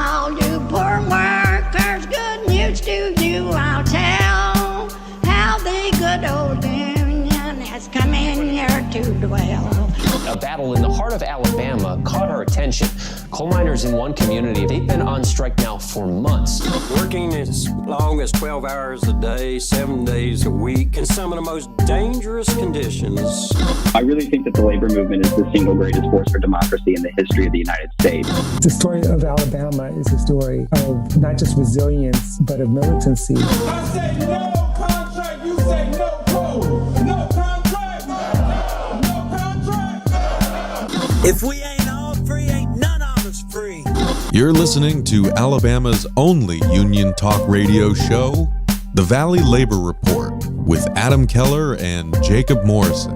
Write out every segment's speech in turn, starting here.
all you poor workers, good news to you I'll tell, how the good old union has come in here to dwell. A battle in the heart of Alabama caught our attention. Coal miners in one community, they've been on strike now for months. Working as long as 12 hours a day, 7 days a week, in some of the most dangerous conditions. I really think that the labor movement is the single greatest force for democracy in the history of the United States. The story of Alabama is a story of not just resilience, but of militancy. I say no contract, you say no code. No contract, no contract. If we ain't all free, ain't none of us free. You're listening to Alabama's only union talk radio show, The Valley Labor Report, with Adam Keller and Jacob Morrison.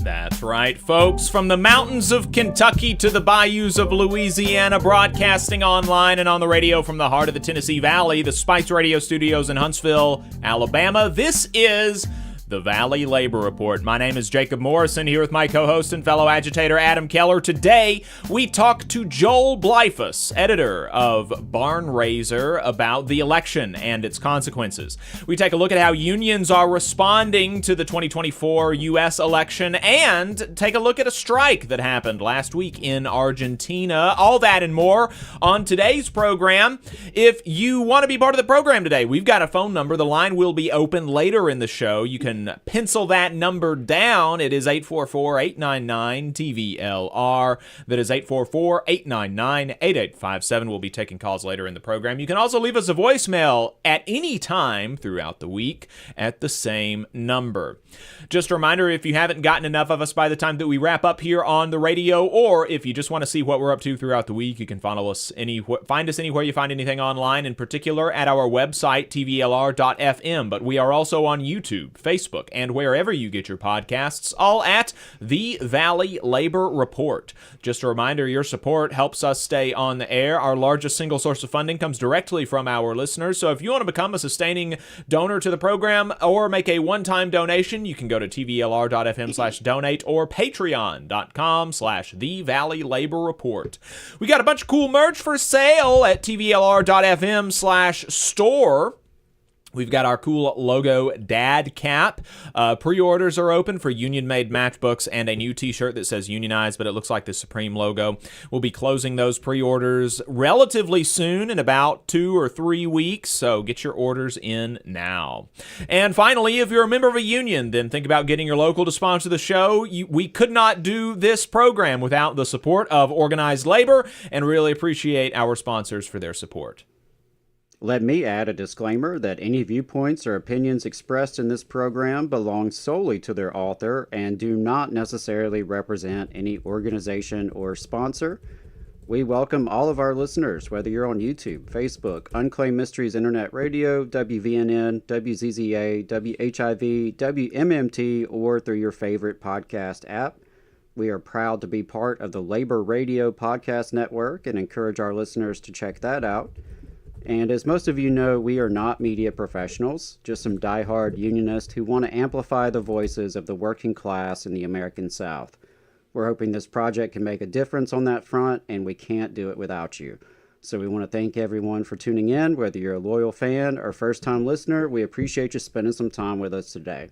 That's right, folks. From the mountains of Kentucky to the bayous of Louisiana, broadcasting online and on the radio from the heart of the Tennessee Valley, the Spice Radio Studios in Huntsville, Alabama. This is the Valley Labor Report. My name is Jacob Morrison, here with my co-host and fellow agitator Adam Keller. Today, we talk to Joel Bleifuss, editor of Barn Raiser, about the election and its consequences. We take a look at how unions are responding to the 2024 U.S. election and take a look at a strike that happened last week in Argentina. All that and more on today's program. If you want to be part of the program today, we've got a phone number. The line will be open later in the show. You can pencil that number down. It is 844-899-TVLR. That is 844-899-8857. We'll be taking calls later in the program. You can also leave us a voicemail at any time throughout the week at the same number. Just a reminder, if you haven't gotten enough of us by the time that we wrap up here on the radio, or if you just want to see what we're up to throughout the week, you can find us anywhere you find anything online, in particular at our website, tvlr.fm. But we are also on YouTube, Facebook, and wherever you get your podcasts, all at The Valley Labor Report. Just a reminder, your support helps us stay on the air. Our largest single source of funding comes directly from our listeners, so if you want to become a sustaining donor to the program or make a one-time donation, you can go to tvlr.fm/donate or patreon.com/The Valley Labor Report. We got a bunch of cool merch for sale at tvlr.fm/store. We've got our cool logo dad cap. Pre-orders are open for union-made matchbooks and a new t-shirt that says unionized, but it looks like the Supreme logo. We'll be closing those pre-orders relatively soon, in about 2 or 3 weeks, so get your orders in now. And finally, if you're a member of a union, then think about getting your local to sponsor the show. We could not do this program without the support of organized labor, and really appreciate our sponsors for their support. Let me add a disclaimer that any viewpoints or opinions expressed in this program belong solely to their author and do not necessarily represent any organization or sponsor. We welcome all of our listeners, whether you're on YouTube, Facebook, Unclaimed Mysteries Internet Radio, WVNN, WZZA, WHIV, WMMT, or through your favorite podcast app. We are proud to be part of the Labor Radio Podcast Network and encourage our listeners to check that out. And as most of you know, we are not media professionals, just some diehard unionists who want to amplify the voices of the working class in the American South. We're hoping this project can make a difference on that front, and we can't do it without you. So we want to thank everyone for tuning in, whether you're a loyal fan or first-time listener. We appreciate you spending some time with us today.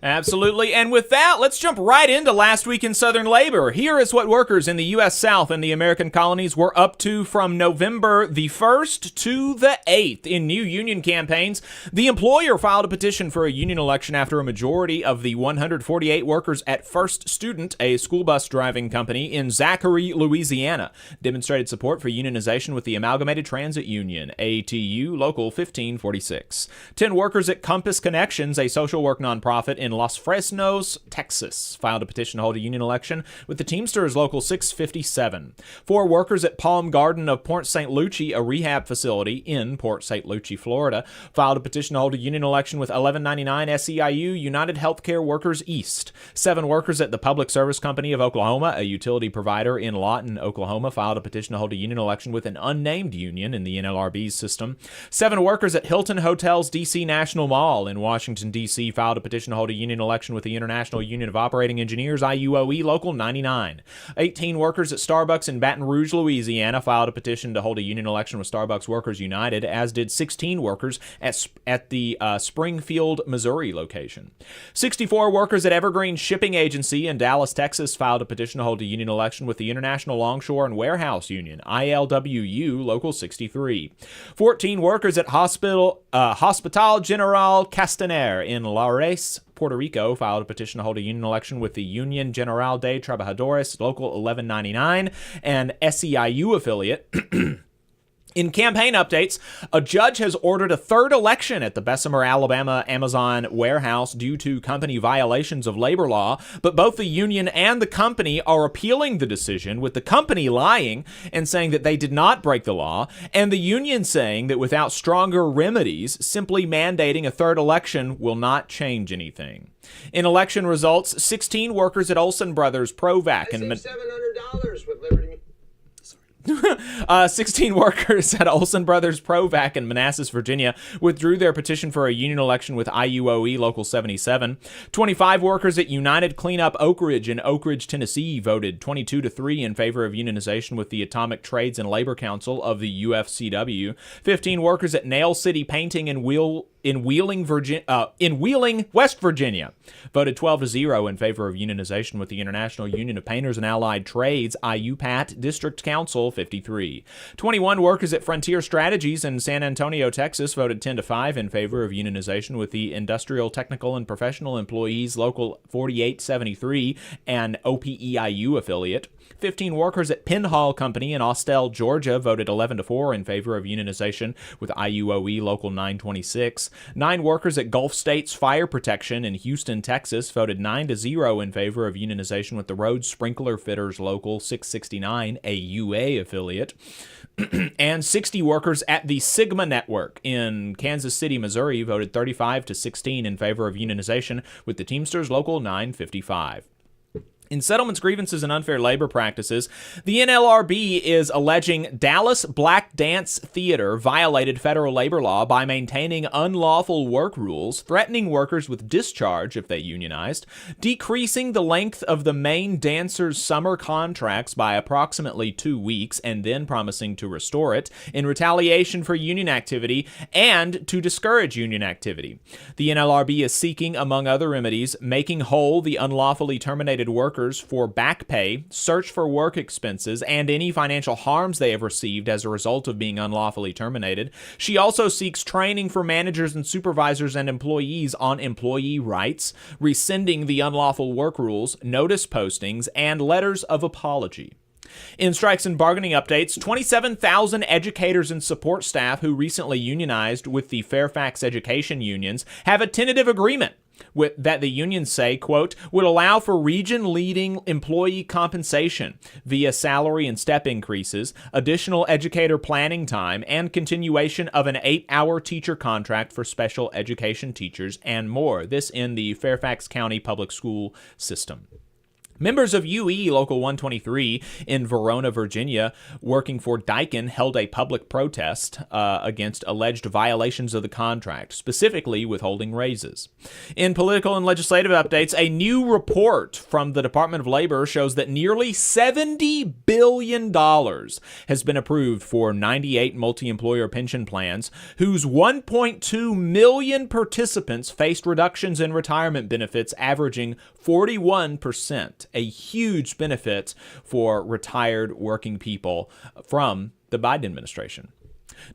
Absolutely. And with that, let's jump right into last week in Southern labor. Here is what workers in the U.S. South and the American colonies were up to from November the 1st to the 8th. In new union campaigns, the employer filed a petition for a union election after a majority of the 148 workers at First Student, a school bus driving company in Zachary, Louisiana, demonstrated support for unionization with the Amalgamated Transit Union, ATU Local 1546. 10 workers at Compass Connections, a social work nonprofit in Los Fresnos, Texas, filed a petition to hold a union election with the Teamsters Local 657. 4 workers at Palm Garden of Port St. Lucie, a rehab facility in Port St. Lucie, Florida, filed a petition to hold a union election with 1199 SEIU United Healthcare Workers East. 7 workers at the Public Service Company of Oklahoma, a utility provider in Lawton, Oklahoma, filed a petition to hold a union election with an unnamed union in the NLRB's system. 7 workers at Hilton Hotels DC National Mall in Washington, D.C. filed a petition to hold a union election with the International Union of Operating Engineers, IUOE Local 99. 18 workers at Starbucks in Baton Rouge, Louisiana filed a petition to hold a union election with Starbucks Workers United, as did 16 workers at the Springfield, Missouri location. 64 workers at Evergreen Shipping Agency in Dallas, Texas filed a petition to hold a union election with the International Longshore and Warehouse Union, ILWU Local 63. 14 workers at Hospital General Castaner in Lares, Puerto Rico filed a petition to hold a union election with the Union General de Trabajadores Local 1199 and SEIU affiliate. In campaign updates, a judge has ordered a third election at the Bessemer, Alabama Amazon warehouse due to company violations of labor law, but both the union and the company are appealing the decision, with the company lying and saying that they did not break the law, and the union saying that without stronger remedies, simply mandating a third election will not change anything. In election results, 16 workers at Olsen Brothers Provac and $700 with Liberty. 16 workers at Olsen Brothers Provac in Manassas, Virginia, withdrew their petition for a union election with IUOE Local 77. 25 workers at United Cleanup Oak Ridge in Oak Ridge, Tennessee, voted 22-3 in favor of unionization with the Atomic Trades and Labor Council of the UFCW. 15 workers at Nail City Painting in Wheeling, West Virginia, voted 12-0 in favor of unionization with the International Union of Painters and Allied Trades, IUPAT, District Council 53. 21 workers at Frontier Strategies in San Antonio, Texas, voted 10-5 in favor of unionization with the Industrial, Technical, and Professional Employees Local 4873 and OPEIU affiliate. 15 workers at Pinhall Company in Austell, Georgia, voted 11-4 in favor of unionization with IUOE Local 926. 9 workers at Gulf States Fire Protection in Houston, Texas, voted 9-0 in favor of unionization with the Road Sprinkler Fitters Local 669, a UA affiliate. And 60 workers at the Sigma Network in Kansas City, Missouri, voted 35-16 in favor of unionization with the Teamsters Local 955. In settlements, grievances, and unfair labor practices, the NLRB is alleging Dallas Black Dance Theater violated federal labor law by maintaining unlawful work rules, threatening workers with discharge if they unionized, decreasing the length of the main dancers' summer contracts by approximately 2 weeks, and then promising to restore it in retaliation for union activity and to discourage union activity. The NLRB is seeking, among other remedies, making whole the unlawfully terminated workers for back pay, search for work expenses, and any financial harms they have received as a result of being unlawfully terminated. She also seeks training for managers and supervisors and employees on employee rights, rescinding the unlawful work rules, notice postings, and letters of apology. In strikes and bargaining updates, 27,000 educators and support staff who recently unionized with the Fairfax Education unions have a tentative agreement that the unions say, quote, would allow for region-leading employee compensation via salary and step increases, additional educator planning time, and continuation of an 8-hour teacher contract for special education teachers, and more. This in the Fairfax County Public School System. Members of UE Local 123 in Verona, Virginia, working for Daikin, held a public protest against alleged violations of the contract, specifically withholding raises. In political and legislative updates, a new report from the Department of Labor shows that nearly $70 billion has been approved for 98 multi-employer pension plans, whose 1.2 million participants faced reductions in retirement benefits averaging 41%. A huge benefit for retired working people from the Biden administration.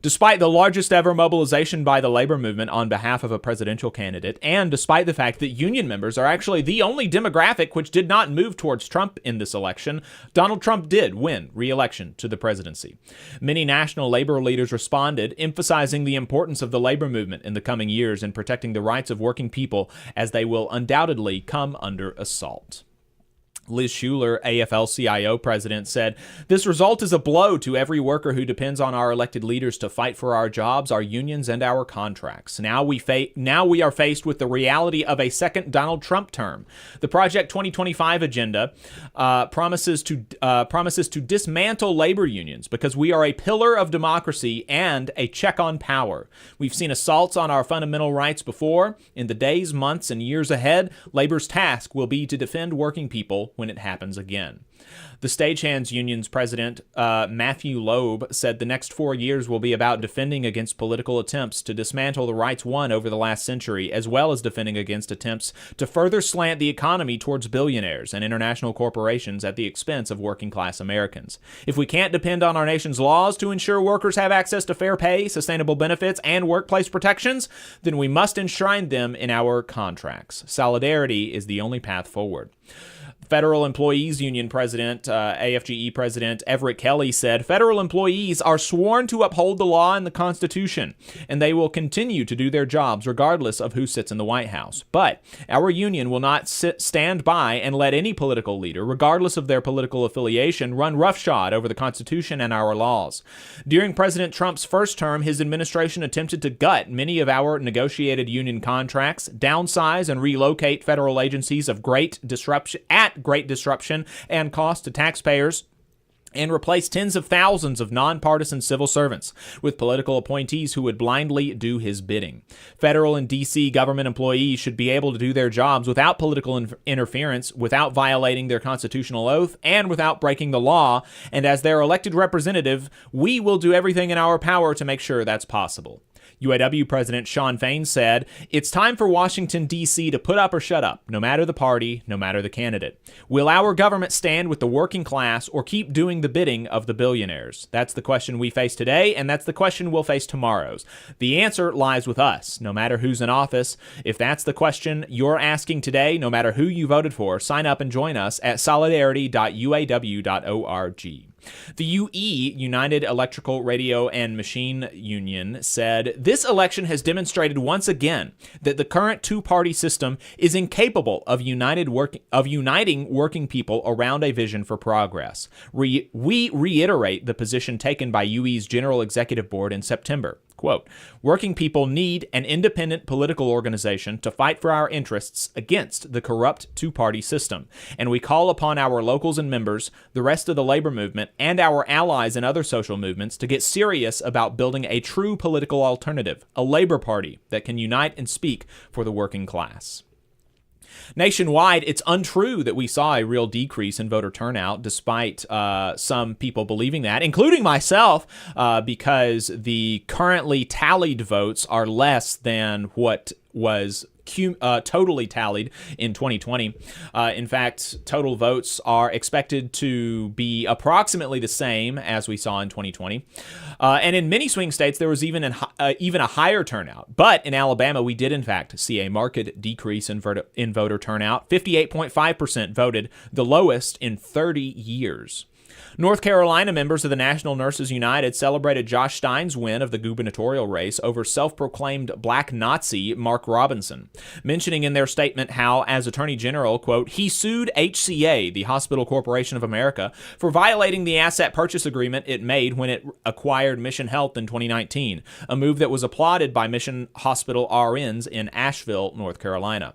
Despite the largest ever mobilization by the labor movement on behalf of a presidential candidate, and despite the fact that union members are actually the only demographic which did not move towards Trump in this election, Donald Trump did win re-election to the presidency. Many national labor leaders responded, emphasizing the importance of the labor movement in the coming years in protecting the rights of working people, as they will undoubtedly come under assault. Liz Schuler, AFL-CIO president, said, "This result is a blow to every worker who depends on our elected leaders to fight for our jobs, our unions, and our contracts. Now we are faced with the reality of a second Donald Trump term. The Project 2025 agenda promises to dismantle labor unions because we are a pillar of democracy and a check on power. We've seen assaults on our fundamental rights before. In the days, months, and years ahead, labor's task will be to defend working people when it happens again." The Stagehands Union's president, Matthew Loeb, said the next 4 years will be about defending against political attempts to dismantle the rights won over the last century, as well as defending against attempts to further slant the economy towards billionaires and international corporations at the expense of working-class Americans. If we can't depend on our nation's laws to ensure workers have access to fair pay, sustainable benefits, and workplace protections, then we must enshrine them in our contracts. Solidarity is the only path forward. Federal Employees Union President, AFGE President Everett Kelly said, "Federal employees are sworn to uphold the law and the Constitution, and they will continue to do their jobs regardless of who sits in the White House. But our union will not stand by and let any political leader, regardless of their political affiliation, run roughshod over the Constitution and our laws." During President Trump's first term, his administration attempted to gut many of our negotiated union contracts, downsize and relocate federal agencies of great disruption and cost to taxpayers, and replace tens of thousands of nonpartisan civil servants with political appointees who would blindly do his bidding. Federal and D.C. government employees should be able to do their jobs without political interference, without violating their constitutional oath, and without breaking the law. And as their elected representative, we will do everything in our power to make sure that's possible. UAW President Shawn Fain said, "It's time for Washington, D.C. to put up or shut up, no matter the party, no matter the candidate. Will our government stand with the working class or keep doing the bidding of the billionaires? That's the question we face today, and that's the question we'll face tomorrow. The answer lies with us, no matter who's in office. If that's the question you're asking today, no matter who you voted for, sign up and join us at solidarity.uaw.org. The UE, United Electrical, Radio, and Machine Union, said, "This election has demonstrated once again that the current two-party system is incapable of uniting working people around a vision for progress. We reiterate the position taken by UE's General Executive Board in September. Quote, working people need an independent political organization to fight for our interests against the corrupt two-party system, and we call upon our locals and members, the rest of the labor movement, and our allies in other social movements to get serious about building a true political alternative, a labor party that can unite and speak for the working class." Nationwide, it's untrue that we saw a real decrease in voter turnout, despite some people believing that, including myself, because the currently tallied votes are less than what was totally tallied in 2020. In fact, total votes are expected to be approximately the same as we saw in 2020. And in many swing states, there was even a higher turnout. But in Alabama, we did, in fact, see a marked decrease in voter turnout. 58.5% voted, the lowest in 30 years. North Carolina members of the National Nurses United celebrated Josh Stein's win of the gubernatorial race over self-proclaimed black Nazi Mark Robinson, mentioning in their statement how, as Attorney General, quote, he sued HCA, the Hospital Corporation of America, for violating the asset purchase agreement it made when it acquired Mission Health in 2019, a move that was applauded by Mission Hospital RNs in Asheville, North Carolina.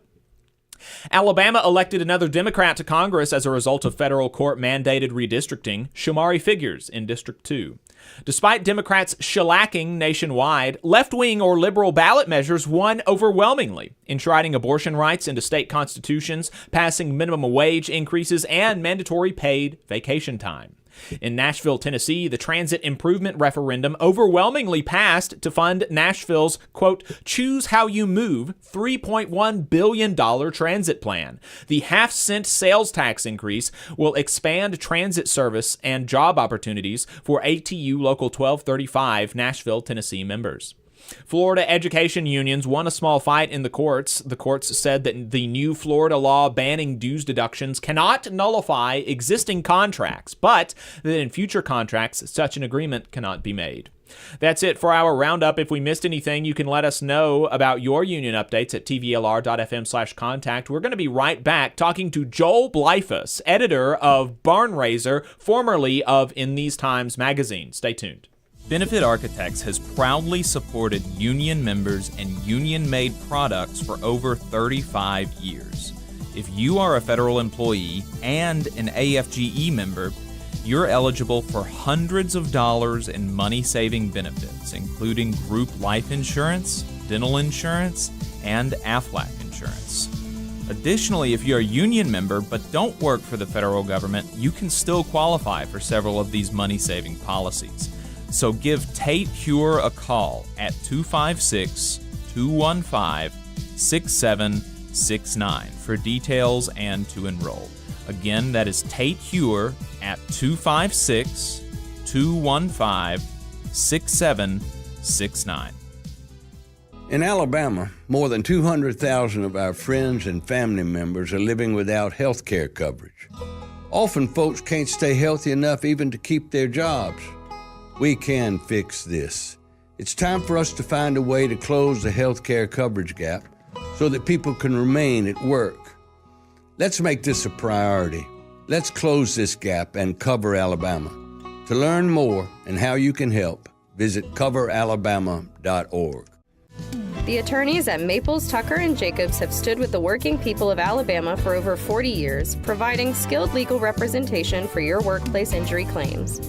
Alabama elected another Democrat to Congress as a result of federal court-mandated redistricting, Shamari Figures in District 2. Despite Democrats shellacking nationwide, left-wing or liberal ballot measures won overwhelmingly, enshrining abortion rights into state constitutions, passing minimum wage increases, and mandatory paid vacation time. In Nashville, Tennessee, the transit improvement referendum overwhelmingly passed to fund Nashville's, quote, Choose How You Move $3.1 billion transit plan. The half-cent sales tax increase will expand transit service and job opportunities for ATU Local 1235 Nashville, Tennessee members. Florida education unions won a small fight in the courts. The courts said that the new Florida law banning dues deductions cannot nullify existing contracts, but that in future contracts, such an agreement cannot be made. That's it for our roundup. If we missed anything, you can let us know about your union updates at tvlr.fm/contact. We're going to be right back talking to Joel Bleifuss, editor of Barn Raiser, formerly of In These Times magazine. Stay tuned. Benefit Architects has proudly supported union members and union-made products for over 35 years. If you are a federal employee and an AFGE member, you're eligible for hundreds of dollars in money-saving benefits, including group life insurance, dental insurance, and AFLAC insurance. Additionally, if you're a union member but don't work for the federal government, you can still qualify for several of these money-saving policies. So give Tate Cure a call at 256-215-6769 for details and to enroll. Again, that is Tate Cure at 256-215-6769. In Alabama, more than 200,000 of our friends and family members are living without health care coverage. Often folks can't stay healthy enough even to keep their jobs. We can fix this. It's time for us to find a way to close the health care coverage gap so that people can remain at work. Let's make this a priority. Let's close this gap and cover Alabama. To learn more and how you can help, visit coveralabama.org. The attorneys at Maples, Tucker & Jacobs have stood with the working people of Alabama for over 40 years, providing skilled legal representation for your workplace injury claims.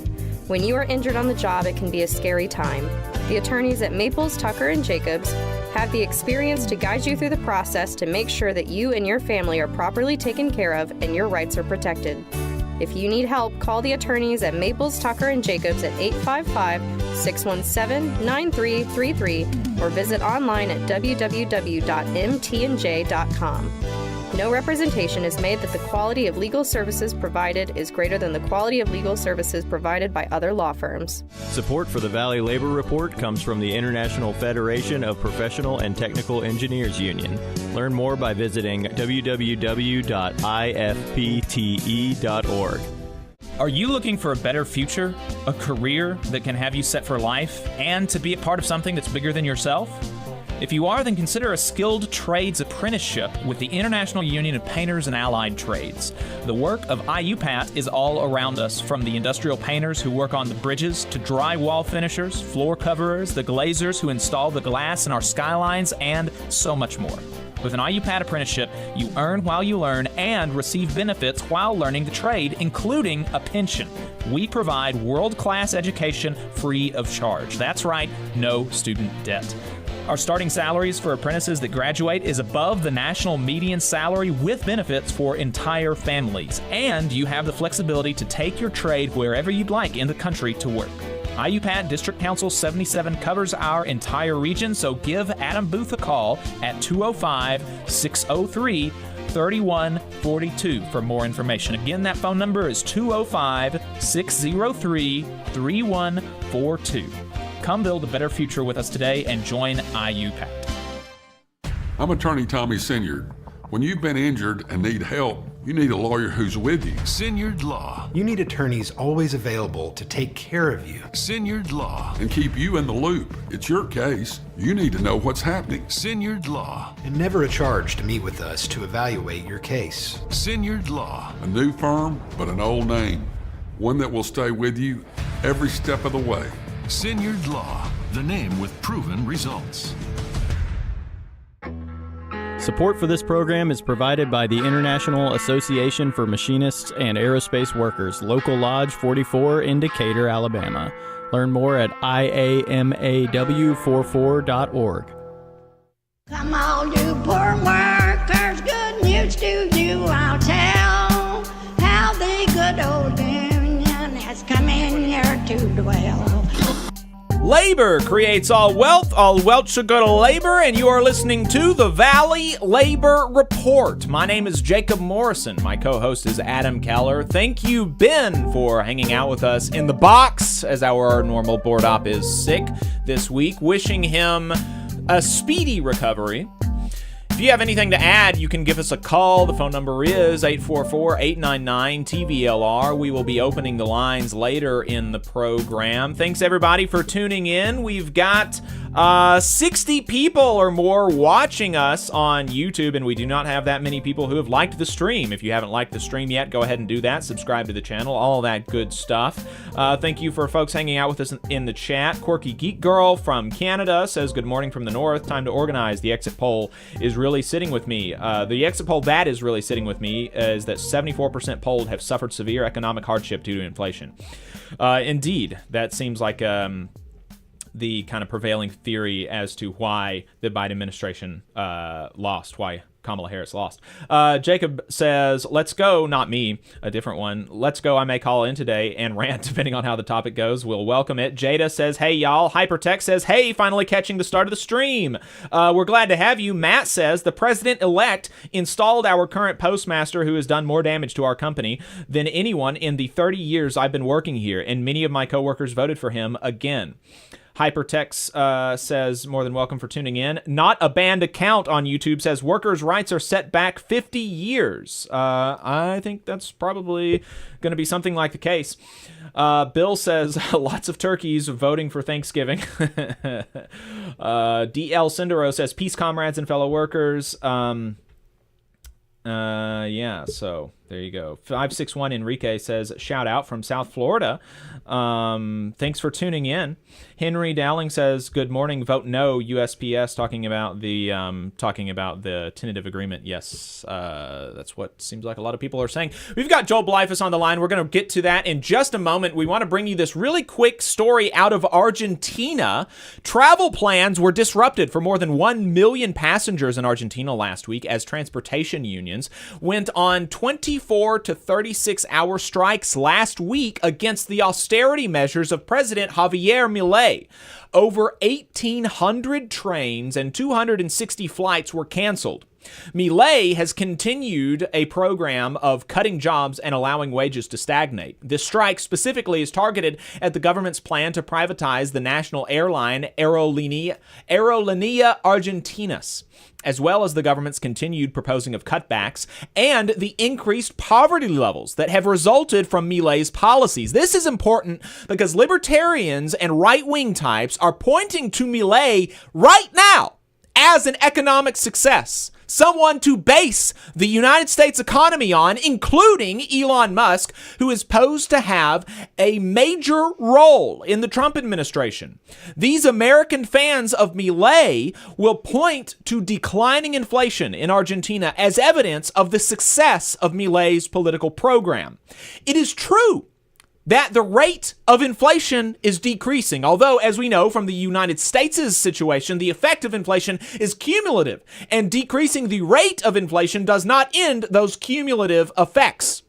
When you are injured on the job, it can be a scary time. The attorneys at Maples, Tucker & Jacobs have the experience to guide you through the process to make sure that you and your family are properly taken care of and your rights are protected. If you need help, call the attorneys at Maples, Tucker & Jacobs at 855-617-9333 or visit online at www.mtnj.com. No representation is made that the quality of legal services provided is greater than the quality of legal services provided by other law firms. Support for the Valley Labor Report comes from the International Federation of Professional and Technical Engineers Union. Learn more by visiting www.ifpte.org. Are you looking for a better future, a career that can have you set for life, and to be a part of something that's bigger than yourself? If you are, then consider a skilled trades apprenticeship with the International Union of Painters and Allied Trades. The work of IUPAT is all around us, from the industrial painters who work on the bridges to drywall finishers, floor coverers, the glazers who install the glass in our skylines, and so much more. With an IUPAT apprenticeship, you earn while you learn and receive benefits while learning the trade, including a pension. We provide world-class education free of charge. That's right, no student debt. Our starting salaries for apprentices that graduate is above the national median salary with benefits for entire families. And you have the flexibility to take your trade wherever you'd like in the country to work. IUPAT District Council 77 covers our entire region, so give Adam Booth a call at 205-603-3142 for more information. Again, that phone number is 205-603-3142. Come build a better future with us today and join IUPAT. I'm attorney Tommy Sinyard. When you've been injured and need help, you need a lawyer who's with you. Sinyard Law. You need attorneys always available to take care of you. Sinyard Law. And keep you in the loop. It's your case. You need to know what's happening. Sinyard Law. And never a charge to meet with us to evaluate your case. Sinyard Law. A new firm, but an old name. One that will stay with you every step of the way. Sinyard Law, the name with proven results. Support for this program is provided by the International Association for Machinists and Aerospace Workers, Local Lodge 44 in Decatur, Alabama. Learn more at iamaw44.org. Come all you poor workers, good news to you I'll tell, how the good old union has come in here to dwell. Labor creates all wealth should go to labor, and you are listening to the Valley Labor Report. My name is Jacob Morrison. My co-host is Adam Keller. Thank you, Ben, for hanging out with us in the box, as our normal board op is sick this week. Wishing him a speedy recovery. If you have anything to add, you can give us a call. The phone number is 844-899-TVLR. We will be opening the lines later in the program. Thanks, everybody, for tuning in. We've got 60 people or more watching us on YouTube, and we do not have that many people who have liked the stream. If you haven't liked the stream yet, go ahead and do that. Subscribe to the channel, all that good stuff. Thank you for folks hanging out with us in the chat. Quirky Geek Girl from Canada says, good morning from the north. Time to organize. The exit poll is really sitting with me. The exit poll that is really sitting with me is that 74% polled have suffered severe economic hardship due to inflation. Indeed, that seems like the kind of prevailing theory as to why the Biden administration lost, why Kamala Harris lost. Jacob says, let's go, not me, a different one. Let's go, I may call in today and rant depending on how the topic goes. We'll welcome it. Jada says, hey, y'all. Hypertech says, hey, finally catching the start of the stream. We're glad to have you. Matt says, the president-elect installed our current postmaster who has done more damage to our company than anyone in the 30 years I've been working here, and many of my coworkers voted for him again. Hypertex says, more than welcome for tuning in. Not a banned account on YouTube says, workers' rights are set back 50 years. I think that's probably going to be something like the case. Bill says, lots of turkeys voting for Thanksgiving. DL Cindero says, peace, comrades and fellow workers. Yeah, so there you go. 561 Enrique says, shout out from South Florida. Thanks for tuning in. Henry Dowling says, good morning, vote no, USPS, talking about the tentative agreement. Yes, that's what seems like a lot of people are saying. We've got Joel Bleifuss on the line. We're going to get to that in just a moment. We want to bring you this really quick story out of Argentina. Travel plans were disrupted for more than 1 million passengers in Argentina last week as transportation unions went on 24 to 36-hour strikes last week against the austerity measures of President Javier Milei. Over 1,800 trains and 260 flights were canceled. Milei has continued a program of cutting jobs and allowing wages to stagnate. This strike specifically is targeted at the government's plan to privatize the national airline Aerolínea Argentinas, as well as the government's continued proposing of cutbacks and the increased poverty levels that have resulted from Milei's policies. This is important because libertarians and right-wing types are pointing to Milei right now as an economic success, someone to base the United States economy on, including Elon Musk, who is posed to have a major role in the Trump administration. These American fans of Milei will point to declining inflation in Argentina as evidence of the success of Milei's political program. It is true that the rate of inflation is decreasing, although, as we know from the United States' situation, the effect of inflation is cumulative, and decreasing the rate of inflation does not end those cumulative effects.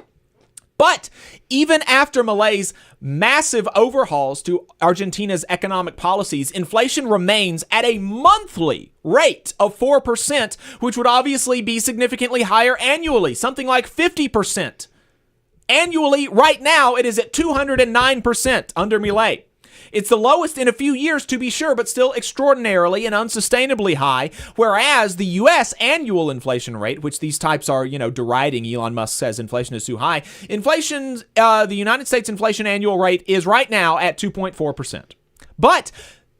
But even after Milei's massive overhauls to Argentina's economic policies, inflation remains at a monthly rate of 4%, which would obviously be significantly higher annually, something like 50%. Annually, right now, it is at 209% under Milei. It's the lowest in a few years, to be sure, but still extraordinarily and unsustainably high, whereas the U.S. annual inflation rate, which these types are, deriding, Elon Musk says inflation is too high. The United States inflation annual rate is right now at 2.4%. But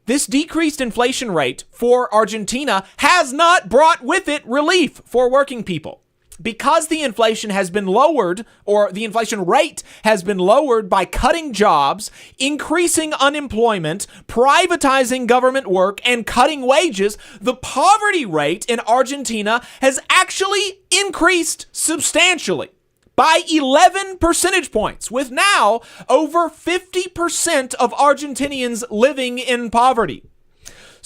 this decreased inflation rate for Argentina has not brought with it relief for working people. Because the inflation has been lowered, or the inflation rate has been lowered by cutting jobs, increasing unemployment, privatizing government work, and cutting wages, the poverty rate in Argentina has actually increased substantially by 11 percentage points, with now over 50% of Argentinians living in poverty.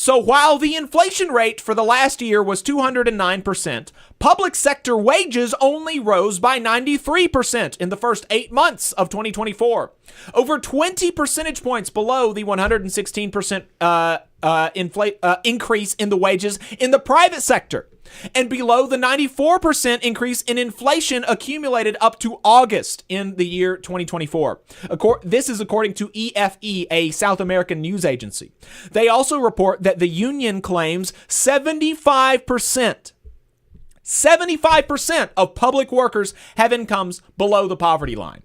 So while the inflation rate for the last year was 209%, public sector wages only rose by 93% in the first 8 months of 2024, over 20 percentage points below the 116% increase in the wages in the private sector, and below the 94% increase in inflation accumulated up to August in the year 2024. This is according to EFE, a South American news agency. They also report that the union claims 75% of public workers have incomes below the poverty line.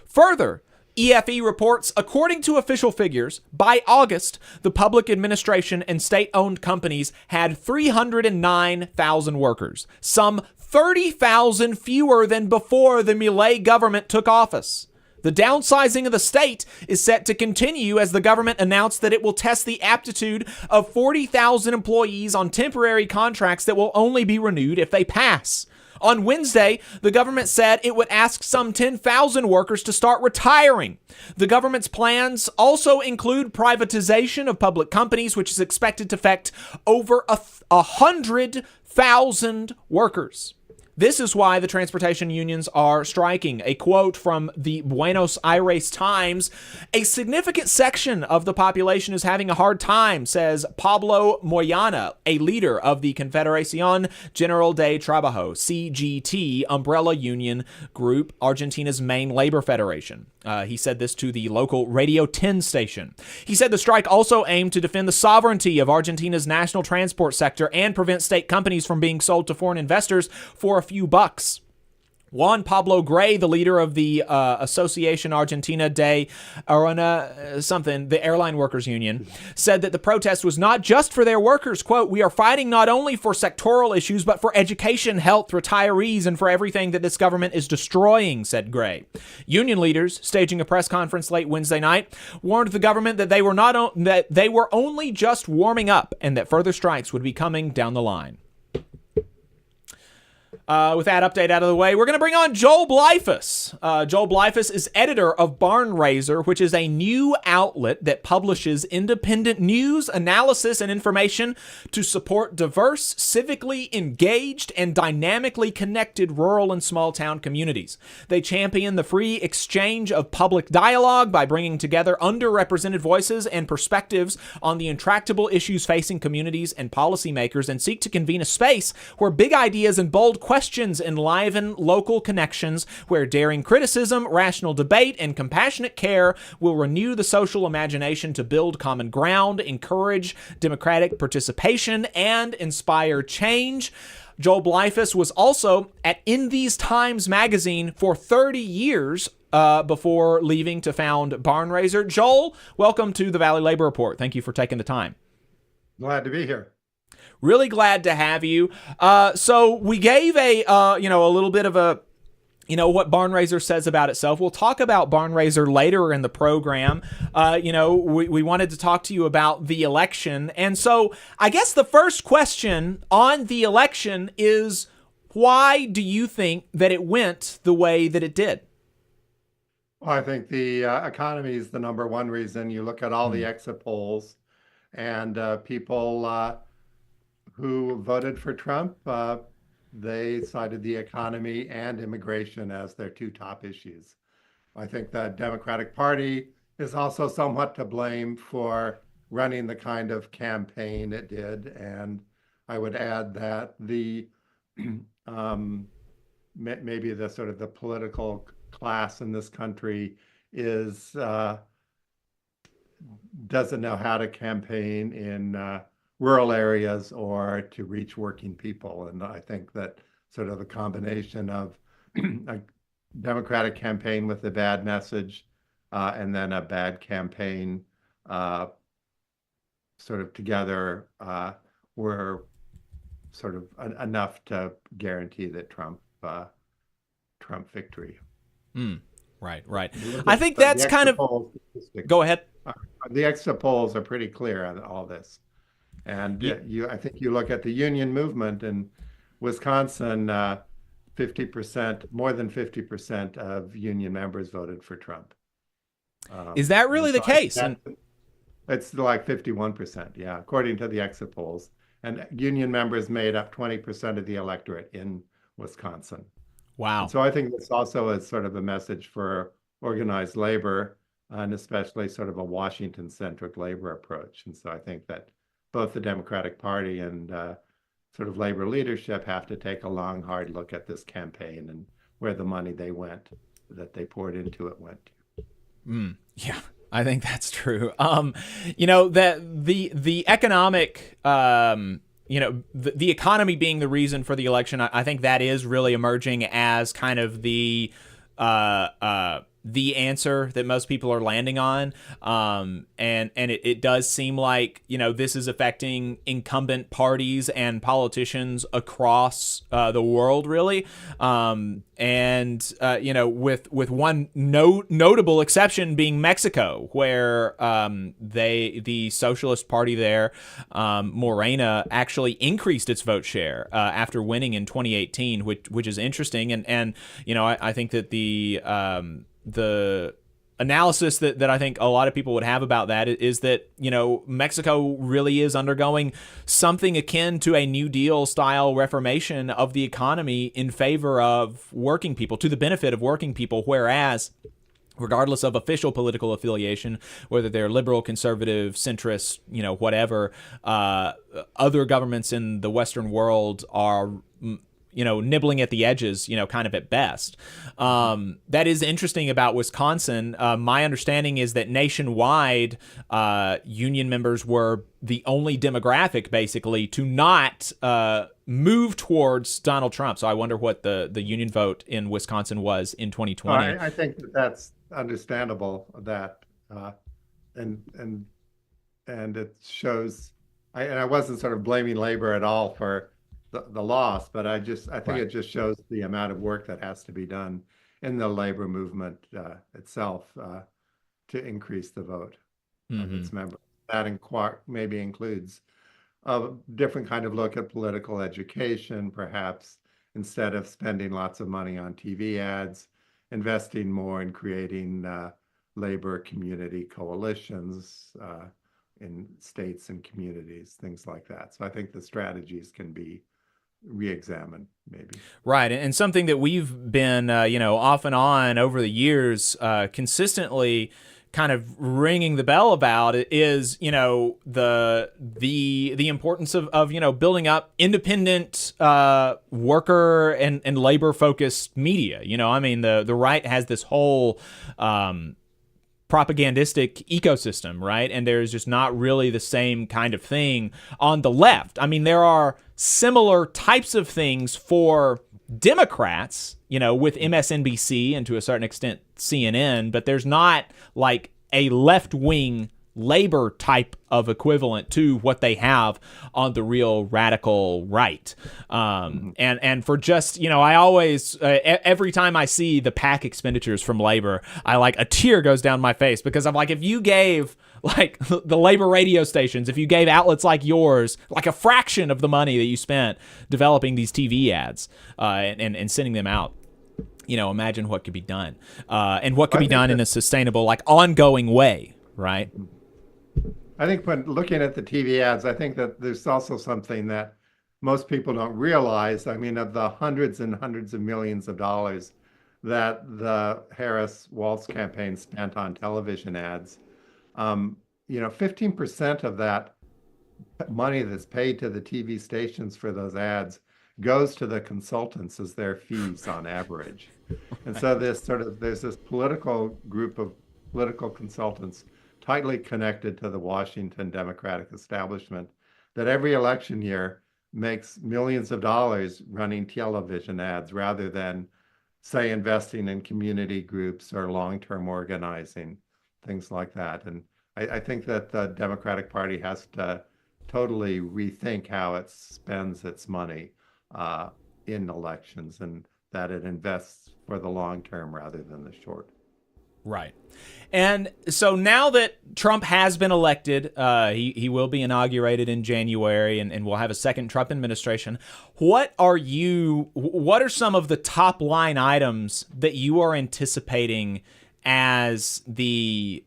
Further, EFE reports, according to official figures, by August, the public administration and state-owned companies had 309,000 workers, some 30,000 fewer than before the Milei government took office. The downsizing of the state is set to continue as the government announced that it will test the aptitude of 40,000 employees on temporary contracts that will only be renewed if they pass. On Wednesday, the government said it would ask some 10,000 workers to start retiring. The government's plans also include privatization of public companies, which is expected to affect over 100,000 workers. This is why the transportation unions are striking. A quote from the Buenos Aires Times: "A significant section of the population is having a hard time," says Pablo Moyana, a leader of the Confederación General de Trabajo, CGT, umbrella union group, Argentina's main labor federation. He said this to the local Radio 10 station. He said the strike also aimed to defend the sovereignty of Argentina's national transport sector and prevent state companies from being sold to foreign investors for a few bucks. Juan Pablo Gray, the leader of the Asociación Argentina de the airline workers union, said that the protest was not just for their workers. Quote, "We are fighting not only for sectoral issues, but for education, health, retirees, and for everything that this government is destroying," said Gray. Union leaders, staging a press conference late Wednesday night, warned the government that they were only just warming up and that further strikes would be coming down the line. With that update out of the way, we're going to bring on Joel Bleifuss. Joel Bleifuss is editor of Barn Raiser, which is a new outlet that publishes independent news, analysis, and information to support diverse, civically engaged, and dynamically connected rural and small-town communities. They champion the free exchange of public dialogue by bringing together underrepresented voices and perspectives on the intractable issues facing communities and policymakers, and seek to convene a space where big ideas and bold questions enliven local connections, where daring criticism, rational debate, and compassionate care will renew the social imagination to build common ground, encourage democratic participation, and inspire change. Joel Bleifuss was also at In These Times magazine for 30 years before leaving to found Barn Raiser. Joel, welcome to the Valley Labor Report. Thank you for taking the time. Glad to be here. Really glad to have you. So we gave a little bit of a, what Barn Raiser says about itself. We'll talk about Barn Raiser later in the program. We wanted to talk to you about the election. And so I guess the first question on the election is, why do you think that it went the way that it did? Well, I think the economy is the number one reason. You look at all the exit polls, and people who voted for Trump, they cited the economy and immigration as their two top issues. I think the Democratic Party is also somewhat to blame for running the kind of campaign it did. And I would add that the maybe the sort of the political class in this country is doesn't know how to campaign in rural areas or to reach working people. And I think that sort of the combination of a Democratic campaign with a bad message and then a bad campaign sort of together were sort of enough to guarantee that Trump victory. Right. I think that's kind of... Go ahead. The exit polls are pretty clear on all this. And I think you look at the union movement in Wisconsin, 50%, more than 50% of union members voted for Trump. Is that really the case? It's like 51%, yeah, according to the exit polls. And union members made up 20% of the electorate in Wisconsin. Wow. And so I think this also is sort of a message for organized labor, and especially sort of a Washington-centric labor approach. And so I think that both the Democratic Party and sort of labor leadership have to take a long, hard look at this campaign and where the money that they poured into it went to. Yeah, I think that's true. That the economic, the economy being the reason for the election, I think that is really emerging as kind of the answer that most people are landing on. And it does seem like, this is affecting incumbent parties and politicians across the world, really. With one notable exception being Mexico, where the Socialist Party there, Morena, actually increased its vote share after winning in 2018, which is interesting. And I think that the analysis that I think a lot of people would have about that is that, Mexico really is undergoing something akin to a New Deal style reformation of the economy in favor of working people, to the benefit of working people, whereas regardless of official political affiliation, whether they're liberal, conservative, centrist, whatever, other governments in the Western world are nibbling at the edges, kind of at best. That is interesting about Wisconsin. My understanding is that nationwide, union members were the only demographic, basically, to not move towards Donald Trump. So I wonder what the union vote in Wisconsin was in 2020. I think that's understandable, that and it shows. I wasn't sort of blaming labor at all for the loss, but I think it just shows the amount of work that has to be done in the labor movement itself to increase the vote of its members. That maybe includes a different kind of look at political education, perhaps, instead of spending lots of money on TV ads, investing more in creating labor community coalitions in states and communities, things like that. So I think the strategies can be re-examined, maybe. Right, and something that we've been, off and on over the years, consistently kind of ringing the bell about it is, the importance of building up independent worker and labor focused media. The right has this whole propagandistic ecosystem, right? And there's just not really the same kind of thing on the left. There are similar types of things for Democrats, with MSNBC and to a certain extent CNN, but there's not like a left-wing labor type of equivalent to what they have on the real radical right. And for just, I always, every time I see the PAC expenditures from labor, a tear goes down my face, because I'm like, if you gave the labor radio stations, if you gave outlets like yours, a fraction of the money that you spent developing these TV ads and sending them out, imagine what could be done and what could be done in a sustainable, ongoing way, right? I think when looking at the TV ads, I think that there's also something that most people don't realize. Of the hundreds and hundreds of millions of dollars that the Harris-Walz campaign spent on television ads, 15% of that money that's paid to the TV stations for those ads goes to the consultants as their fees on average. And so there's this political group of political consultants tightly connected to the Washington Democratic establishment that every election year makes millions of dollars running television ads rather than, say, investing in community groups or long-term organizing, things like that. And I think that the Democratic Party has to totally rethink how it spends its money in elections, and that it invests for the long term rather than the short. Right. And so now that Trump has been elected, he will be inaugurated in January, and we'll have a second Trump administration. What are some of the top line items that you are anticipating as the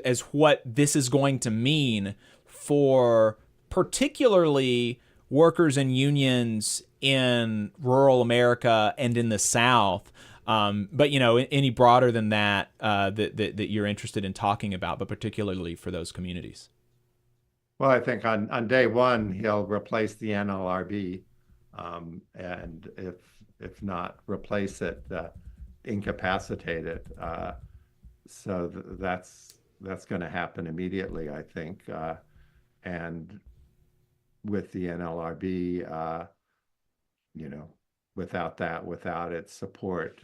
as what this is going to mean for particularly workers and unions in rural America and in the South. But any broader than that, that you're interested in talking about, but particularly for those communities. Well, I think on day one, he'll replace the NLRB, and if not replace it, incapacitate it. So that's going to happen immediately, I think. And with the NLRB, without its support,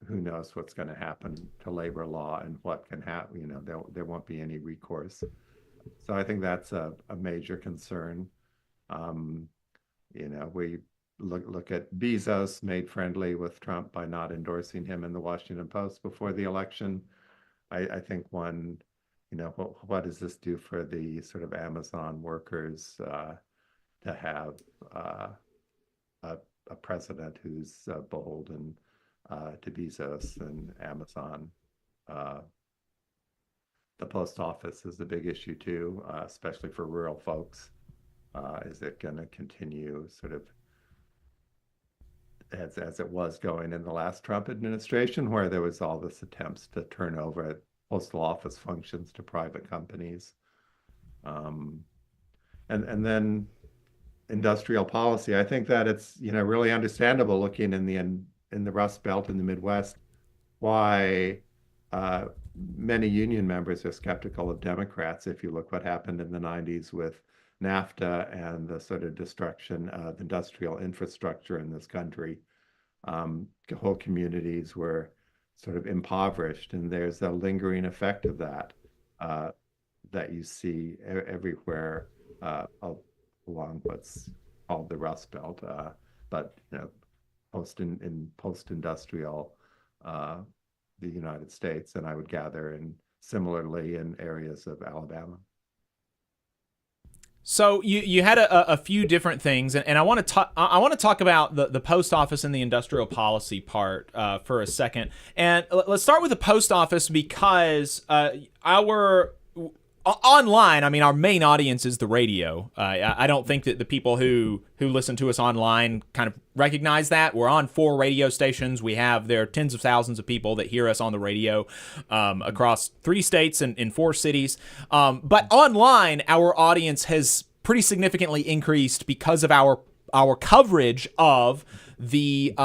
who knows what's going to happen to labor law and what can happen. There won't be any recourse. So I think that's a major concern. We look at Bezos, made friendly with Trump by not endorsing him in the Washington Post before the election. I think what does this do for the sort of Amazon workers to have a president who's beholden to Bezos and Amazon? The post office is a big issue too, especially for rural folks. Is it going to continue sort of as it was going in the last Trump administration, where there was all this attempts to turn over postal office functions to private companies? And then industrial policy. I think that it's really understandable, looking in the Rust Belt in the Midwest, why many union members are skeptical of Democrats. If you look what happened in the 90s with NAFTA and the sort of destruction of industrial infrastructure in this country, whole communities were sort of impoverished, and there's a lingering effect of that that you see everywhere along what's called the Rust Belt, but post-industrial the United States, and I would gather similarly in areas of Alabama. So you had a few different things, and I want to talk about the post office and the industrial policy part for a second. And let's start with the post office, because our online, our main audience is the radio. I don't think that the people who listen to us online kind of recognize that. We're on 4 radio stations. There are tens of thousands of people that hear us on the radio across 3 states and in 4 cities. But online, our audience has pretty significantly increased because of our coverage of the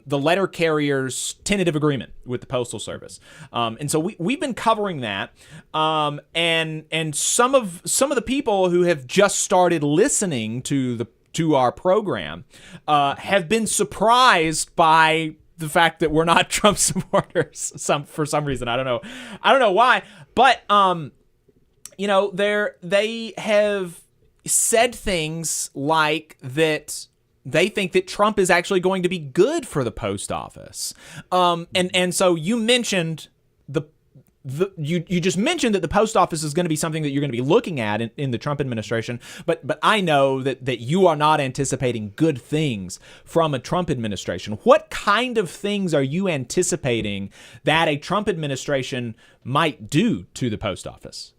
letter carrier's tentative agreement with the Postal Service, and so we've been covering that, and some of the people who have just started listening to our program have been surprised by the fact that we're not Trump supporters. For some reason, I don't know why, but they have said things like that. They think that Trump is actually going to be good for the post office. And so you mentioned you just mentioned that the post office is going to be something that you're going to be looking at in the Trump administration. But I know that you are not anticipating good things from a Trump administration. What kind of things are you anticipating that a Trump administration might do to the post office?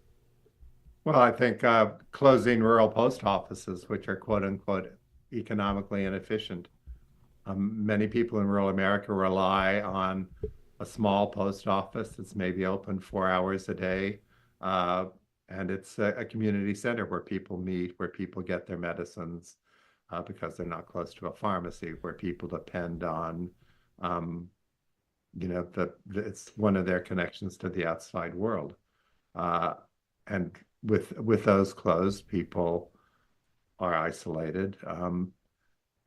Well, I think closing rural post offices, which are quote unquote economically inefficient. Many people in rural America rely on a small post office that's maybe open 4 hours a day, and it's a community center where people meet, where people get their medicines because they're not close to a pharmacy, where people depend on, it's one of their connections to the outside world. And with those closed, people are isolated.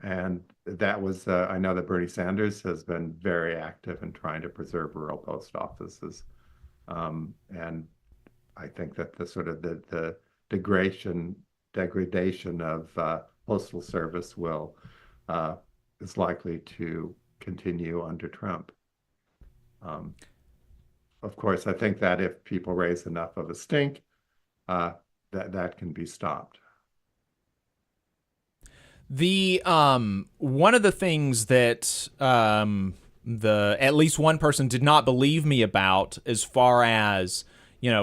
And that was, I know that Bernie Sanders has been very active in trying to preserve rural post offices. And I think that the sort of the degradation of postal service is likely to continue under Trump. Of course, I think that if people raise enough of a stink, that can be stopped. The one of the things that at least one person did not believe me about, as far as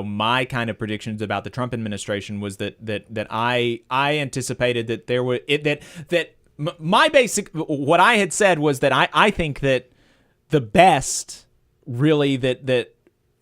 my kind of predictions about the Trump administration was that I anticipated that there were my basic, what I had said was that I think that the best really that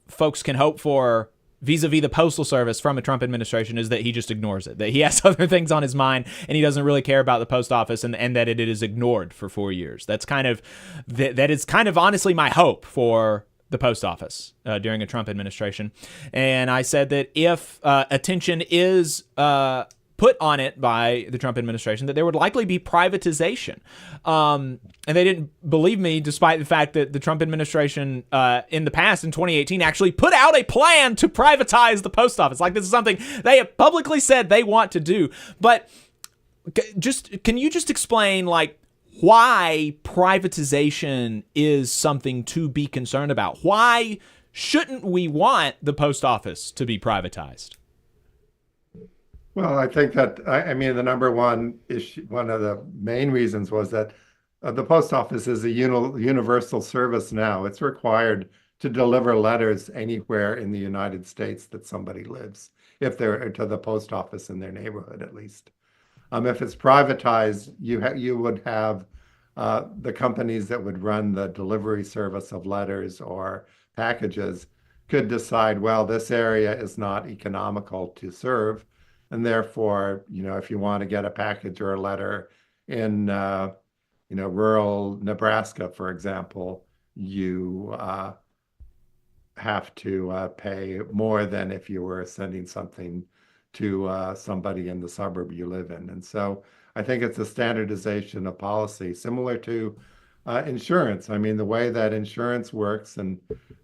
folks can hope for vis-a-vis the Postal Service from a Trump administration is that he just ignores it, that he has other things on his mind and he doesn't really care about the post office, and that it is ignored for 4 years. That's kind of that is kind of honestly my hope for the post office during a Trump administration. And I said that if attention is put on it by the Trump administration, that there would likely be privatization. And they didn't believe me, despite the fact that the Trump administration in the past, in 2018, actually put out a plan to privatize the post office. Like, this is something they have publicly said they want to do. But can you just explain, like, why privatization is something to be concerned about? Why shouldn't we want the post office to be privatized? Well, I think that, the number one issue, one of the main reasons was that the post office is a universal service now. It's required to deliver letters anywhere in the United States that somebody lives, if they're to the post office in their neighborhood, at least. If it's privatized, you would have the companies that would run the delivery service of letters or packages could decide, well, this area is not economical to serve. And therefore, if you want to get a package or a letter in, rural Nebraska, for example, you have to pay more than if you were sending something to somebody in the suburb you live in. And so I think it's a standardization of policy, similar to insurance. The way that insurance works in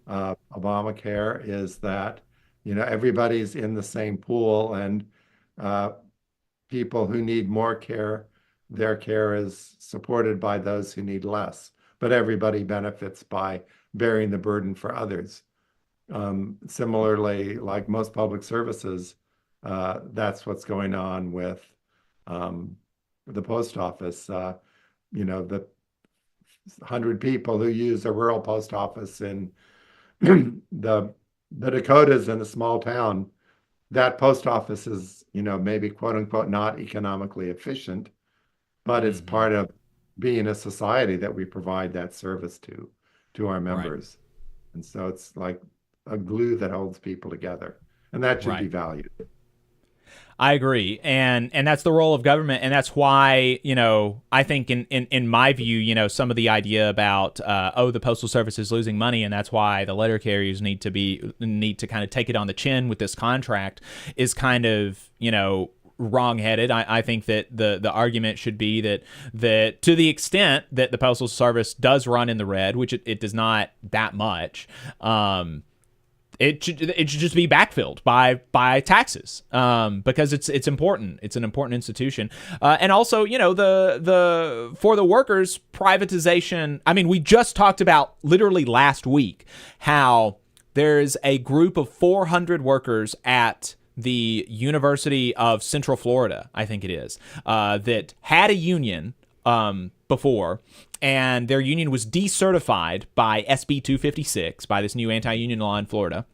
Obamacare is that, everybody's in the same pool, and people who need more care, their care is supported by those who need less, but everybody benefits by bearing the burden for others. Similarly, like most public services, that's what's going on with the post office. The 100 people who use a rural post office in the Dakotas, in a small town, that post office is, maybe quote unquote not economically efficient, but it's part of being a society that we provide that service to our members. Right. And so it's like a glue that holds people together, and that should be valued. I agree. And that's the role of government. And that's why, I think in my view, some of the idea about, the Postal Service is losing money, and that's why the letter carriers need to kind of take it on the chin with this contract, is kind of, wrong-headed. I think that the argument should be that to the extent that the Postal Service does run in the red, which it does not that much, it should just be backfilled by taxes, because it's important. It's an important institution, and also the for the workers, privatization. We just talked about literally last week how there's a group of 400 workers at the University of Central Florida, I think it is, that had a union before, and their union was decertified by SB 256, by this new anti-union law in Florida.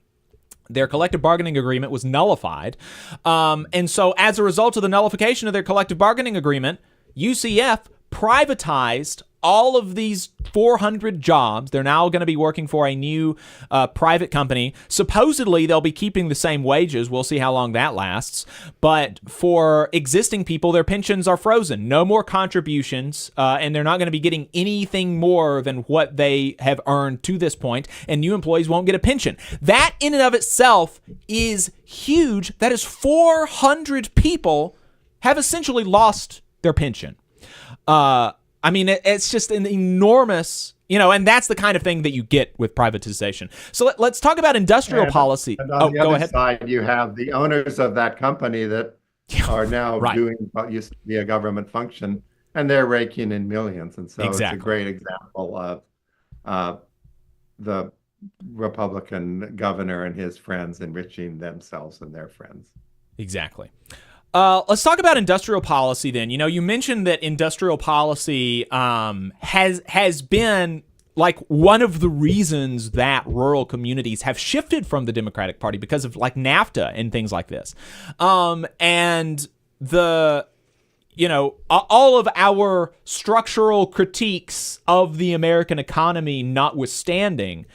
Their collective bargaining agreement was nullified. And so as a result of the nullification of their collective bargaining agreement, UCF privatized all of these 400 jobs. They're now going to be working for a new private company. Supposedly, they'll be keeping the same wages. We'll see how long that lasts. But for existing people, their pensions are frozen. No more contributions, and they're not going to be getting anything more than what they have earned to this point, and new employees won't get a pension. That in and of itself is huge. That is 400 people have essentially lost their pension. It's just an enormous, and that's the kind of thing that you get with privatization. So let's talk about industrial policy. And on the go other ahead. side, you have the owners of that company that are now doing what used to be a government function, and they're raking in millions. And so It's a great example of the Republican governor and his friends enriching themselves and their friends. Exactly. Let's talk about industrial policy then. You mentioned that industrial policy has been like one of the reasons that rural communities have shifted from the Democratic Party because of like NAFTA and things like this. And the, you know, all of our structural critiques of the American economy notwithstanding,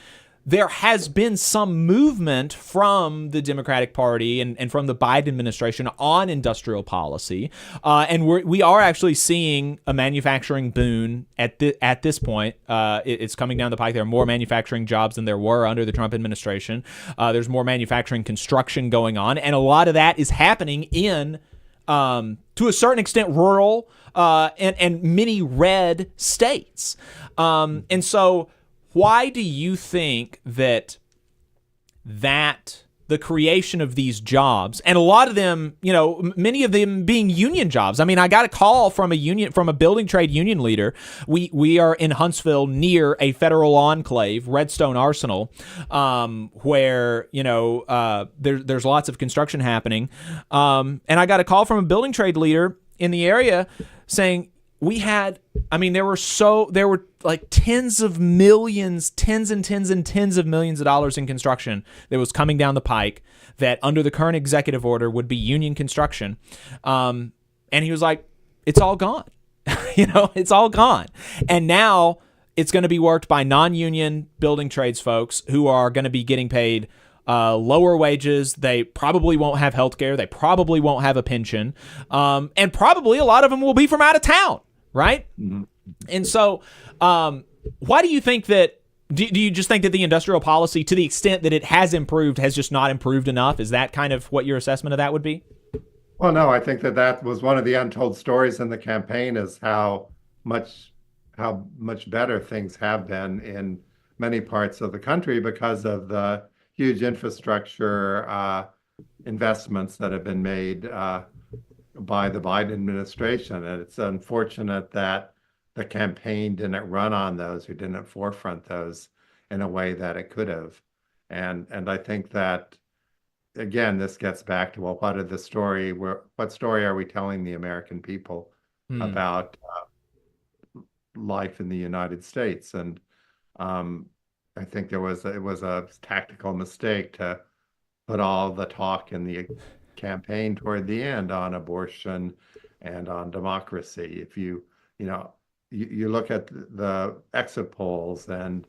there has been some movement from the Democratic Party and from the Biden administration on industrial policy. And we are actually seeing a manufacturing boom at this point. It's coming down the pike. There are more manufacturing jobs than there were under the Trump administration. There's more manufacturing construction going on. And a lot of that is happening in, to a certain extent, rural and many red states. And so why do you think that the creation of these jobs, and a lot of them, you know, many of them being union jobs? I mean, I got a call from a building trade union leader. We are in Huntsville near a federal enclave, Redstone Arsenal, where, you know, there's lots of construction happening. And I got a call from a building trade leader in the area saying, there were like tens and tens of millions of dollars in construction that was coming down the pike that under the current executive order would be union construction. And he was like, it's all gone. You know, it's all gone. And now it's going to be worked by non-union building trades folks who are going to be getting paid lower wages. They probably won't have health care. They probably won't have a pension. And probably a lot of them will be from out of town. Right? Mm-hmm. And so why do you think that, do you just think that the industrial policy, to the extent that it has improved, has just not improved enough? Is that kind of what your assessment of that would be? Well, no, I think that was one of the untold stories in the campaign, is how much better things have been in many parts of the country because of the huge infrastructure investments that have been made by the Biden administration. And it's unfortunate that the campaign didn't run on those, or didn't forefront those in a way that it could have. And I think that, again, this gets back to, well, what story are we telling the American people about life in the United States? And I think it was a tactical mistake to put all the talk in the campaign toward the end on abortion and on democracy. If you look at the exit polls, and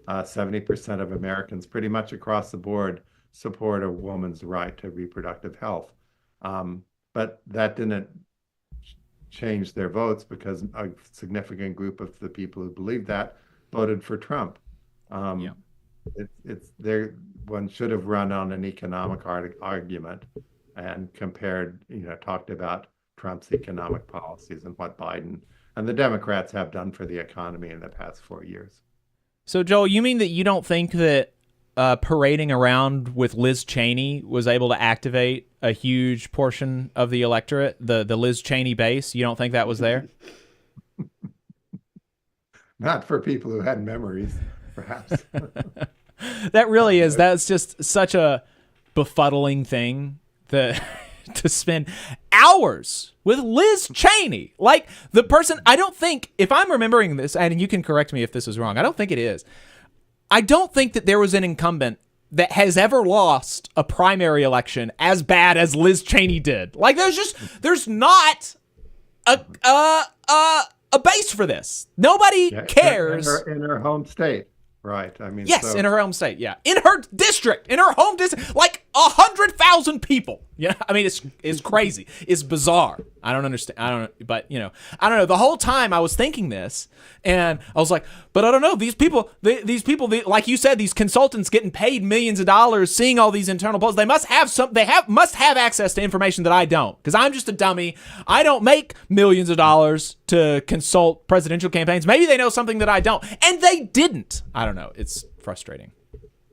70% of Americans pretty much across the board support a woman's right to reproductive health. But that didn't change their votes, because a significant group of the people who believed that voted for Trump. It's there. One should have run on an economic argument and compared, talked about Trump's economic policies and what Biden and the Democrats have done for the economy in the past 4 years. So, Joel, you mean that you don't think that parading around with Liz Cheney was able to activate a huge portion of the electorate, the Liz Cheney base? You don't think that was there? Not for people who had memories, perhaps. That really is. That's just such a befuddling thing to spend hours with Liz Cheney. Like, the person, I don't think, if I'm remembering this, and you can correct me if this is wrong, I don't think it is. I don't think that there was an incumbent that has ever lost a primary election as bad as Liz Cheney did. Like, there's not a base for this. Nobody cares. In her home state. Right. I mean, yes, in her home state. Yeah. In her district, in her home district, like 100,000 people. Yeah. I mean, it's crazy. It's bizarre. I don't understand. I don't know. But, I don't know. The whole time I was thinking this, and I was like, but I don't know. These people, like you said, these consultants getting paid millions of dollars, seeing all these internal polls, they must have must have access to information that I don't, because I'm just a dummy. I don't make millions of dollars to consult presidential campaigns. Maybe they know something that I don't, and they didn't. I don't know. It's frustrating.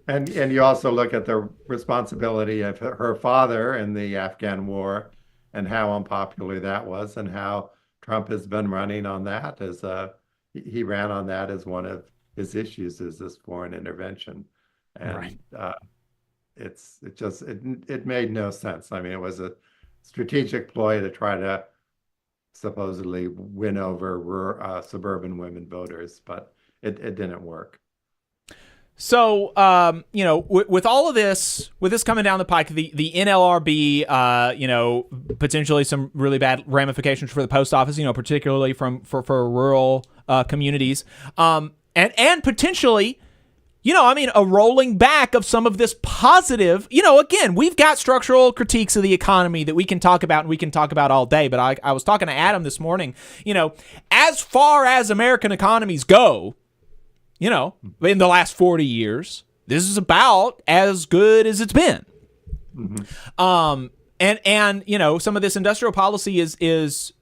And you also look at the responsibility of her father in the Afghan war, and how unpopular that was, and how Trump has been running on that as he ran on that as one of his issues, is this foreign intervention. And right. It made no sense. I mean, it was a strategic ploy to try to supposedly win over suburban women voters, but it didn't work. So, with all of this, with this coming down the pike, the NLRB, potentially some really bad ramifications for the post office, particularly for rural communities, and potentially, a rolling back of some of this positive. Again, we've got structural critiques of the economy that we can talk about, and we can talk about all day. But I was talking to Adam this morning. As far as American economies go, in the last 40 years, this is about as good as it's been. Mm-hmm. And some of this industrial policy is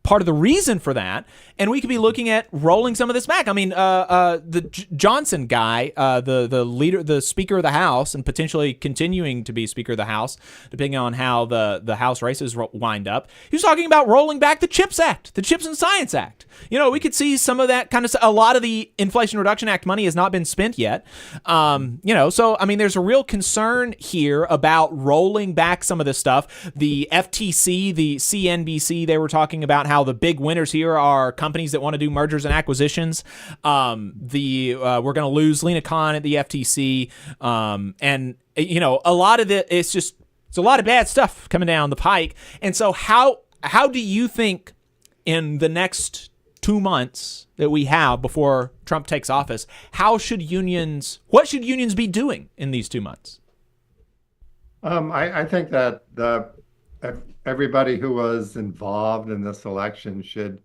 part of the reason for that, and we could be looking at rolling some of this back. I mean, the Johnson guy, the leader, the Speaker of the House, and potentially continuing to be Speaker of the House, depending on how the House races wind up. He was talking about rolling back the CHIPS Act, the Chips and Science Act. We could see some of that kind of. A lot of the Inflation Reduction Act money has not been spent yet. So I mean, there's a real concern here about rolling back some of this stuff. The FTC, the CNBC, they were talking about how the big winners here are companies that want to do mergers and acquisitions. We're going to lose Lena Khan at the FTC, and a lot of it's a lot of bad stuff coming down the pike. And so how do you think in the next 2 months that we have before Trump takes office, what should unions be doing in these 2 months? I think that everybody who was involved in this election should,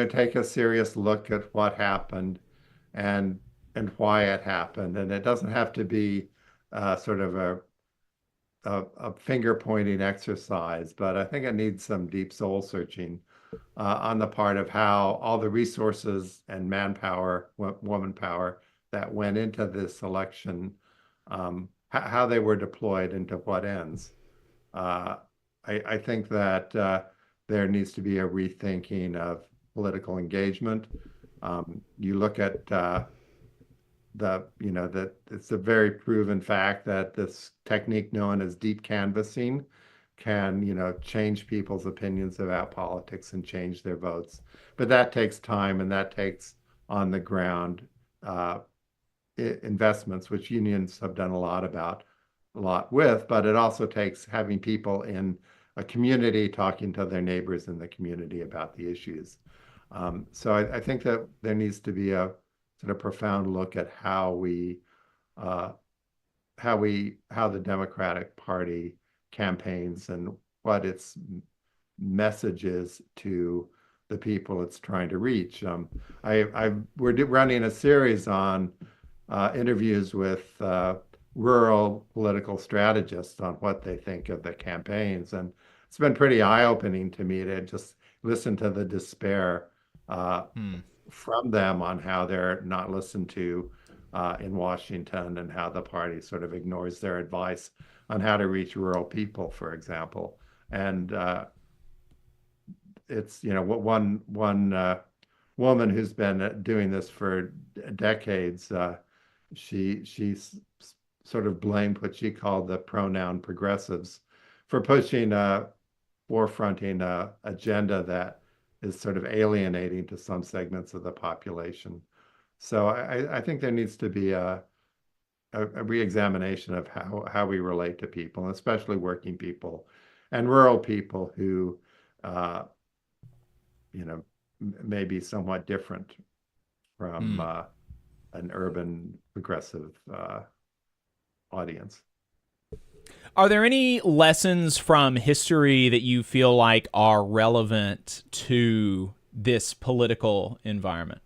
take a serious look at what happened and why it happened. And it doesn't have to be sort of a finger pointing exercise, but I think it needs some deep soul searching on the part of how all the resources and manpower, woman power that went into this election, how they were deployed into what ends. I think that there needs to be a rethinking of political engagement. You look at that it's a very proven fact that this technique known as deep canvassing can, change people's opinions about politics and change their votes. But that takes time, and that takes on the ground investments, which unions have done a lot with, but it also takes having people in a community talking to their neighbors in the community about the issues. So I think that there needs to be a sort of profound look at how the Democratic Party campaigns and what its message is to the people it's trying to reach. We're running a series on interviews with rural political strategists on what they think of the campaigns. And it's been pretty eye-opening to me to just listen to the despair from them on how they're not listened to in Washington, and how the party sort of ignores their advice on how to reach rural people, for example. And it's, one woman who's been doing this for decades, she's sort of blamed what she called the pronoun progressives for pushing forefronting a agenda that is sort of alienating to some segments of the population. So I think there needs to be a re-examination of how we relate to people, especially working people and rural people who may be somewhat different from an urban progressive audience. Are there any lessons from history that you feel like are relevant to this political environment?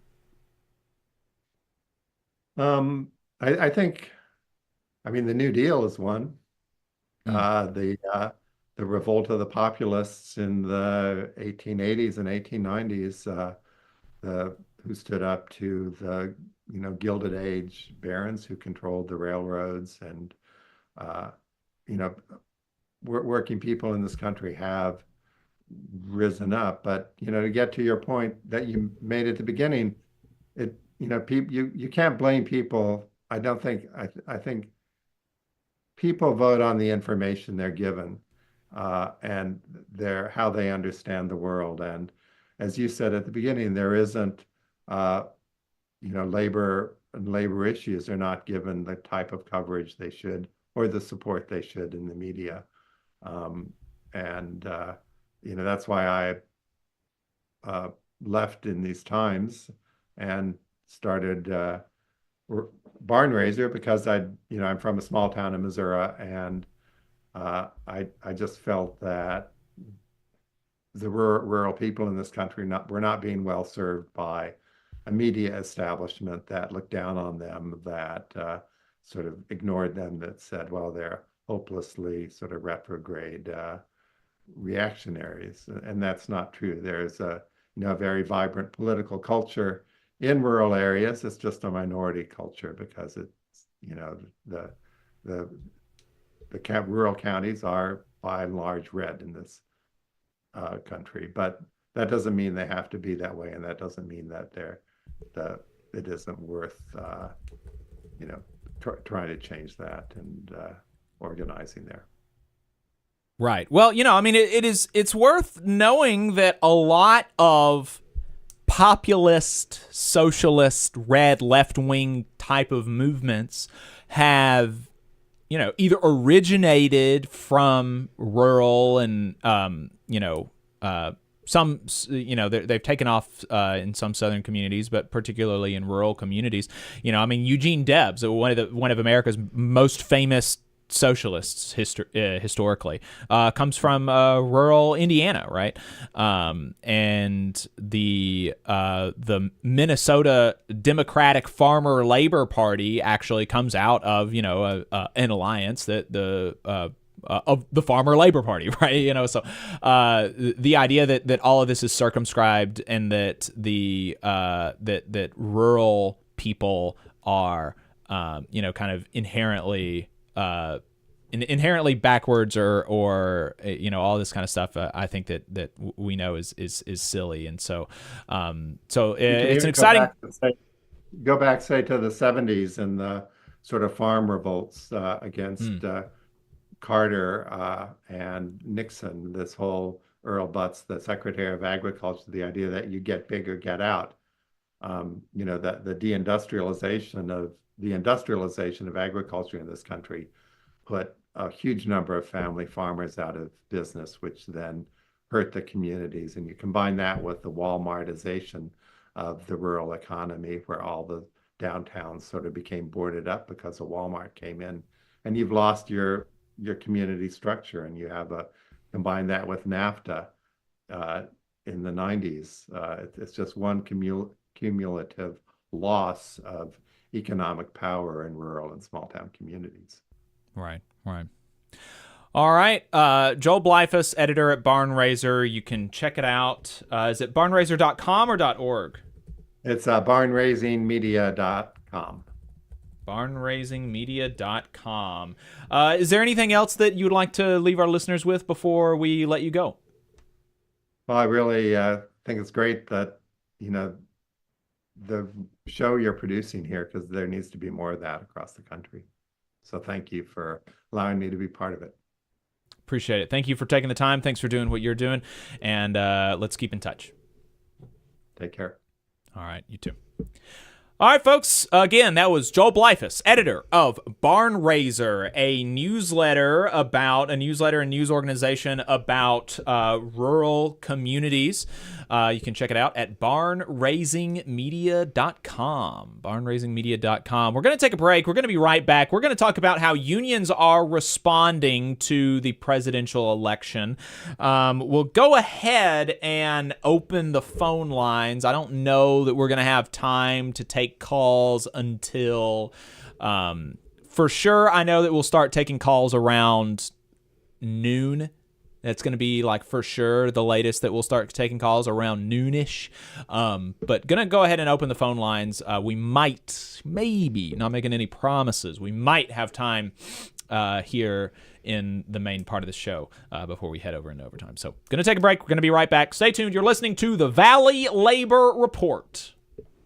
I think, the New Deal is one. The revolt of the populists in the 1880s and 1890s, who stood up to the Gilded Age barons who controlled the railroads, and working people in this country have risen up. But to get to your point that you made at the beginning, you can't blame people. I don't think. I think people vote on the information they're given, and how they understand the world. And as you said at the beginning, there isn't labor and labor issues are not given the type of coverage they should or the support they should in the media. That's why I left in these times and started Barn Raiser, because I'm from a small town in Missouri, and I just felt that the rural people in this country were not being well served by a media establishment that looked down on them, that sort of ignored them, that said, well, they're hopelessly sort of retrograde reactionaries. And that's not true. There's a very vibrant political culture in rural areas. It's just a minority culture because it's, the rural counties are by and large red in this country. But that doesn't mean they have to be that way, and that doesn't mean that it isn't worth trying to change that and organizing there. Right. Well, it's worth knowing that a lot of populist, socialist, red, left-wing type of movements have, either originated from rural and, some, they've taken off in some southern communities, but particularly in rural communities. Eugene Debs, one of America's most famous socialists historically, comes from rural Indiana, right? And the Minnesota Democratic Farmer Labor Party actually comes out of an alliance that of the Farmer Labor Party, right? So the idea that all of this is circumscribed and that that rural people are kind of inherently backwards or all this kind of stuff, I think that we know is silly. And so it's an exciting go back say to the 70s and the sort of farm revolts against Carter and Nixon, this whole Earl Butz, the Secretary of Agriculture, the idea that you get big or get out, that the industrialization of agriculture in this country put a huge number of family farmers out of business, which then hurt the communities. And you combine that with the Walmartization of the rural economy, where all the downtowns sort of became boarded up because a Walmart came in, and you've lost your community structure. And you have combine that with NAFTA in the 90s. It's just one cumulative loss of economic power in rural and small town communities. Right. All right. Joel Bleifuss, editor at Barn Raiser. You can check it out. Is it barnraiser.com or .org? It's barnraisingmedia.com. barnraisingmedia.com. Is there anything else that you would like to leave our listeners with before we let you go? Well, I really think it's great that, the show you're producing here, because there needs to be more of that across the country. So thank you for allowing me to be part of it. Appreciate it. Thank you for taking the time. Thanks for doing what you're doing. And let's keep in touch. Take care. All right. You too. All right, folks. Again, that was Joel Bleifuss, editor of Barn Raiser, a newsletter and news organization about rural communities. You can check it out at barnraisingmedia.com. barnraisingmedia.com. We're going to take a break. We're going to be right back. We're going to talk about how unions are responding to the presidential election. We'll go ahead and open the phone lines. I don't know that we're going to have time to take calls until for sure. I know that we'll start taking calls around noon. That's going to be for sure the latest that we'll start taking calls around noonish. But going to go ahead and open the phone lines. We might, maybe, not making any promises, we might have time here in the main part of the show before we head over into overtime. So going to take a break. We're going to be right back. Stay tuned. You're listening to the Valley Labor Report.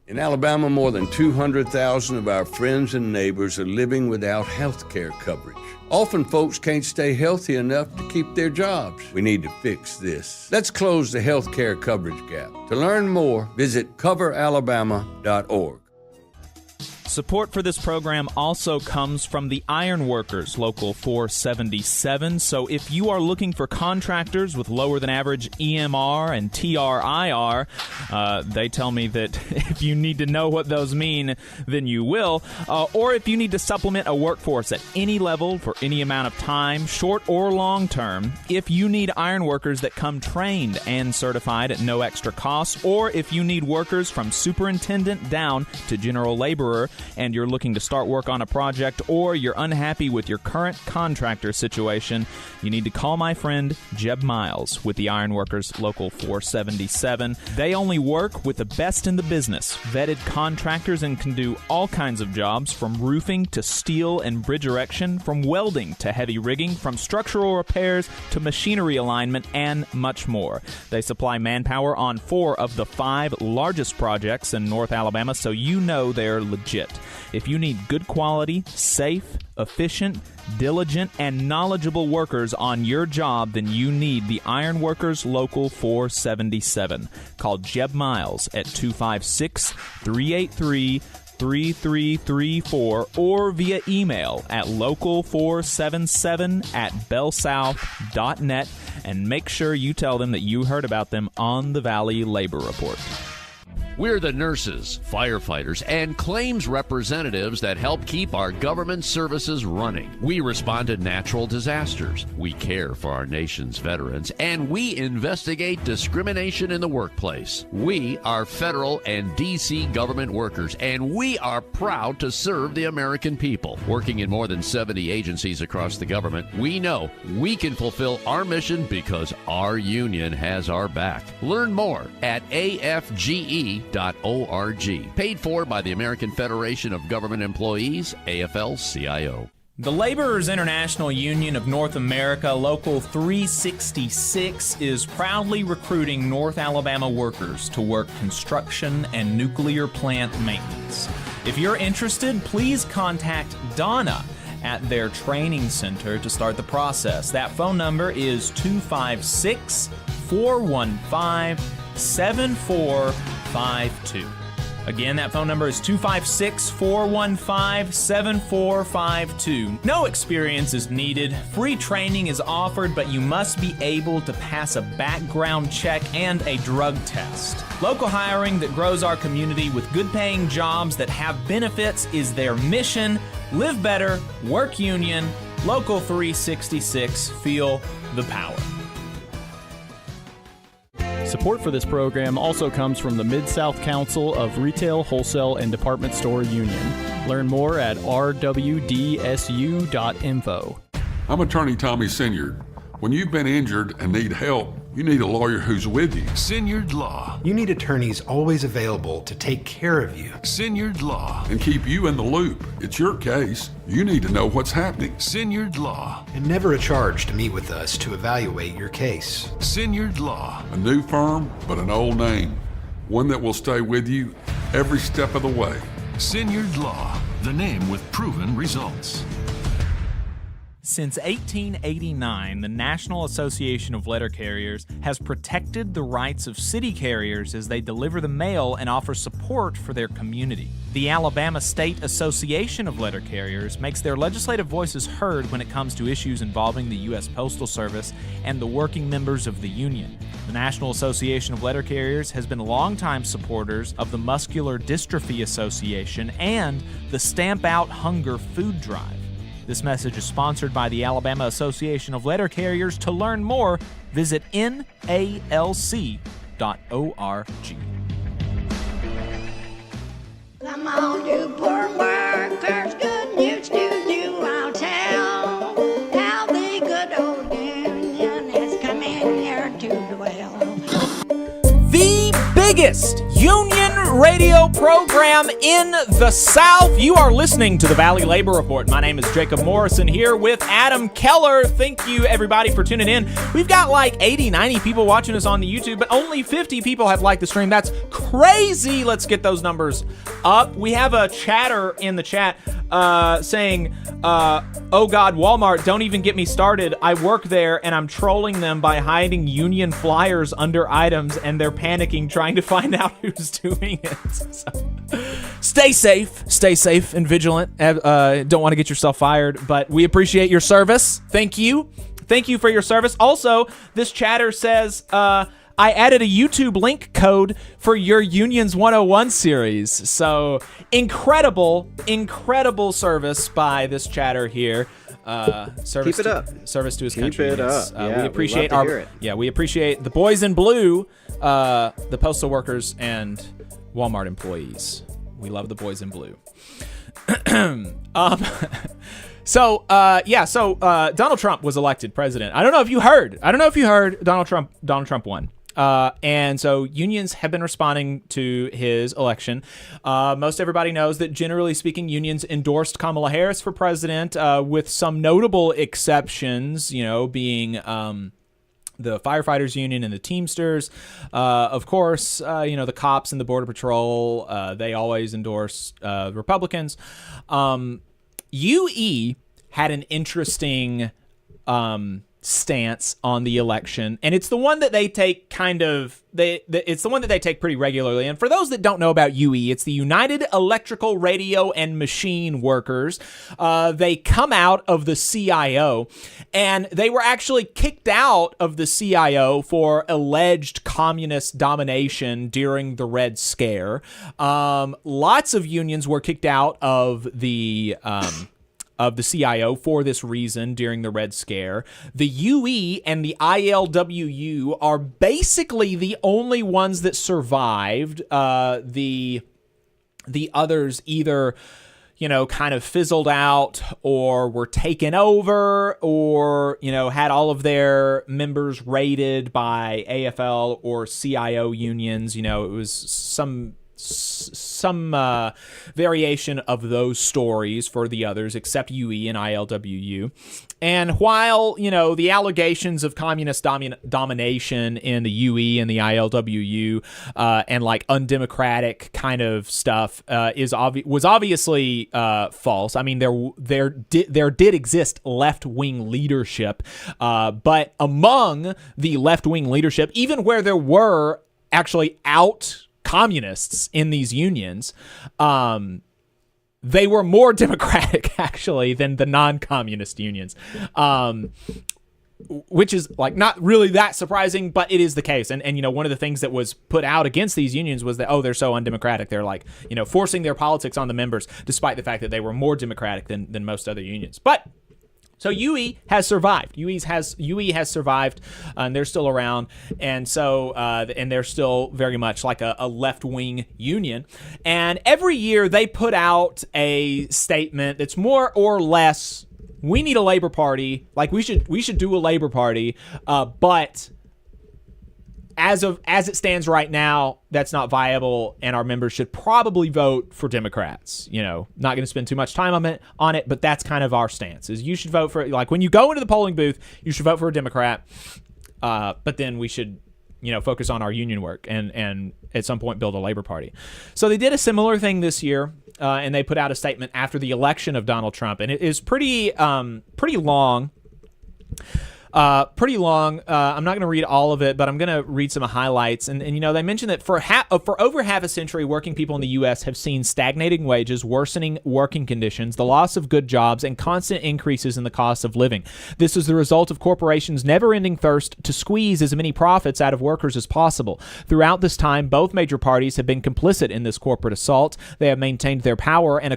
In Alabama, more than 200,000 of our friends and neighbors are living without health care coverage. Often folks can't stay healthy enough to keep their jobs. We need to fix this. Let's close the health care coverage gap. To learn more, visit coveralabama.org. Support for this program also comes from the Iron Workers, Local 477. So if you are looking for contractors with lower than average EMR and TRIR, they tell me that if you need to know what those mean, then you will. Or if you need to supplement a workforce at any level for any amount of time, short or long term, if you need iron workers that come trained and certified at no extra cost, or if you need workers from superintendent down to general laborer, and you're looking to start work on a project, or you're unhappy with your current contractor situation, you need to call my friend Jeb Miles with the Iron Workers Local 477. They only work with the best in the business, vetted contractors, and can do all kinds of jobs, from roofing to steel and bridge erection, from welding to heavy rigging, from structural repairs to machinery alignment, and much more. They supply manpower on 4 of the 5 largest projects in North Alabama, so you know they're legit. If you need good quality, safe, efficient, diligent, and knowledgeable workers on your job, then you need the Iron Workers Local 477. Call Jeb Miles at 256-383-3334 or via email at local477@bellsouth.net, and make sure you tell them that you heard about them on the Valley Labor Report. We're the nurses, firefighters, and claims representatives that help keep our government services running. We respond to natural disasters. We care for our nation's veterans, and we investigate discrimination in the workplace. We are federal and D.C. government workers, and we are proud to serve the American people. Working in more than 70 agencies across the government, we know we can fulfill our mission because our union has our back. Learn more at afge.org. Paid for by the American Federation of Government Employees, AFL-CIO. The Laborers International Union of North America, Local 366, is proudly recruiting North Alabama workers to work construction and nuclear plant maintenance. If you're interested, please contact Donna at their training center to start the process. That phone number is 256-415-7452. Again, that phone number is 256-415-7452. No experience is needed. Free training is offered, but you must be able to pass a background check and a drug test. Local hiring that grows our community with good-paying jobs that have benefits is their mission. Live better, work union, Local 366, feel the power. Support for this program also comes from the Mid-South Council of Retail, Wholesale, and Department Store Union. Learn more at rwdsu.info. I'm Attorney Tommy Sinyard. When you've been injured and need help, you need a lawyer who's with you. Sinyard Law. You need attorneys always available to take care of you. Sinyard Law. And keep you in the loop. It's your case. You need to know what's happening. Sinyard Law. And never a charge to meet with us to evaluate your case. Sinyard Law. A new firm, but an old name. One that will stay with you every step of the way. Sinyard Law. The name with proven results. Since 1889, the National Association of Letter Carriers has protected the rights of city carriers as they deliver the mail and offer support for their community. The Alabama State Association of Letter Carriers makes their legislative voices heard when it comes to issues involving the U.S. Postal Service and the working members of the union. The National Association of Letter Carriers has been longtime supporters of the Muscular Dystrophy Association and the Stamp Out Hunger Food Drive. This message is sponsored by the Alabama Association of Letter Carriers. To learn more, visit NALC.org. Come on, you poor workers, good news to you I'll tell, how the good old union has come in here to dwell. The biggest union radio program in the South. You are listening to the Valley Labor Report. My name is Jacob Morrison here with Adam Keller. Thank you, everybody, for tuning in. We've got like 80, 90 people watching us on the YouTube, but only 50 people have liked the stream. That's crazy. Let's get those numbers up. We have a chatter in the chat saying, oh God, Walmart, don't even get me started. I work there and I'm trolling them by hiding union flyers under items, and they're panicking trying to find out who's doing it. So, stay safe and vigilant. Don't want to get yourself fired, but we appreciate your service. Thank you for your service. Also, this chatter says, I added a YouTube link code for your Unions 101 series. So incredible service by this chatter here. Service Keep it up. Service to his Keep country. it up. We appreciate we appreciate the boys in blue, the postal workers and Walmart employees. We love the boys in blue. So Donald Trump was elected president. I don't know if you heard Donald Trump won. And so unions have been responding to his election. Most everybody knows that, generally speaking, unions endorsed Kamala Harris for president, with some notable exceptions, being the firefighters union and the Teamsters. Of course, the cops and the Border Patrol, they always endorse Republicans. UE had an interesting stance on the election, and it's the one that they take it's the one that they take pretty regularly. And for those that don't know about UE, it's the United Electrical Radio and Machine Workers. They come out of the CIO, and they were actually kicked out of the CIO for alleged communist domination during the Red Scare. Lots of unions were kicked out of the CIO for this reason during the Red Scare. The UE and the ILWU are basically the only ones that survived. The others either, kind of fizzled out or were taken over, or, had all of their members raided by AFL or CIO unions. It was some variation of those stories for the others, except UE and ILWU. And while, the allegations of communist domination in the UE and the ILWU and like undemocratic kind of stuff was obviously false. I mean, there did exist left-wing leadership, but among the left-wing leadership, even where there were actually out communists in these unions, they were more democratic actually than the non-communist unions, which is like not really that surprising, but it is the case. And one of the things that was put out against these unions was that, they're so undemocratic. They're like, forcing their politics on the members, despite the fact that they were more democratic than most other unions. But so UE has survived. UE has survived, and they're still around, and so and they're still very much like a left-wing union. And every year they put out a statement that's more or less, we need a Labor Party. Like we should do a Labor Party, but as it stands right now, that's not viable, and our members should probably vote for Democrats. Not going to spend too much time on it, but that's kind of our stance. Is you should vote for, like, when you go into the polling booth, you should vote for a Democrat. But then we should, focus on our union work and at some point build a Labor Party. So they did a similar thing this year, and they put out a statement after the election of Donald Trump, and it is pretty long. I'm not going to read all of it, but I'm going to read some highlights. And they mentioned that for over half a century, working people in the U.S. have seen stagnating wages, worsening working conditions, the loss of good jobs, and constant increases in the cost of living. This is the result of corporations' never-ending thirst to squeeze as many profits out of workers as possible. Throughout this time, both major parties have been complicit in this corporate assault. They have maintained their power and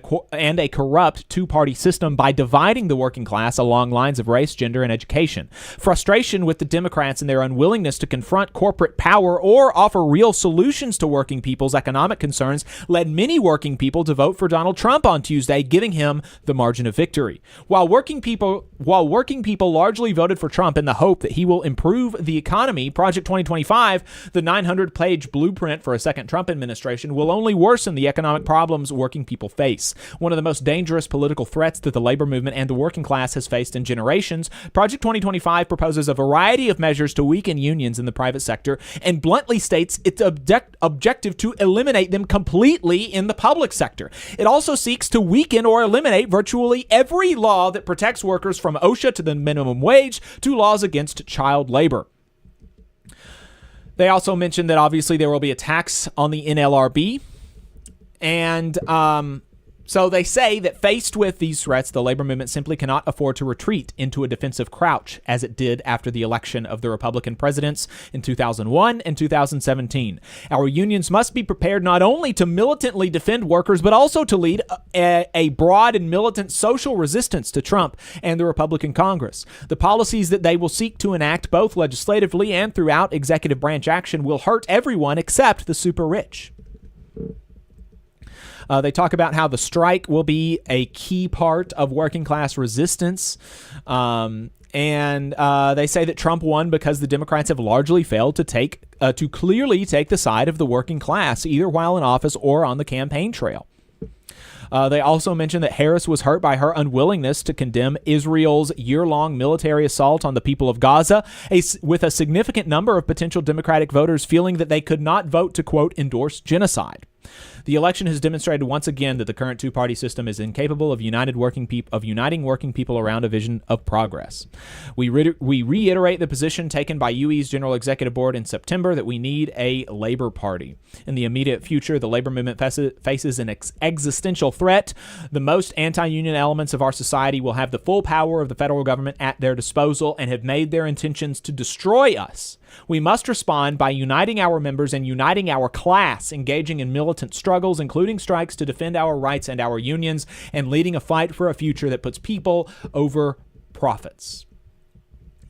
a corrupt two-party system by dividing the working class along lines of race, gender, and education. Frustration with the Democrats and their unwillingness to confront corporate power or offer real solutions to working people's economic concerns led many working people to vote for Donald Trump on Tuesday, giving him the margin of victory. While working people largely voted for Trump in the hope that he will improve the economy, Project 2025, the 900-page blueprint for a second Trump administration, will only worsen the economic problems working people face. One of the most dangerous political threats that the labor movement and the working class has faced in generations, Project 2025 proposes a variety of measures to weaken unions in the private sector and bluntly states its objective to eliminate them completely in the public sector. It also seeks to weaken or eliminate virtually every law that protects workers from OSHA to the minimum wage to laws against child labor. They also mentioned that obviously there will be a tax on the NLRB. And so they say that faced with these threats, the labor movement simply cannot afford to retreat into a defensive crouch as it did after the election of the Republican presidents in 2001 and 2017. Our unions must be prepared not only to militantly defend workers, but also to lead a broad and militant social resistance to Trump and the Republican Congress. The policies that they will seek to enact both legislatively and throughout executive branch action will hurt everyone except the super rich. They talk about how the strike will be a key part of working class resistance. And they say that Trump won because the Democrats have largely failed to clearly take the side of the working class, either while in office or on the campaign trail. They also mentioned that Harris was hurt by her unwillingness to condemn Israel's year-long military assault on the people of Gaza, with a significant number of potential Democratic voters feeling that they could not vote to, quote, endorse genocide. The election has demonstrated once again that the current two-party system is incapable of uniting working people around a vision of progress. We reiterate the position taken by UE's General Executive Board in September that we need a labor party. In the immediate future, the labor movement faces an existential threat. The most anti-union elements of our society will have the full power of the federal government at their disposal and have made their intentions to destroy us. We must respond by uniting our members and uniting our class, engaging in militant struggles, including strikes to defend our rights and our unions, and leading a fight for a future that puts people over profits.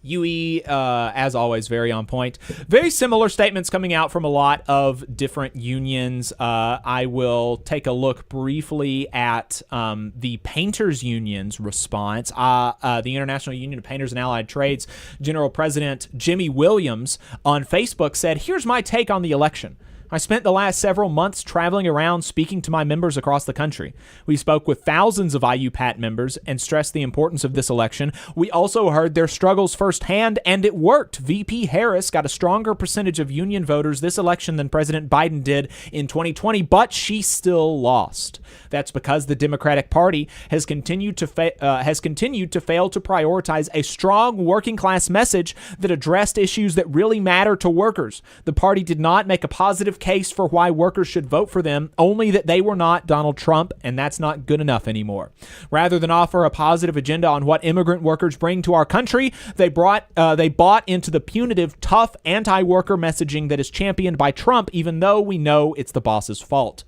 UE, as always, very on point. Very similar statements coming out from a lot of different unions. I will take a look briefly at the Painters Union's response. The International Union of Painters and Allied Trades General President Jimmy Williams on Facebook said, "Here's my take on the election. I spent the last several months traveling around speaking to my members across the country. We spoke with thousands of IUPAT members and stressed the importance of this election. We also heard their struggles firsthand, and it worked. VP Harris got a stronger percentage of union voters this election than President Biden did in 2020, but she still lost. That's because the Democratic Party has continued to fail to prioritize a strong working class message that addressed issues that really matter to workers. The party did not make a positive case for why workers should vote for them, only that they were not Donald Trump, and that's not good enough anymore. Rather than offer a positive agenda on what immigrant workers bring to our country, they bought into the punitive, tough, anti-worker messaging that is championed by Trump, even though we know it's the boss's fault.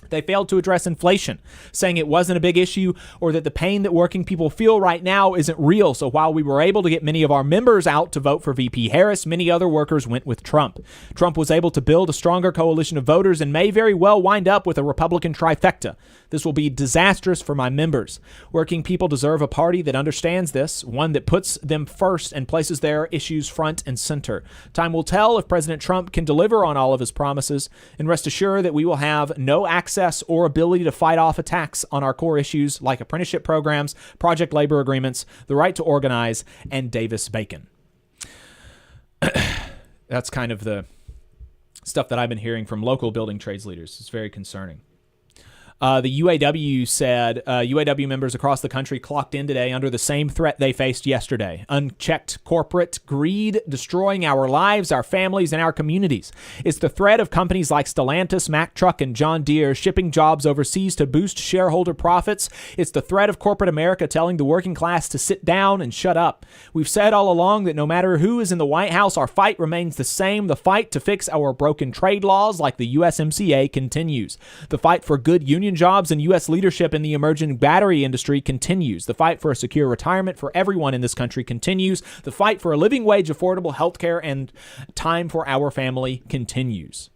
They failed to address inflation, saying it wasn't a big issue or that the pain that working people feel right now isn't real. So while we were able to get many of our members out to vote for VP Harris, many other workers went with Trump. Trump was able to build a stronger coalition of voters and may very well wind up with a Republican trifecta. This will be disastrous for my members. Working people deserve a party that understands this, one that puts them first and places their issues front and center. Time will tell if President Trump can deliver on all of his promises, and rest assured that we will have no access or ability to fight off attacks on our core issues like apprenticeship programs, project labor agreements, the right to organize, and Davis-Bacon." That's kind of the stuff that I've been hearing from local building trades leaders. It's very concerning. The UAW said UAW members across the country clocked in today under the same threat they faced yesterday. Unchecked corporate greed destroying our lives, our families, and our communities. It's the threat of companies like Stellantis, Mack Truck, and John Deere shipping jobs overseas to boost shareholder profits. It's the threat of corporate America telling the working class to sit down and shut up. We've said all along that no matter who is in the White House, our fight remains the same. The fight to fix our broken trade laws like the USMCA continues. The fight for good union union jobs and U.S. leadership in the emerging battery industry continues. The fight for a secure retirement for everyone in this country continues. The fight for a living wage, affordable health care, and time for our family continues.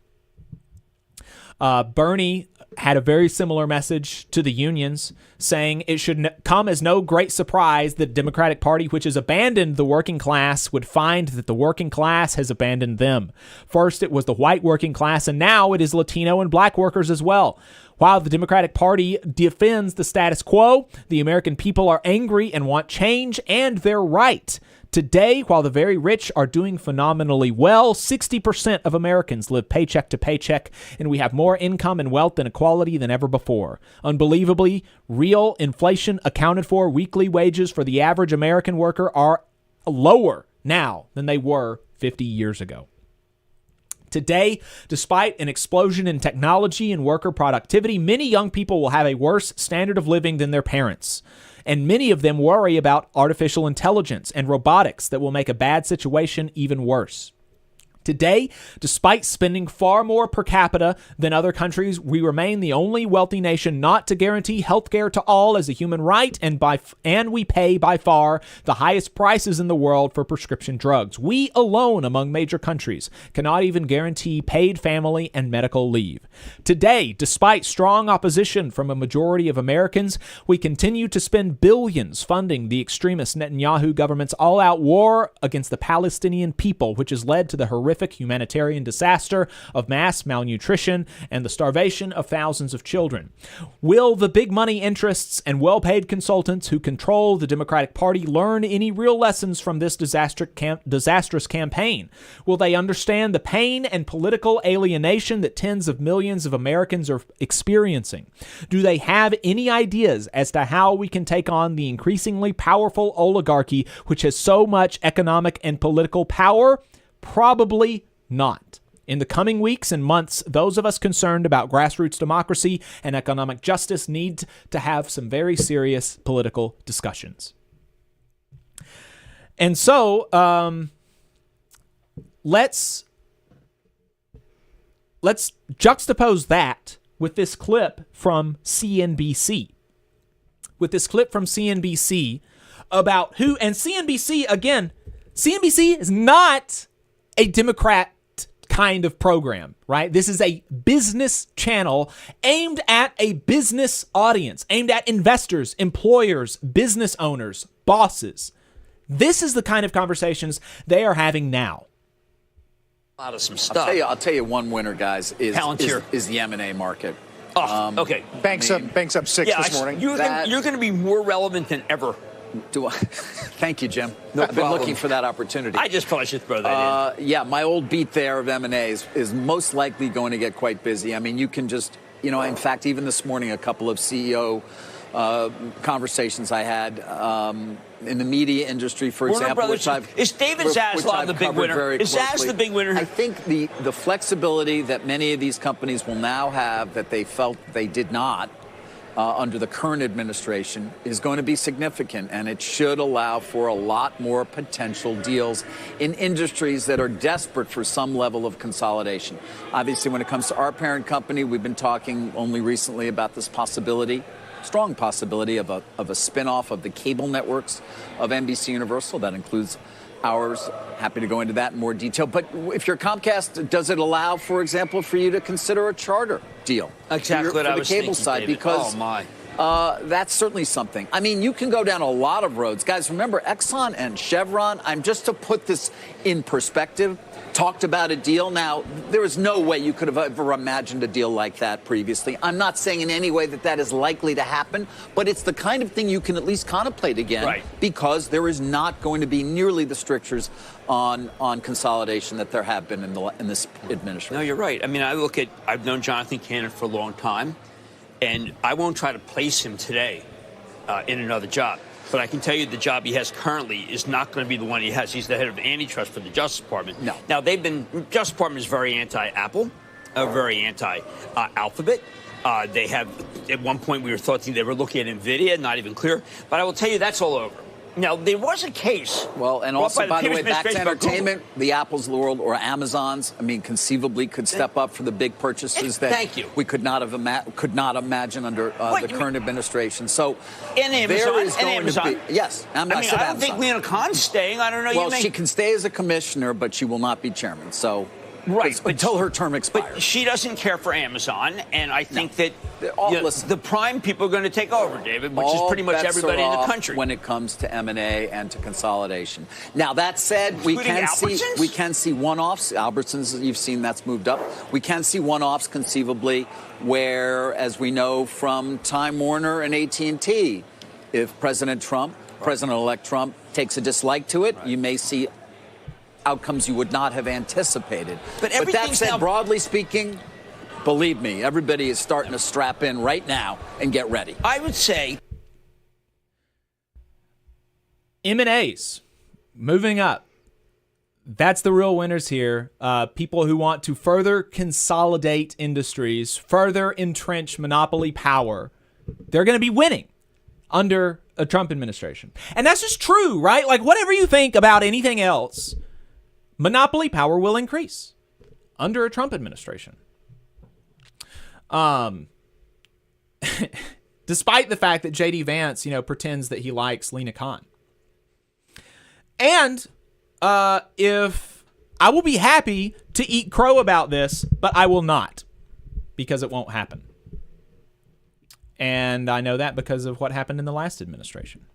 Bernie had a very similar message to the unions, saying it should come as no great surprise that the Democratic Party, which has abandoned the working class, would find that the working class has abandoned them. First, it was the white working class, and now it is Latino and black workers as well. While the Democratic Party defends the status quo, the American people are angry and want change, and they're right. Today, while the very rich are doing phenomenally well, 60% of Americans live paycheck to paycheck, and we have more income and wealth and equality than ever before. Unbelievably, real inflation accounted for weekly wages for the average American worker are lower now than they were 50 years ago. Today, despite an explosion in technology and worker productivity, many young people will have a worse standard of living than their parents. And many of them worry about artificial intelligence and robotics that will make a bad situation even worse. Today, despite spending far more per capita than other countries, we remain the only wealthy nation not to guarantee health care to all as a human right, and we pay by far the highest prices in the world for prescription drugs. We alone among major countries cannot even guarantee paid family and medical leave. Today, despite strong opposition from a majority of Americans, we continue to spend billions funding the extremist Netanyahu government's all-out war against the Palestinian people, which has led to the horrific humanitarian disaster of mass malnutrition and the starvation of thousands of children. Will the big money interests and well-paid consultants who control the Democratic Party learn any real lessons from this disastrous campaign? Will they understand the pain and political alienation that tens of millions of Americans are experiencing? Do they have any ideas as to how we can take on the increasingly powerful oligarchy which has so much economic and political power? Probably not. In the coming weeks and months, those of us concerned about grassroots democracy and economic justice need to have some very serious political discussions. And so, let's juxtapose that with this clip from CNBC. About who, and CNBC, again, CNBC is not a Democrat kind of program, right? This is a business channel aimed at a business audience, aimed at investors, employers, business owners, bosses. This is the kind of conversations they are having now. A lot of some stuff. I'll tell you one winner, guys, is the M&A market. Oh, okay. Banks up 6 this morning. You're going to be more relevant than ever. Thank you, Jim. I've been looking for that opportunity. I just thought I should throw that in. Yeah, my old beat there of M&As is most likely going to get quite busy. I mean, you can just, in fact, even this morning, a couple of CEO conversations I had in the media industry, for example, which is David Zaslav the big winner? Is Zaz the big winner? I think the flexibility that many of these companies will now have that they felt they did not under the current administration is going to be significant, and it should allow for a lot more potential deals in industries that are desperate for some level of consolidation. Obviously, when it comes to our parent company, we've been talking only recently about this possibility, strong possibility of a spin-off of the cable networks of NBC Universal. That includes ours. Happy to go into that in more detail. But if you're Comcast, does it allow, for example, for you to consider a charter deal? Exactly what I was thinking, for the cable side, David. because that's certainly something. I mean, you can go down a lot of roads. Guys, remember Exxon and Chevron, just to put this in perspective, talked about a deal. Now, there is no way you could have ever imagined a deal like that previously. I'm not saying in any way that is likely to happen, but it's the kind of thing you can at least contemplate again, because there is not going to be nearly the strictures on consolidation that there have been in this administration. No, you're right. I mean, I've known Jonathan Cannon for a long time, and I won't try to place him today in another job. But I can tell you the job he has currently is not going to be the one he has. He's the head of antitrust for the Justice Department. No. Now, Justice Department is very anti-Apple, very anti-Alphabet. They have, at one point, we were thought they were looking at NVIDIA, not even clear. But I will tell you, that's all over. Now, there was a case. Well, and brought also, by the way, previous back to administration by entertainment, the Apples of the world or Amazons, I mean, conceivably could step up for the big purchases that Thank you. we could not imagine under the current administration. So And Amazon. there is and going Amazon. to be, yes, I mean, I don't think Lena Khan's staying. I don't know. Well, she can stay as a commissioner, but she will not be chairman. So Right, but until her term expires. But she doesn't care for Amazon, and I think that listen, the prime people are going to take over, David, which is all pretty much bets everybody are in the off country. when it comes to M&A and to consolidation. Now that said, we Including can see one-offs. Albertsons, you've seen that's moved up. We can see one-offs conceivably, where, as we know from Time Warner and AT&T, if President-elect Trump takes a dislike to it, you may see outcomes you would not have anticipated. But that said, broadly speaking, believe me, everybody is starting to strap in right now and get ready. I would say M&As moving up. That's the real winners here. People who want to further consolidate industries, further entrench monopoly power, they're going to be winning under a Trump administration. And that's just true, right? Like, whatever you think about anything else, monopoly power will increase under a Trump administration. Despite the fact that J.D. Vance, pretends that he likes Lena Khan. And if I will be happy to eat crow about this, but I will not, because it won't happen. And I know that because of what happened in the last administration.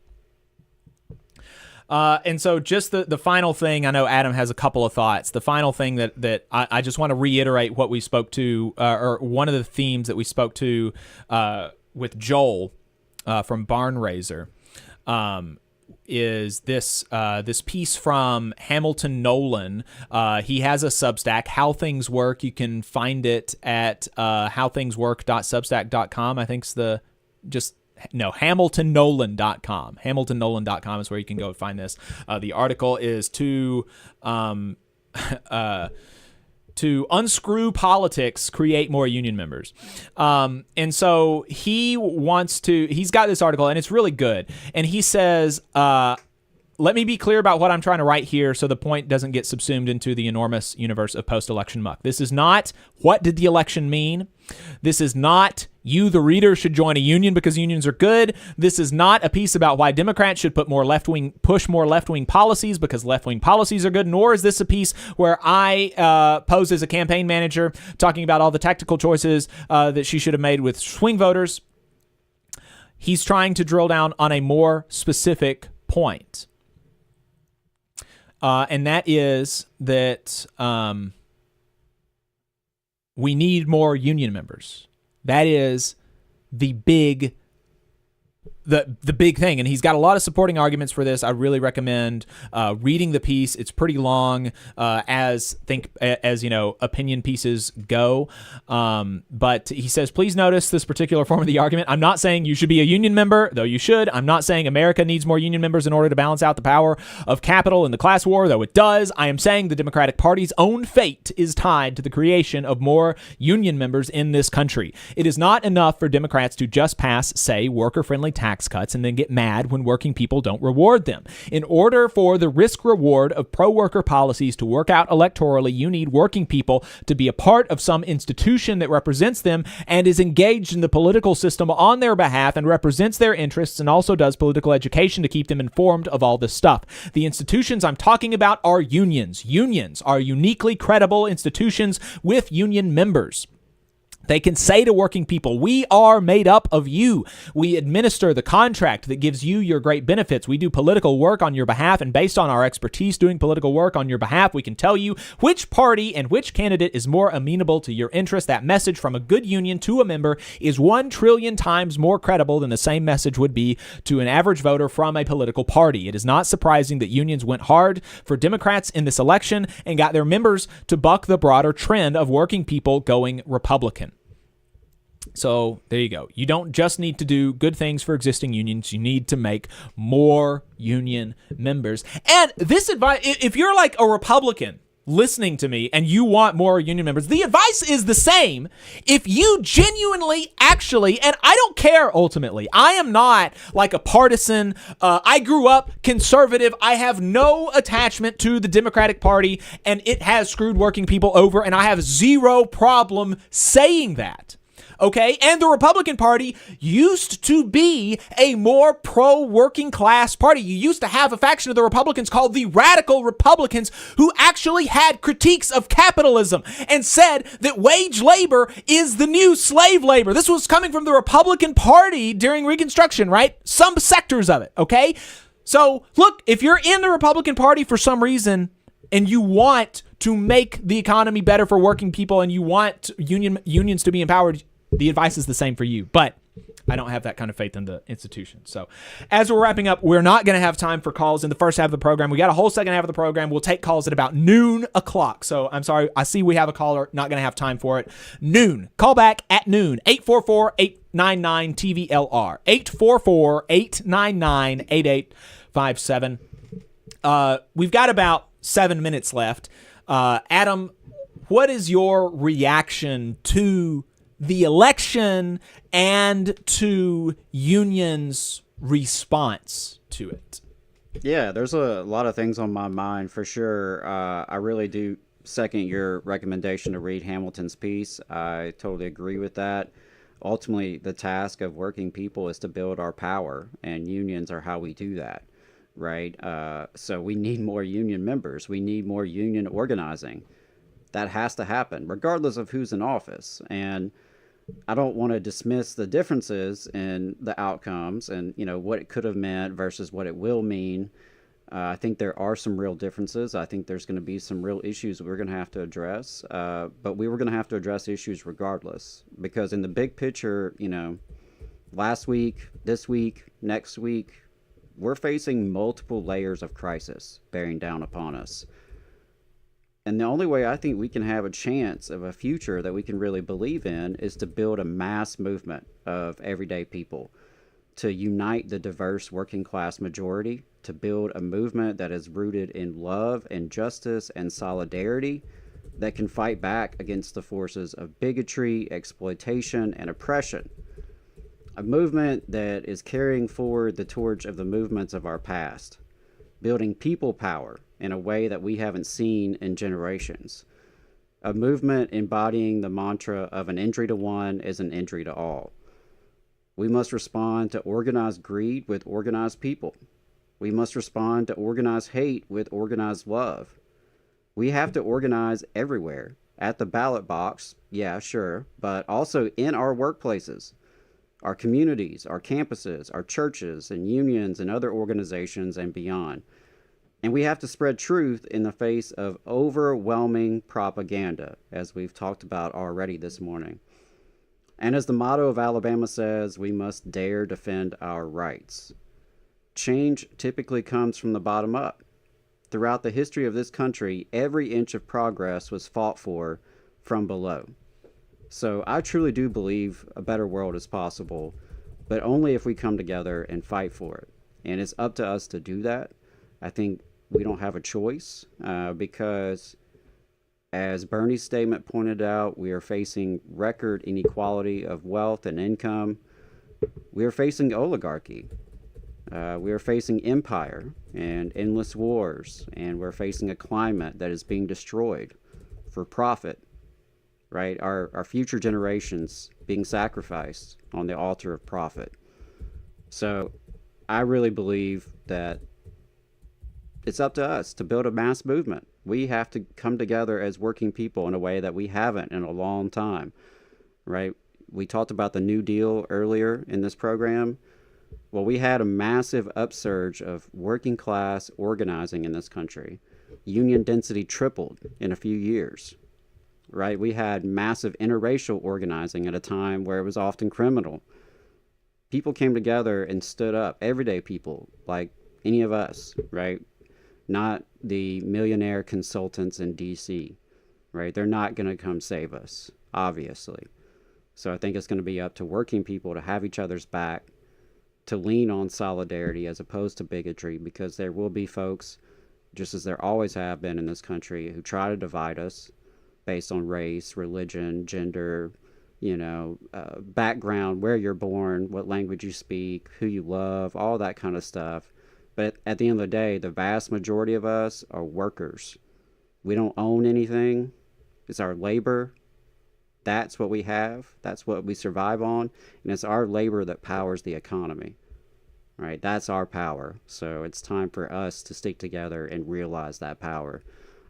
And so just the final thing, I know Adam has a couple of thoughts. The final thing that I just want to reiterate what we spoke to, or one of the themes that we spoke to with Joel from Barn Raiser, is this piece from Hamilton Nolan. He has a Substack, How Things Work. You can find it at howthingswork.substack.com. I think's HamiltonNolan.com. HamiltonNolan.com is where you can go and find this. The article is to unscrew politics, create more union members. And so he's got this article, and it's really good. And he says, let me be clear about what I'm trying to write here so the point doesn't get subsumed into the enormous universe of post-election muck. This is not what did the election mean. This is not you, the reader, should join a union because unions are good. This is not a piece about why Democrats should push more left-wing policies because left-wing policies are good. Nor is this a piece where I pose as a campaign manager talking about all the tactical choices that she should have made with swing voters. He's trying to drill down on a more specific point. And that is that we need more union members. That is the big thing, and he's got a lot of supporting arguments for this. I really recommend reading the piece. It's pretty long, as opinion pieces go. But he says, please notice this particular form of the argument. I'm not saying you should be a union member, though you should. I'm not saying America needs more union members in order to balance out the power of capital in the class war, though it does. I am saying the Democratic Party's own fate is tied to the creation of more union members in this country. It is not enough for Democrats to just pass, say, worker-friendly tax cuts and then get mad when working people don't reward them. In order for the risk-reward of pro-worker policies to work out electorally, you need working people to be a part of some institution that represents them and is engaged in the political system on their behalf and represents their interests and also does political education to keep them informed of all this stuff. The institutions I'm talking about are unions. Unions are uniquely credible institutions with union members. They can say to working people, we are made up of you. We administer the contract that gives you your great benefits. We do political work on your behalf, and based on our expertise doing political work on your behalf, we can tell you which party and which candidate is more amenable to your interest. That message from a good union to a member is 1 trillion times more credible than the same message would be to an average voter from a political party. It is not surprising that unions went hard for Democrats in this election and got their members to buck the broader trend of working people going Republican. So there you go. You don't just need to do good things for existing unions. You need to make more union members. And this advice, if you're like a Republican listening to me and you want more union members, the advice is the same. If you genuinely actually, and I don't care ultimately, I am not like a partisan. I grew up conservative. I have no attachment to the Democratic Party, and it has screwed working people over, and I have zero problem saying that. Okay, and the Republican Party used to be a more pro-working class party. You used to have a faction of the Republicans called the Radical Republicans who actually had critiques of capitalism and said that wage labor is the new slave labor. This was coming from the Republican Party during Reconstruction, right? Some sectors of it, okay? So, look, if you're in the Republican Party for some reason and you want to make the economy better for working people and you want unions to be empowered, the advice is the same for you, but I don't have that kind of faith in the institution. So as we're wrapping up, we're not going to have time for calls in the first half of the program. We got a whole second half of the program. We'll take calls at about noon o'clock. So I'm sorry. I see we have a caller. Not going to have time for it. Noon. Call back at noon. 844-899-TVLR. 844-899-8857. We've got about 7 minutes left. Adam, what is your reaction to the election and to unions' response to it? Yeah, there's a lot of things on my mind for sure. I really do second your recommendation to read Hamilton's piece. I totally agree with that. Ultimately, the task of working people is to build our power, and unions are how we do that, right? So we need more union members. We need more union organizing. That has to happen, regardless of who's in office. And I don't want to dismiss the differences in the outcomes and, what it could have meant versus what it will mean. I think there are some real differences. I think there's going to be some real issues we're going to have to address. But we were going to have to address issues regardless. Because in the big picture, last week, this week, next week, we're facing multiple layers of crisis bearing down upon us. And the only way I think we can have a chance of a future that we can really believe in is to build a mass movement of everyday people, to unite the diverse working class majority, to build a movement that is rooted in love and justice and solidarity that can fight back against the forces of bigotry, exploitation, and oppression. A movement that is carrying forward the torch of the movements of our past, building people power in a way that we haven't seen in generations. A movement embodying the mantra of an injury to one is an injury to all. We must respond to organized greed with organized people. We must respond to organized hate with organized love. We have to organize everywhere. At the ballot box, yeah, sure, but also in our workplaces, our communities, our campuses, our churches and unions and other organizations and beyond. And we have to spread truth in the face of overwhelming propaganda, as we've talked about already this morning. And as the motto of Alabama says, we must dare defend our rights. Change typically comes from the bottom up. Throughout the history of this country, every inch of progress was fought for from below. So I truly do believe a better world is possible, but only if we come together and fight for it. And it's up to us to do that. I think we don't have a choice because, as Bernie's statement pointed out, we are facing record inequality of wealth and income. We are facing oligarchy. We are facing empire and endless wars. And we're facing a climate that is being destroyed for profit, right? Our future generations being sacrificed on the altar of profit. So I really believe that it's up to us to build a mass movement. We have to come together as working people in a way that we haven't in a long time, right? We talked about the New Deal earlier in this program. Well, we had a massive upsurge of working class organizing in this country. Union density tripled in a few years, right? We had massive interracial organizing at a time where it was often criminal. People came together and stood up, everyday people like any of us, right? Not the millionaire consultants in DC, right? They're not going to come save us, obviously. So I think it's going to be up to working people to have each other's back, to lean on solidarity as opposed to bigotry, because there will be folks just as there always have been in this country, who try to divide us based on race, religion, gender, background, where you're born, what language you speak, who you love, all that kind of stuff. But at the end of the day, the vast majority of us are workers. We don't own anything. It's our labor. That's what we have. That's what we survive on. And it's our labor that powers the economy, right? That's our power. So it's time for us to stick together and realize that power.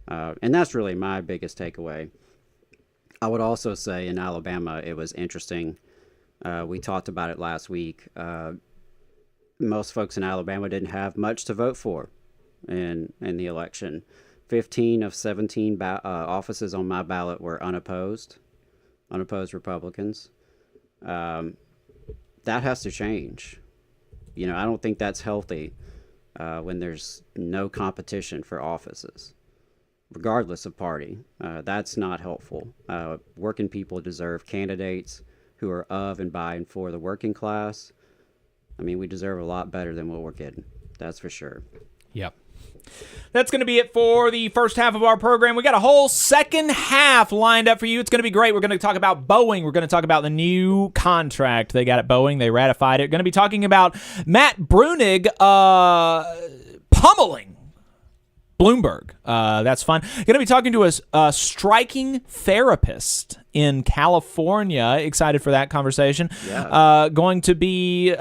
And that's really my biggest takeaway. I would also say in Alabama, it was interesting. We talked about it last week. Most folks in Alabama didn't have much to vote for in the election. 15 of 17 offices on my ballot were unopposed Republicans. That has to change. I don't think that's healthy when there's no competition for offices, regardless of party. That's not helpful. Working people deserve candidates who are of and by and for the working class. I mean, we deserve a lot better than what we're getting. That's for sure. Yep. That's going to be it for the first half of our program. We got a whole second half lined up for you. It's going to be great. We're going to talk about Boeing. We're going to talk about the new contract they got at Boeing. They ratified it. We're going to be talking about Matt Bruenig pummeling Bloomberg. That's fun. Going to be talking to a striking therapist in California. Excited for that conversation. Yeah. Going to be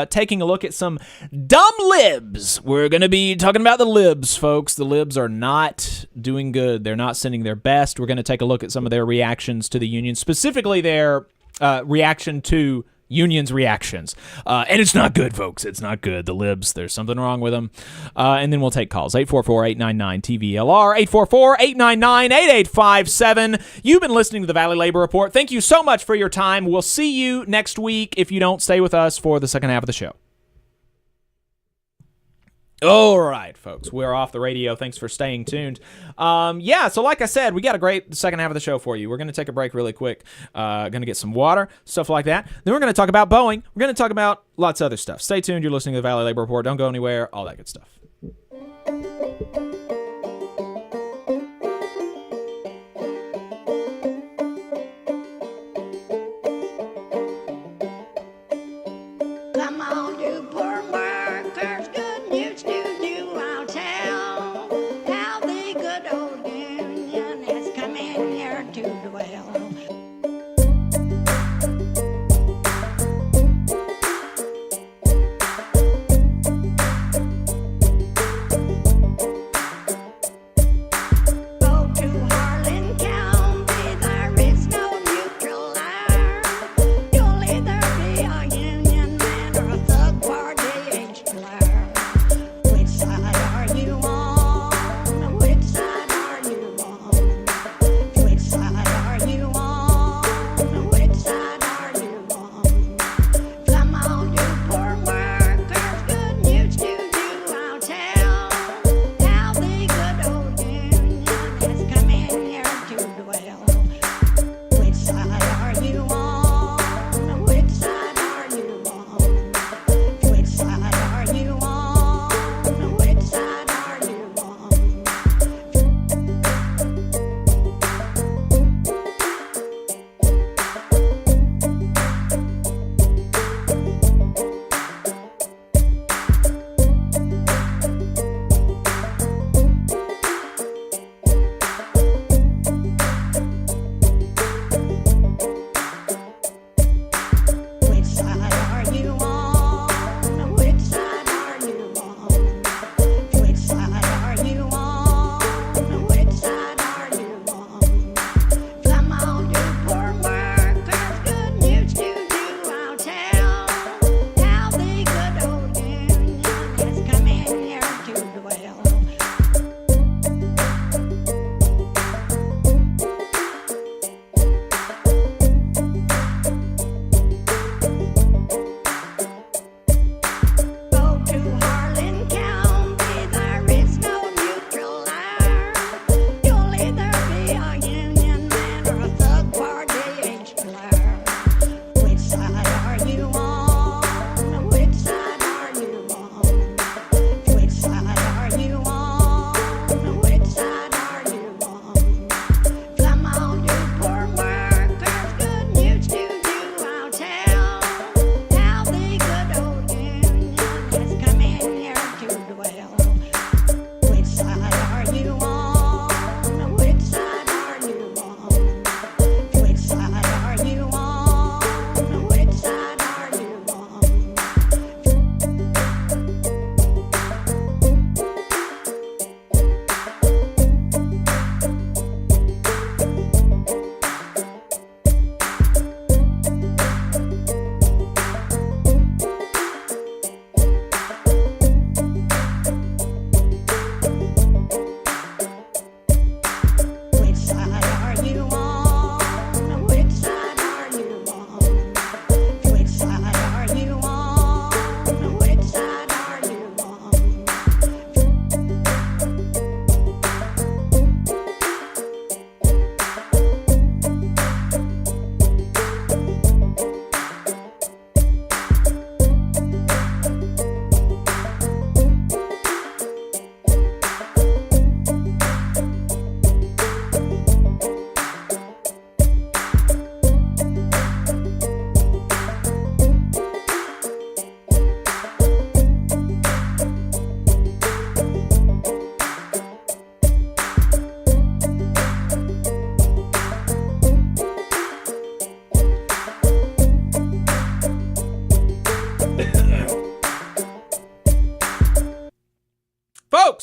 taking a look at some dumb libs. We're going to be talking about the libs, folks. The libs are not doing good. They're not sending their best. We're going to take a look at some of their reactions to the union, specifically their reaction to unions' reactions. And it's not good, folks. It's not good. The libs, there's something wrong with them. And then we'll take calls. 844-899-TVLR, 844-899-8857. You've been listening to the Valley Labor Report. Thank you so much for your time. We'll see you next week if you don't stay with us for the second half of the show. All right, folks, we're off the radio. Thanks for staying tuned. So like I said, we got a great second half of the show for you. We're going to take a break really quick. Going to get some water, stuff like that. Then we're going to talk about Boeing. We're going to talk about lots of other stuff. Stay tuned. You're listening to the Valley Labor Report. Don't go anywhere. All that good stuff. Come on, you poor workers, good news to you I'll tell, how the good old union has come in here to dwell. Go to Harlan County, there is no neutral there. You'll either be a union man or a thug party age player. Which side are you on? Which side are you on? Which side are you on?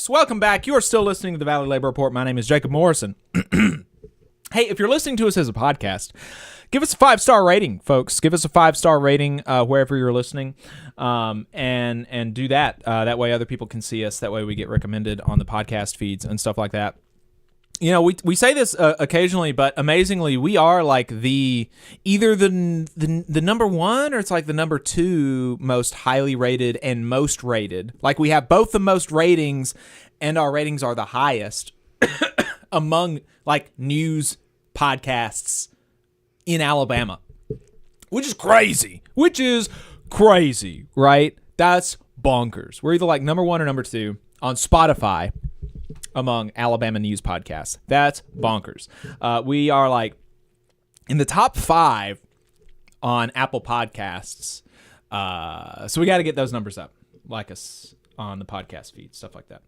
folks. Welcome back. You're still listening to the Valley Labor Report. My name is Jacob Morrison. Hey, if you're listening to us as a podcast, give us a 5-star rating, folks. Give us a 5-star rating wherever you're listening, and do that. That way other people can see us. That way we get recommended on the podcast feeds and stuff like that. You know, we say this occasionally, but amazingly, we are like either the number one or it's like the number 2 most highly rated and most rated. Like we have both the most ratings, and our ratings are the highest among like news podcasts in Alabama, which is crazy. Right? That's bonkers. We're either like number 1 or number 2 on Spotify among Alabama news podcasts. That's bonkers. We are like in the top 5 on Apple Podcasts. So we got to get those numbers up. Like us on the podcast feed, stuff like that.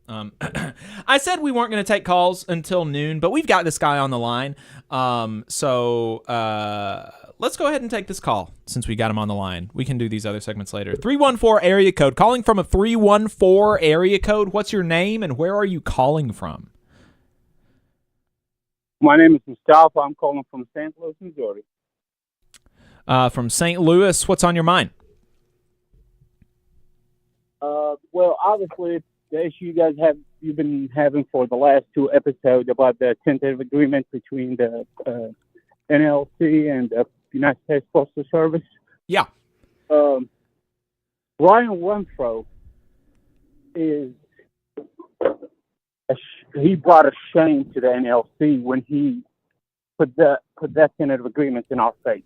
I said we weren't going to take calls until noon, but we've got this guy on the line. So let's go ahead and take this call since we got him on the line. We can do these other segments later. 314 area code. Calling from a 314 area code. What's your name and where are you calling from? My name is Mustafa. I'm calling from St. Louis, Missouri. From St. Louis. What's on your mind? Well, obviously, the issue you've been having for the last 2 episodes about the tentative agreement between the NLC and the United States Postal Service. Yeah. Brian Renfro he brought a shame to the NLC when he put that tentative agreement in our face.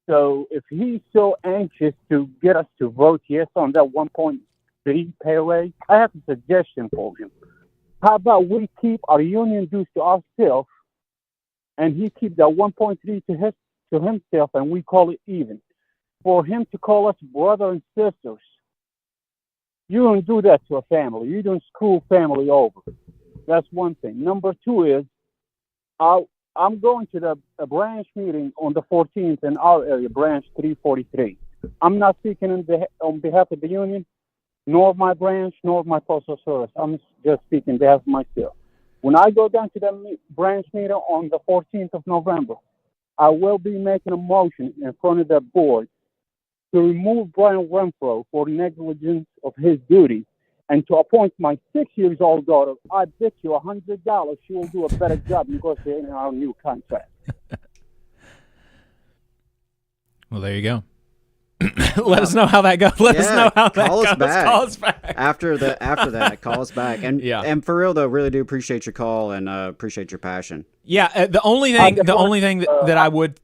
So if he's so anxious to get us to vote yes on that 1.3 pay raise, I have a suggestion for him. How about we keep our union dues to ourselves, and he keep that 1.3 to himself, and we call it even. For him to call us brother and sisters, you don't do that to a family. You don't screw family over. That's one thing. Number 2 is, I'm going to a branch meeting on the 14th in our area, branch 343. I'm not speaking on behalf of the union, nor my branch, nor my postal service. I'm just speaking on behalf of myself. When I go down to the branch meeting on the 14th of November, I will be making a motion in front of the board to remove Brian Renfro for negligence of his duty and to appoint my 6-year-old daughter. I bet you $100 she will do a better job negotiating our new contract. Well, there you go. Let us know how that goes. Let us know how that goes. Call us back. After that, call us back. And for real though, really do appreciate your call and appreciate your passion. Yeah, the only thing that I would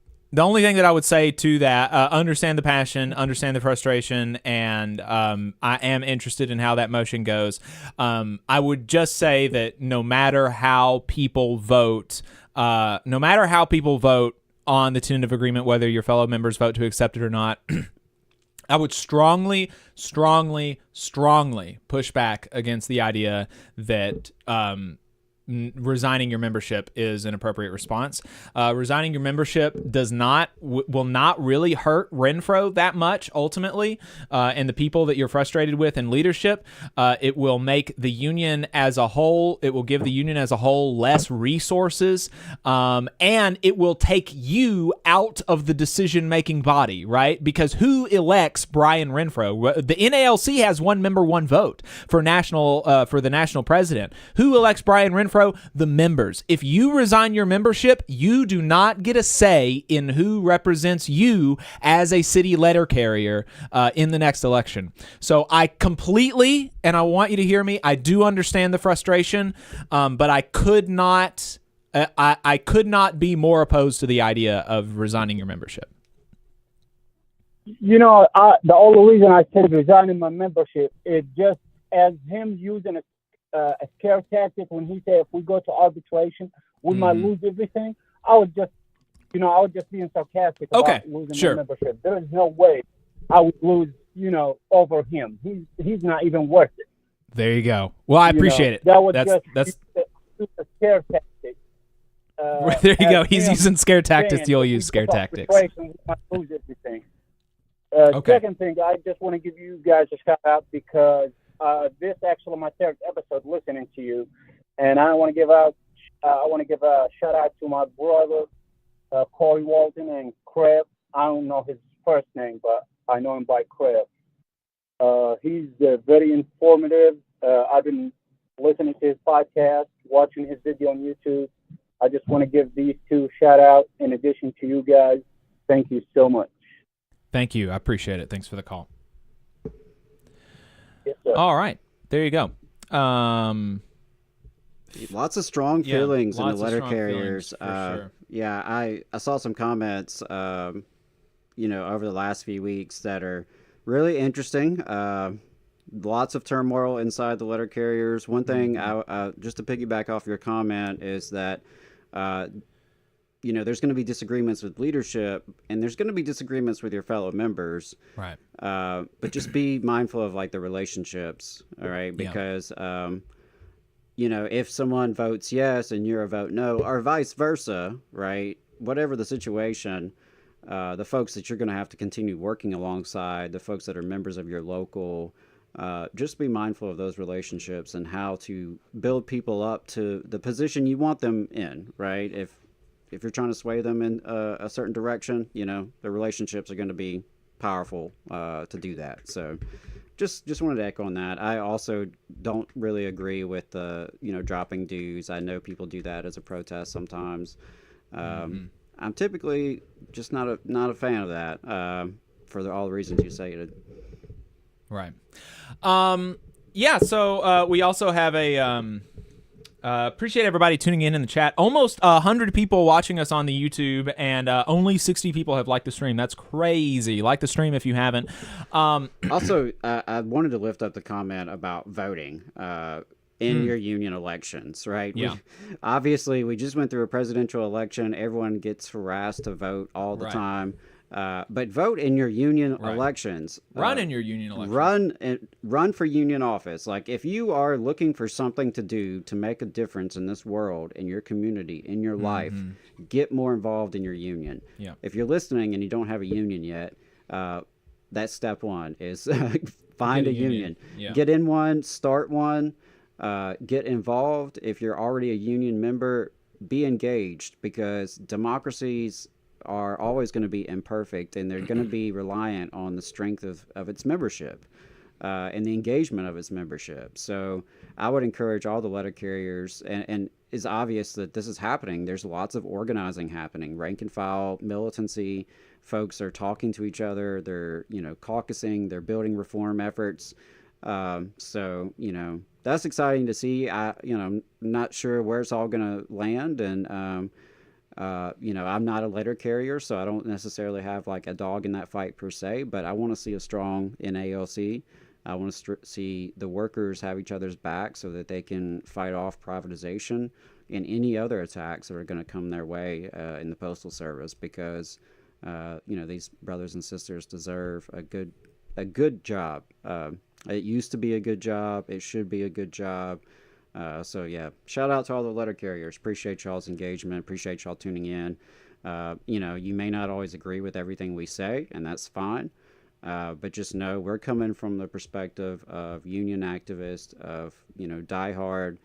say to that, understand the passion, understand the frustration, and I am interested in how that motion goes. I would just say that no matter how people vote on the tentative agreement, whether your fellow members vote to accept it or not, I would strongly, strongly, strongly push back against the idea that resigning your membership is an appropriate response. Resigning your membership will not really hurt Renfro that much ultimately, and the people that you're frustrated with in leadership. It will make the union as a whole. It will give the union as a whole less resources, and it will take you out of the decision-making body, right? Because who elects Brian Renfro? The NALC has 1 member, 1 vote for the national president. Who elects Brian Renfro? The members. If you resign your membership, you do not get a say in who represents you as a city letter carrier in the next election. So I completely, and I want you to hear me, I do understand the frustration, but I could not be more opposed to the idea of resigning your membership. You know, the only reason I said resigning my membership is just as him using a scare tactic when he said if we go to arbitration, we might lose everything. I was just being sarcastic about losing my membership. There is no way I would lose, over him. He's not even worth it. There you go. Well, I appreciate it. That was that's a scare tactic. There you go. He's using scare tactics. You'll use scare tactics. We might lose everything. Second thing, I just want to give you guys a shout out because this actually my third episode listening to you, and I want to give a shout out to my brother, Corey Walton and Creb. I don't know his first name, but I know him by Creb. He's very informative. I've been listening to his podcast, watching his video on YouTube. I just want to give these two shout out in addition to you guys. Thank you so much. Thank you. I appreciate it. Thanks for the call. Yes, sir. All right. There you go. Lots of strong feelings in the lots of letter strong carriers. feelings, for sure. Yeah, I saw some comments, over the last few weeks that are really interesting. Lots of turmoil inside the letter carriers. One thing, just to piggyback off your comment, is that, there's going to be disagreements with leadership, and there's going to be disagreements with your fellow members. Right. But just be mindful of the relationships. All right, because. If someone votes yes and you're a vote no, or vice versa, right? Whatever the situation, the folks that you're going to have to continue working alongside, the folks that are members of your local, just be mindful of those relationships and how to build people up to the position you want them in, right? If you're trying to sway them in a certain direction, the relationships are going to be powerful to do that. So. Just wanted to echo on that. I also don't really agree with the dropping dues. I know people do that as a protest sometimes. I'm typically just not a fan of that for all the reasons you stated. Right. So we also have a appreciate everybody tuning in the chat. Almost 100 people watching us on the YouTube, and only 60 people have liked the stream. That's crazy. Like the stream if you haven't. Also, I wanted to lift up the comment about voting in your union elections, right? Yeah. Obviously, we just went through a presidential election. Everyone gets harassed to vote all the time. But vote in your union elections. Run in your union elections. Run for union office. Like, if you are looking for something to do to make a difference in this world, in your community, in your life, get more involved in your union. Yeah. If you're listening and you don't have a union yet, that's step one, is find a union. Yeah. Get in one, start one, get involved. If you're already a union member, be engaged, because democracies are always going to be imperfect, and they're going to be reliant on the strength of its membership and the engagement of its membership. So I would encourage all the letter carriers, and it's obvious that this is happening. There's lots of organizing happening. Rank and file militancy folks are talking to each other. They're caucusing. They're building reform efforts. So that's exciting to see. I'm not sure where it's all going to land, and I'm not a letter carrier, so I don't necessarily have a dog in that fight per se, but I want to see a strong NALC. I want to see the workers have each other's back so that they can fight off privatization and any other attacks that are going to come their way in the Postal Service, because these brothers and sisters deserve a good job. It used to be a good job. It should be a good job. So yeah, shout out to all the letter carriers. Appreciate y'all's engagement. Appreciate y'all tuning in. You may not always agree with everything we say, and that's fine. But just know we're coming from the perspective of union activists, of diehard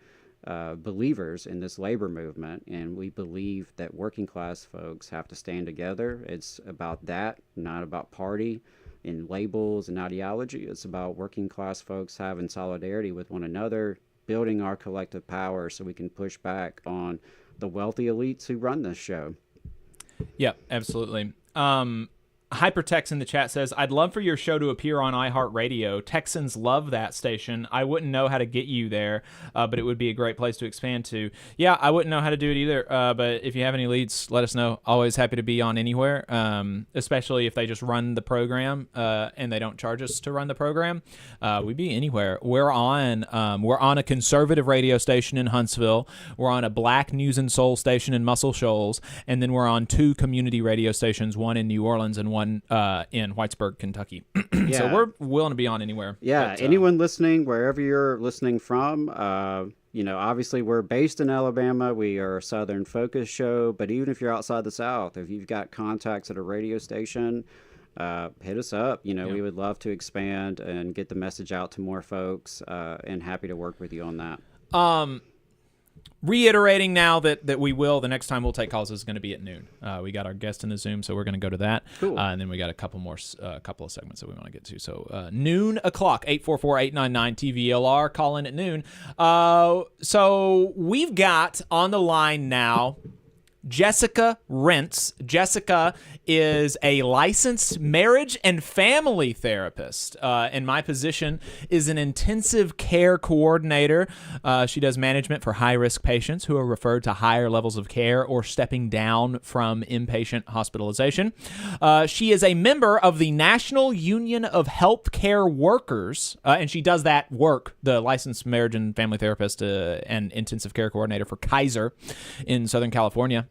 believers in this labor movement, and we believe that working class folks have to stand together. It's about that, not about party and labels and ideology. It's about working class folks having solidarity with one another, building our collective power so we can push back on the wealthy elites who run this show. Yeah, absolutely. Hypertext in the chat says, I'd love for your show to appear on iHeartRadio. Texans love that station. I wouldn't know how to get you there, but it would be a great place to expand to. Yeah, I wouldn't know how to do it either, but if you have any leads, let us know. Always happy to be on anywhere, especially if they just run the program and they don't charge us to run the program. We'd be anywhere. We're on a conservative radio station in Huntsville. We're on a black news and soul station in Muscle Shoals, and then we're on 2 community radio stations, one in New Orleans and one in Whitesburg, Kentucky. Yeah. So we're willing to be on anywhere. Yeah, but, anyone listening, wherever you're listening from, obviously we're based in Alabama. We are a Southern focused show, but even if you're outside the South, if you've got contacts at a radio station, hit us up. We would love to expand and get the message out to more folks, and happy to work with you on that. Reiterating now that we will, the next time we'll take calls is going to be at noon. We got our guest in the Zoom, so we're going to go to that. Cool. And then we got a couple of segments that we want to get to. So noon o'clock, 844-899-TVLR, call in at noon. So we've got on the line now Jessica Rentz. Jessica is a licensed marriage and family therapist, and my position is an intensive care coordinator. She does management for high-risk patients who are referred to higher levels of care or stepping down from inpatient hospitalization. She is a member of the National Union of Healthcare Workers, and she does that work, the licensed marriage and family therapist and intensive care coordinator for Kaiser in Southern California.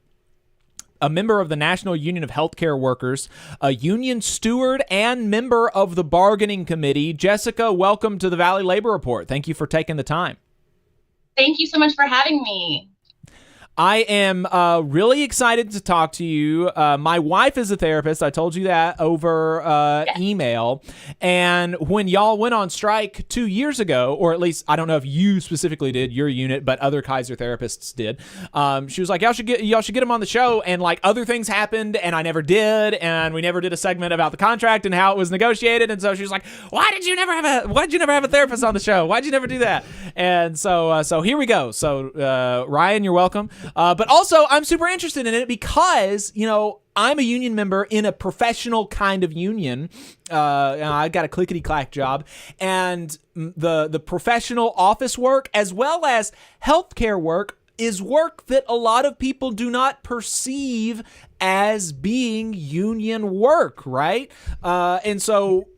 A member of the National Union of Healthcare Workers, a union steward, and member of the bargaining committee. Jessica, welcome to the Valley Labor Report. Thank you for taking the time. Thank you so much for having me. I am really excited to talk to you. My wife is a therapist. I told you that over email. And when y'all went on strike 2 years ago, or at least I don't know if you specifically did, your unit, but other Kaiser therapists did. She was like, y'all should get him on the show. And like other things happened, and I never did, and we never did a segment about the contract and how it was negotiated. And so she was like, why'd you never have a therapist on the show? Why'd you never do that? And so here we go. So Ryan, you're welcome. But also, I'm super interested in it because, I'm a union member in a professional kind of union. I got a clickety-clack job. And the professional office work as well as healthcare work is work that a lot of people do not perceive as being union work, right? And so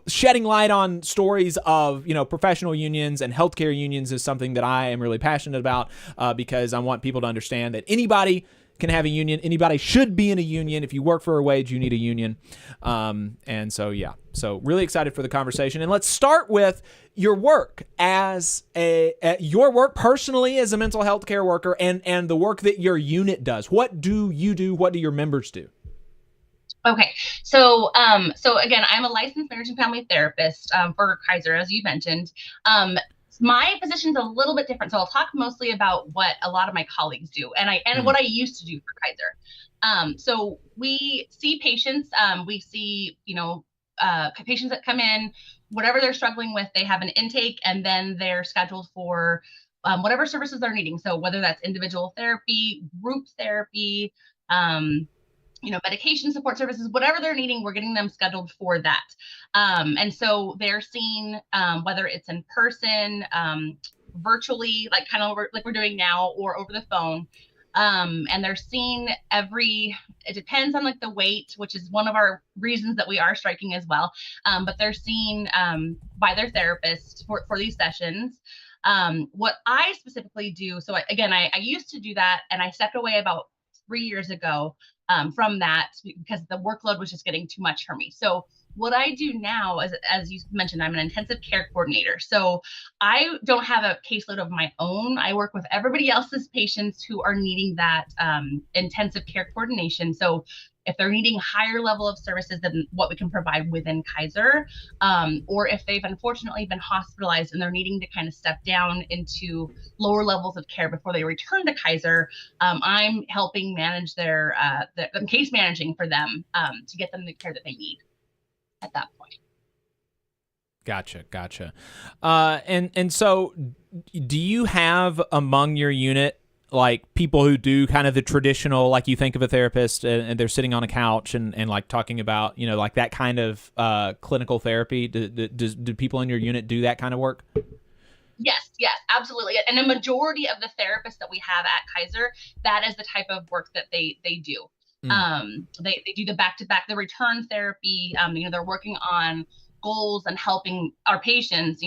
shedding light on stories of, professional unions and healthcare unions is something that I am really passionate about because I want people to understand that anybody can have a union. Anybody should be in a union. If you work for a wage, you need a union. And so, yeah. So really excited for the conversation. And let's start with your work your work personally as a mental health care worker and the work that your unit does. What do you do? What do your members do? Okay, so again, I'm a licensed marriage and family therapist for Kaiser, as you mentioned. My position's a little bit different, so I'll talk mostly about what a lot of my colleagues do, and what I used to do for Kaiser. So we see patients. We see patients that come in, whatever they're struggling with. They have an intake, and then they're scheduled for whatever services they're needing. So whether that's individual therapy, group therapy. Medication support services, whatever they're needing, we're getting them scheduled for that. And so they're seen, whether it's in person, virtually, like kind of like we're doing now, or over the phone. And they're seen it depends on like the weight, which is one of our reasons that we are striking as well. But they're seen by their therapist for these sessions. What I specifically do, so I used to do that, and I stepped away about 3 years ago from that because the workload was just getting too much for me. So what I do now, as you mentioned, I'm an intensive care coordinator. So I don't have a caseload of my own. I work with everybody else's patients who are needing that intensive care coordination. So if they're needing higher level of services than what we can provide within Kaiser, or if they've unfortunately been hospitalized and they're needing to kind of step down into lower levels of care before they return to Kaiser, I'm helping manage their case managing for them to get them the care that they need at that point. Gotcha. And so do you have among your unit like people who do kind of the traditional, like you think of a therapist and they're sitting on a couch and like talking about, like that kind of clinical therapy? Do people in your unit do that kind of work? Yes, absolutely. And a majority of the therapists that we have at Kaiser, that is the type of work that they do. They do the back-to-back, the return therapy. They're working on goals and helping our patients,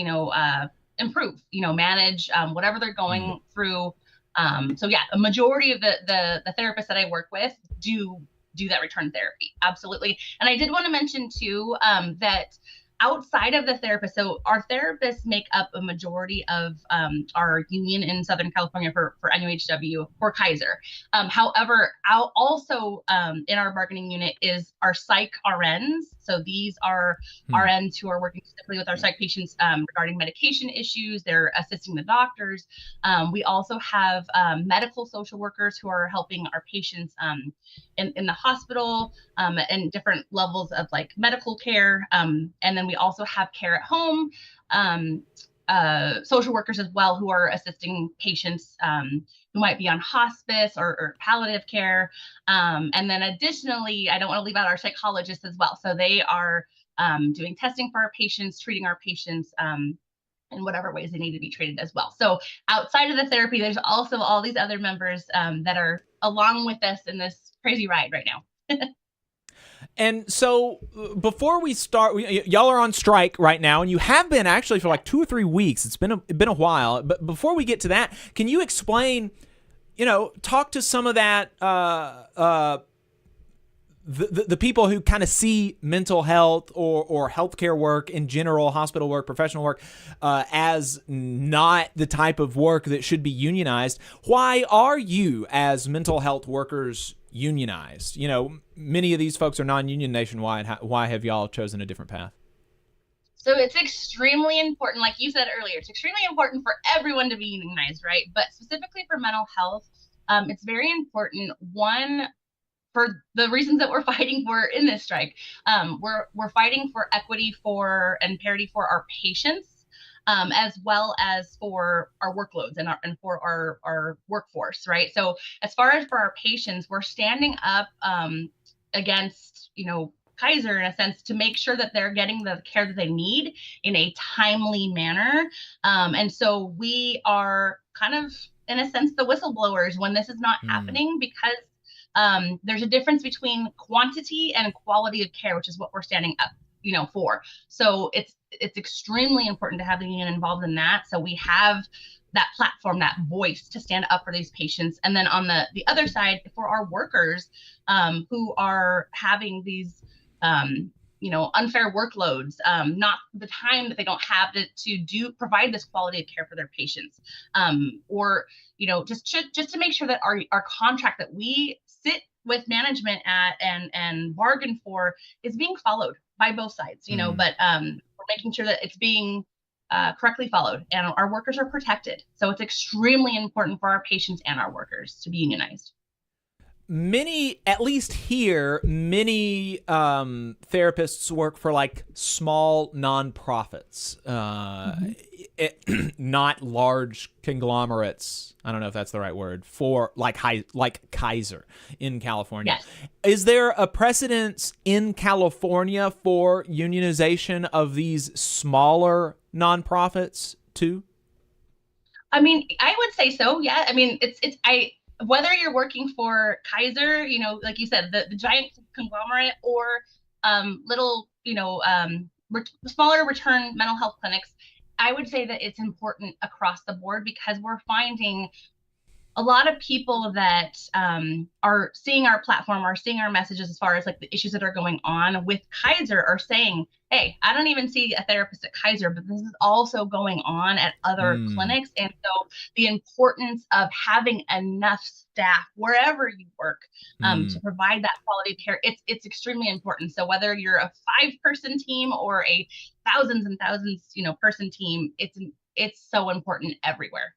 improve, manage whatever they're going through. So yeah, a majority of the therapists that I work with do that return therapy. Absolutely. And I did want to mention too, that outside of the therapist, so our therapists make up a majority of our union in Southern California for NUHW, for Kaiser. However, also in our bargaining unit is our psych RNs. So these are RNs who are working specifically with our psych patients regarding medication issues. They're assisting the doctors. We also have medical social workers who are helping our patients in the hospital and different levels of like medical care. And then we also have care at home, social workers as well, who are assisting patients who might be on hospice or palliative care. And then additionally, I don't want to leave out our psychologists as well. So they are doing testing for our patients, treating our patients, in whatever ways they need to be treated as well. So outside of the therapy, there's also all these other members that are along with us in this crazy ride right now. And so before we start, y'all are on strike right now, and you have been actually for like 2 or 3 weeks. It's been a while. But before we get to that, can you explain, talk to some of that, the people who kind of see mental health or healthcare work in general, hospital work, professional work, as not the type of work that should be unionized. Why are you, as mental health workers, unionized? Many of these folks are non-union nationwide. Why have y'all chosen a different path? So it's extremely important, like you said earlier, it's extremely important for everyone to be unionized, right? But specifically for mental health, it's very important. One, for the reasons that we're fighting for in this strike, we're fighting for equity and parity for our patients, as well as for our workloads and for our workforce, right? So as far as for our patients, we're standing up against, Kaiser in a sense, to make sure that they're getting the care that they need in a timely manner. And so we are kind of, in a sense, the whistleblowers when this is not happening, because there's a difference between quantity and quality of care, which is what we're standing up, for. So it's extremely important to have the union involved in that. So we have that platform, that voice to stand up for these patients. And then on the other side, for our workers who are having these unfair workloads, not the time that they don't have to provide this quality of care for their patients, or just to make sure that our contract that we sit with management at and bargain for is being followed by both sides. But we're making sure that it's being correctly followed and our workers are protected. So it's extremely important for our patients and our workers to be unionized. At least here, many therapists work for like small nonprofits, not large conglomerates. I don't know if that's the right word, for like Kaiser in California. Yes. Is there a precedence in California for unionization of these smaller nonprofits too? I mean, I would say so. Yeah. I mean, whether you're working for Kaiser, like you said, the giant conglomerate, or little, smaller return mental health clinics, I would say that it's important across the board, because we're finding a lot of people that are seeing our platform, are seeing our messages as far as like the issues that are going on with Kaiser, are saying, hey, I don't even see a therapist at Kaiser, but this is also going on at other clinics. And so the importance of having enough staff wherever you work to provide that quality of care, it's extremely important. So whether you're a 5-person team or a thousands and thousands, person team, it's so important everywhere.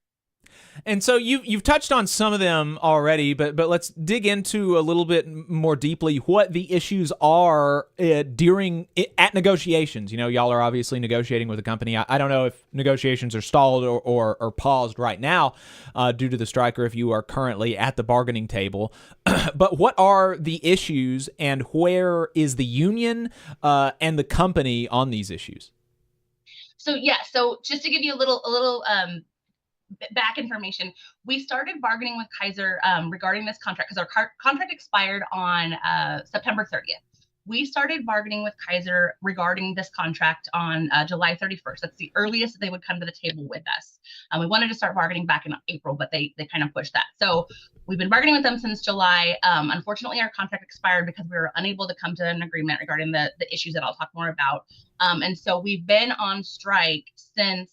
And so you've touched on some of them already, but let's dig into a little bit more deeply what the issues are at negotiations. Y'all are obviously negotiating with a company. I don't know if negotiations are stalled or paused right now due to the strike, or if you are currently at the bargaining table. But what are the issues, and where is the union and the company on these issues? So just to give you a little back information, we started bargaining with Kaiser regarding this contract because our contract expired on September 30th. we started bargaining with Kaiser regarding this contract on July 31st. That's the earliest that they would come to the table with us. We wanted to start bargaining back in April, but they kind of pushed that. So we've been bargaining with them since July. Unfortunately, our contract expired because we were unable to come to an agreement regarding the issues that I'll talk more about. And so we've been on strike since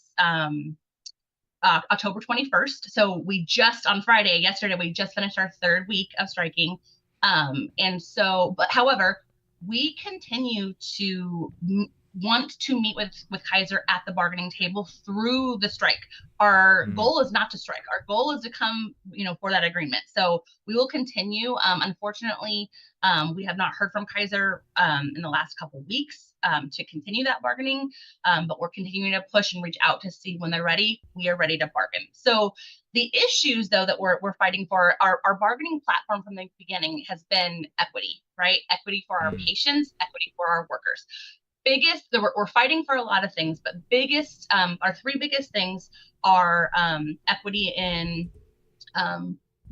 October 21st. So we just on Friday, yesterday, we just finished our third week of striking. And so, but however, we continue to want to meet with Kaiser at the bargaining table through the strike. Our goal is not to strike. Our goal is to come, for that agreement. So we will continue. Unfortunately, we have not heard from Kaiser in the last couple of weeks to continue that bargaining, but we're continuing to push and reach out to see when they're ready. We are ready to bargain. So the issues, though, that we're fighting for, our bargaining platform from the beginning has been equity, right? Equity for our patients, equity for our workers. We're fighting for a lot of things, but our three biggest things are equity in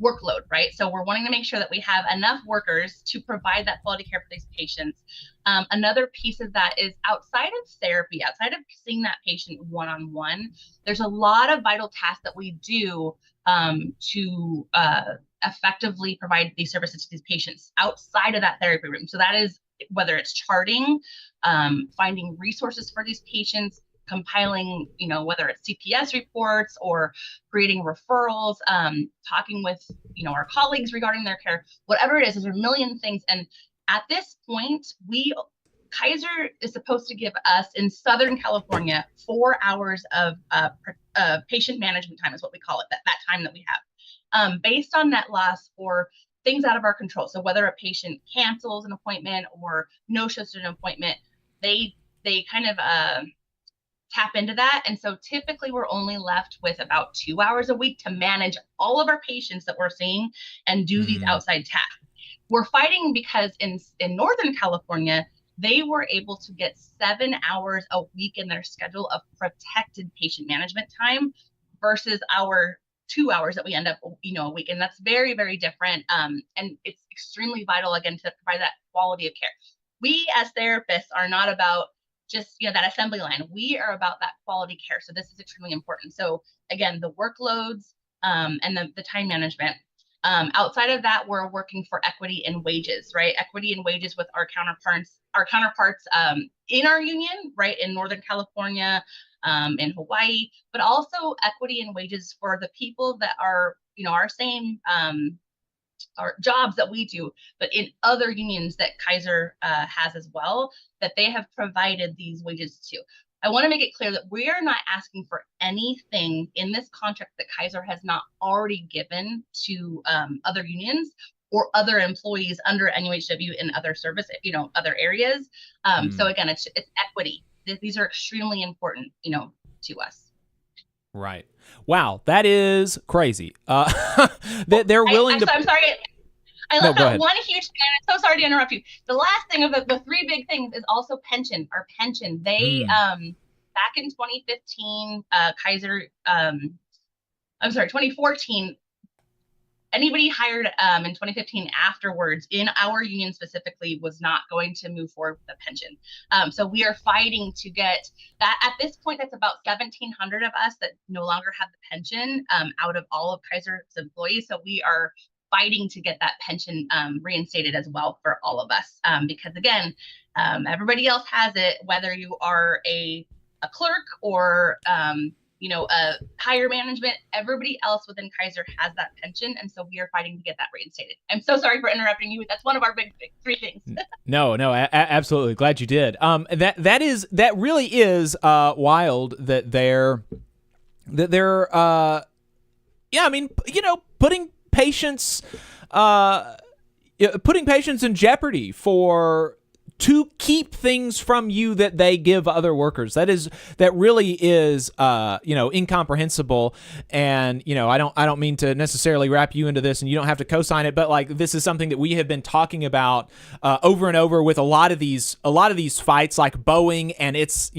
workload, right? So we're wanting to make sure that we have enough workers to provide that quality care for these patients. Another piece of that is outside of therapy, outside of seeing that patient one-on-one, there's a lot of vital tasks that we do to effectively provide these services to these patients outside of that therapy room. So that is whether it's charting, finding resources for these patients, compiling, whether it's CPS reports or creating referrals, talking with, our colleagues regarding their care, whatever it is, there's a million things. And at this point, Kaiser is supposed to give us in Southern California 4 hours of patient management time is what we call it, that time that we have, based on net loss for things out of our control. So whether a patient cancels an appointment or no-shows to an appointment, they kind of tap into that. And so typically we're only left with about 2 hours a week to manage all of our patients that we're seeing and do these outside tasks. We're fighting because in Northern California, they were able to get 7 hours a week in their schedule of protected patient management time versus our 2 hours that we end up, a week. And that's very, very different. And it's extremely vital, again, to provide that quality of care. We as therapists are not about just, that assembly line. We are about that quality care. So this is extremely important. So again, the workloads and the time management. Outside of that, we're working for equity in wages, right? Equity in wages with our counterparts in our union, right? In Northern California, in Hawaii, but also equity in wages for the people that are, our same our jobs that we do, but in other unions that Kaiser has as well, that they have provided these wages to. I want to make it clear that we are not asking for anything in this contract that Kaiser has not already given to other unions or other employees under NUHW in other service, other areas. So again, it's equity. These are extremely important, to us. Right. Wow, that is crazy. They're willing to. I'm sorry. I left out one huge thing. I'm so sorry to interrupt you. The last thing of the three big things is also pension. Our pension. They back in 2015, Kaiser. 2014. Anybody hired in 2015 afterwards in our union specifically was not going to move forward with the pension. So we are fighting to get that. At this point, that's about 1,700 of us that no longer have the pension out of all of Kaiser's employees. So we are fighting to get that pension reinstated as well for all of us. Because again, everybody else has it, whether you are a clerk or a higher management, everybody else within Kaiser has that pension. And so we are fighting to get that reinstated. I'm so sorry for interrupting you. That's one of our big three things. No, absolutely. Glad you did. That really is wild that they're putting patients in jeopardy to keep things from you that they give other workers. That really is incomprehensible. And I don't mean to necessarily wrap you into this, and you don't have to co-sign it, but this is something that we have been talking about over and over with a lot of these fights, like Boeing and its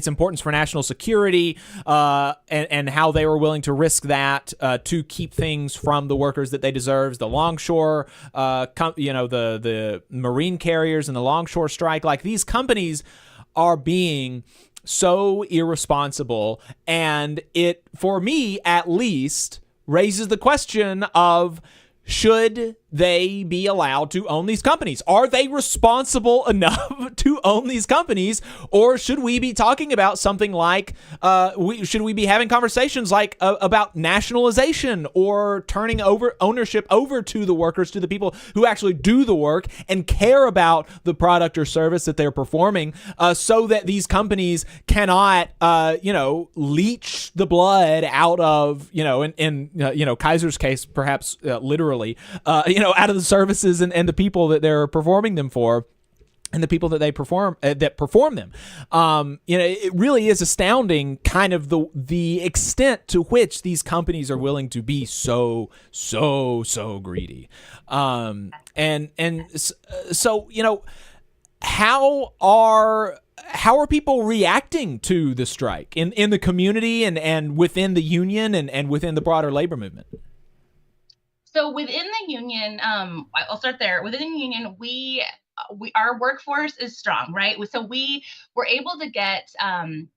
importance for national security, and how they were willing to risk that to keep things from the workers that they deserve. The longshore, the marine carriers and the longshore strike. Like, these companies are being so irresponsible, and it, for me at least, raises the question of, should they be allowed to own these companies? Are they responsible enough to own these companies? Or should we be talking about something like, should we be having conversations like about nationalization, or turning ownership over to the workers, to the people who actually do the work and care about the product or service that they're performing, so that these companies cannot, leach the blood out of, in Kaiser's case, perhaps literally, out of the services and the people that they're performing them for, and the people that they perform them. It really is astounding, kind of the extent to which these companies are willing to be so greedy. So how are people reacting to the strike in the community and within the union and within the broader labor movement? So within the union, I'll start there. Within the union, our workforce is strong, right? So we were able to get,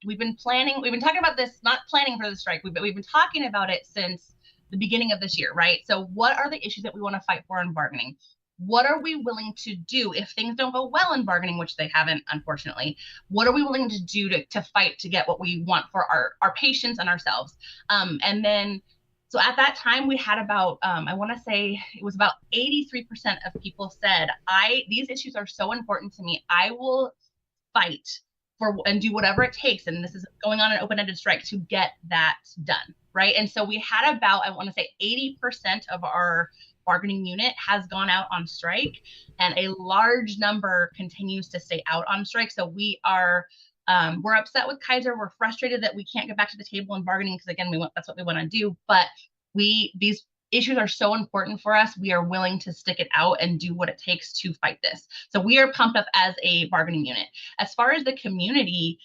we've been talking about this, not planning for the strike, we've been talking about it since the beginning of this year, right? So what are the issues that we want to fight for in bargaining? What are we willing to do if things don't go well in bargaining, which they haven't, unfortunately? What are we willing to do to fight to get what we want for our patients and ourselves? So at that time, we had about, I want to say it was about 83% of people said, these issues are so important to me, I will fight for and do whatever it takes. And this is going on an open-ended strike to get that done, right? And so we had about, I want to say 80% of our bargaining unit has gone out on strike, and a large number continues to stay out on strike. So we are, we're upset with Kaiser. We're frustrated that we can't get back to the table in bargaining, because again, that's what we want to do. But these issues are so important for us. We are willing to stick it out and do what it takes to fight this. So we are pumped up as a bargaining unit. As far as the community,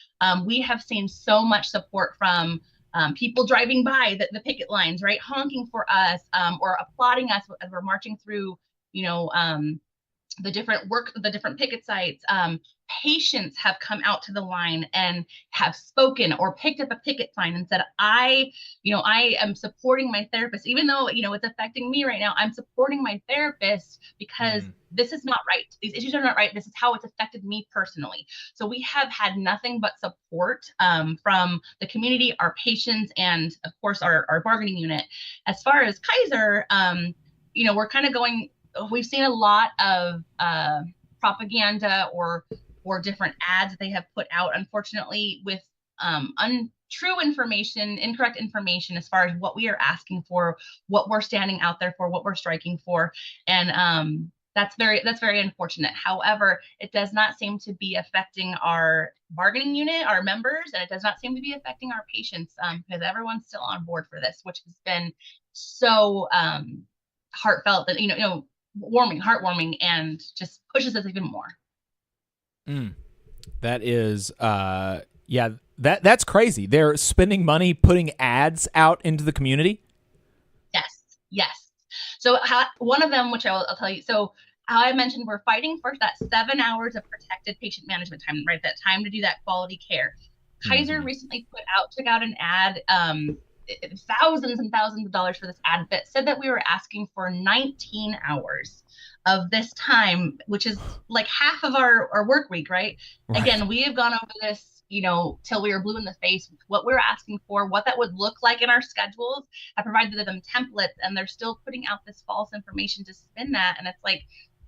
we have seen so much support from people driving by the picket lines, right, honking for us, or applauding us as we're marching through, the different picket sites. Patients have come out to the line and have spoken or picked up a picket sign and said, I am supporting my therapist, even though, it's affecting me right now. I'm supporting my therapist because this is not right. These issues are not right. This is how it's affected me personally. So we have had nothing but support from the community, our patients, and of course our bargaining unit. As far as Kaiser, we're kind of going, we've seen a lot of propaganda or different ads that they have put out, unfortunately, with untrue information, incorrect information as far as what we are asking for, what we're standing out there for, what we're striking for. And that's very unfortunate. However, it does not seem to be affecting our bargaining unit, our members, and it does not seem to be affecting our patients, because everyone's still on board for this, which has been so heartfelt and heartwarming, and just pushes us even more. That is that's crazy. They're spending money putting ads out into the community. Yes. So one of them, which I'll tell you, so how I mentioned, we're fighting for that 7 hours of protected patient management time, right? That time to do that quality care. Kaiser recently took out an ad, thousands and thousands of dollars for this ad, that said that we were asking for 19 hours of this time, which is like half of our work week, right? Again, we have gone over this, till we were blue in the face, what we're asking for, what that would look like in our schedules. I provided them templates, and they're still putting out this false information to spin that. And it's like,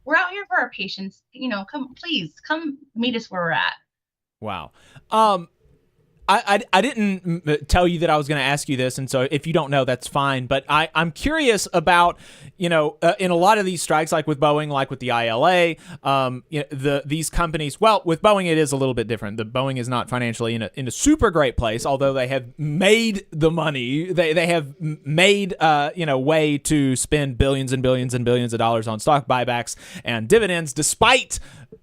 we're out here for our patients, please come meet us where we're at. Wow. I didn't tell you that I was going to ask you this, and so if you don't know, that's fine. But I'm curious about, in a lot of these strikes, like with Boeing, like with the ILA, these companies. Well, with Boeing, it is a little bit different. The Boeing is not financially in a super great place, although they have made the money. They have made way to spend billions and billions and billions of dollars on stock buybacks and dividends, despite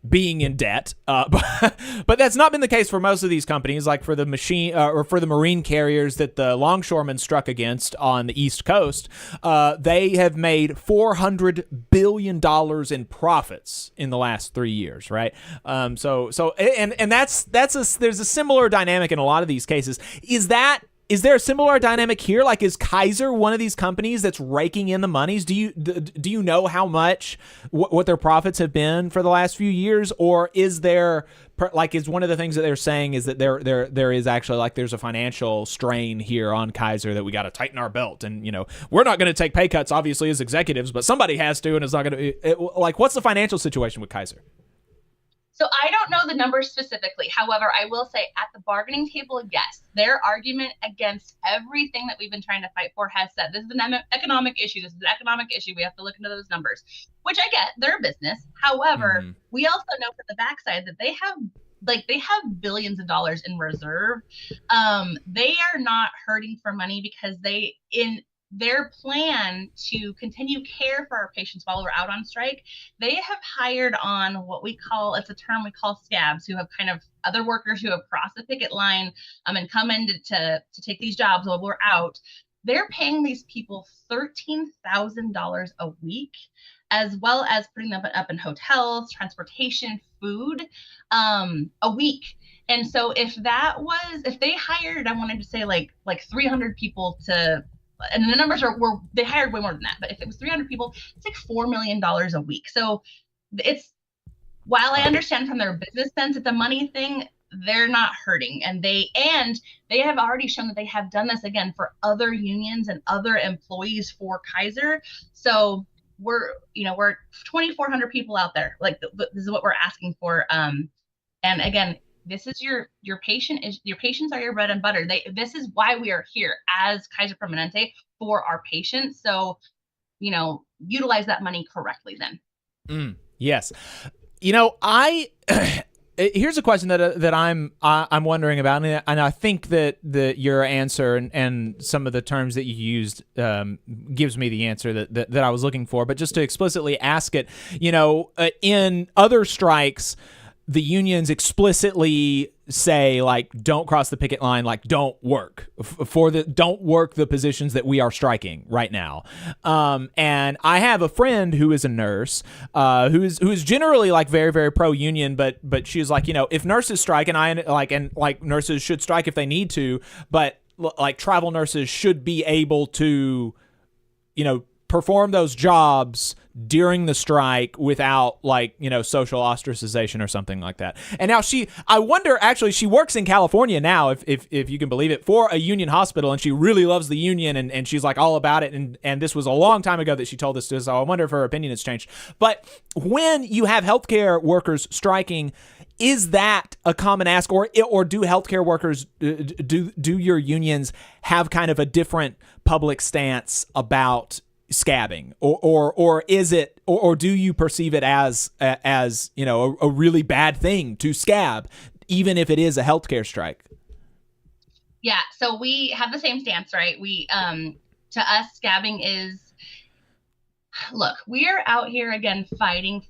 being in debt, but that's not been the case for most of these companies. Like for the marine carriers that the longshoremen struck against on the East Coast, they have made $400 billion in profits in the last 3 years, right? There's a similar dynamic in a lot of these cases. Is there a similar dynamic here? Like, is Kaiser one of these companies that's raking in the monies? Do you know how much, what their profits have been for the last few years? Or is there, like, is one of the things that they're saying is that there is actually, like, there's a financial strain here on Kaiser that we got to tighten our belt, and, we're not going to take pay cuts, obviously, as executives, but somebody has to, and it's not going to, like, what's the financial situation with Kaiser? So I don't know the numbers specifically. However, I will say at the bargaining table, yes, their argument against everything that we've been trying to fight for has said, this is an economic issue. This is an economic issue. We have to look into those numbers, which I get. They're a business. However, we also know from the backside that they have billions of dollars in reserve. They are not hurting for money because in their plan to continue care for our patients while we're out on strike, they have hired on what we call, it's a term we call scabs, who have kind of other workers who have crossed the picket line and come in to take these jobs while we're out. They're paying these people $13,000 a week, as well as putting them up in hotels, transportation, food, a week. And so if they hired, I wanted to say like 300 people and the numbers they hired way more than that, but if it was 300 people, it's like $4 million a week. So while I understand from their business sense it's a money thing, they're not hurting. And they have already shown that they have done this again for other unions and other employees for Kaiser. So we're 2,400 people out there. Like, this is what we're asking for. And again, this is your patients are your bread and butter. This is why we are here as Kaiser Permanente, for our patients. So, utilize that money correctly then. Yes. Here's a question that I'm wondering about, and I think that your answer and some of the terms that you used gives me the answer that I was looking for. But just to explicitly ask it, in other strikes, the unions explicitly say, like, don't cross the picket line, like, don't work don't work the positions that we are striking right now. And I have a friend who is a nurse, who is generally, like, very, very pro union, but she's like, if nurses strike, and nurses should strike if they need to, but like travel nurses should be able to, perform those jobs during the strike without, like, social ostracization or something like that. And now I wonder, actually, she works in California now, if you can believe it, for a union hospital, and she really loves the union, and she's, like, all about it, and this was a long time ago that she told us this, so I wonder if her opinion has changed. But when you have healthcare workers striking, is that a common ask, or do healthcare workers, do your unions have kind of a different public stance about scabbing, or is it, or do you perceive it as a really bad thing to scab, even if it is a healthcare strike? Yeah, so we have the same stance, right? We to us, scabbing is, look, we are out here again fighting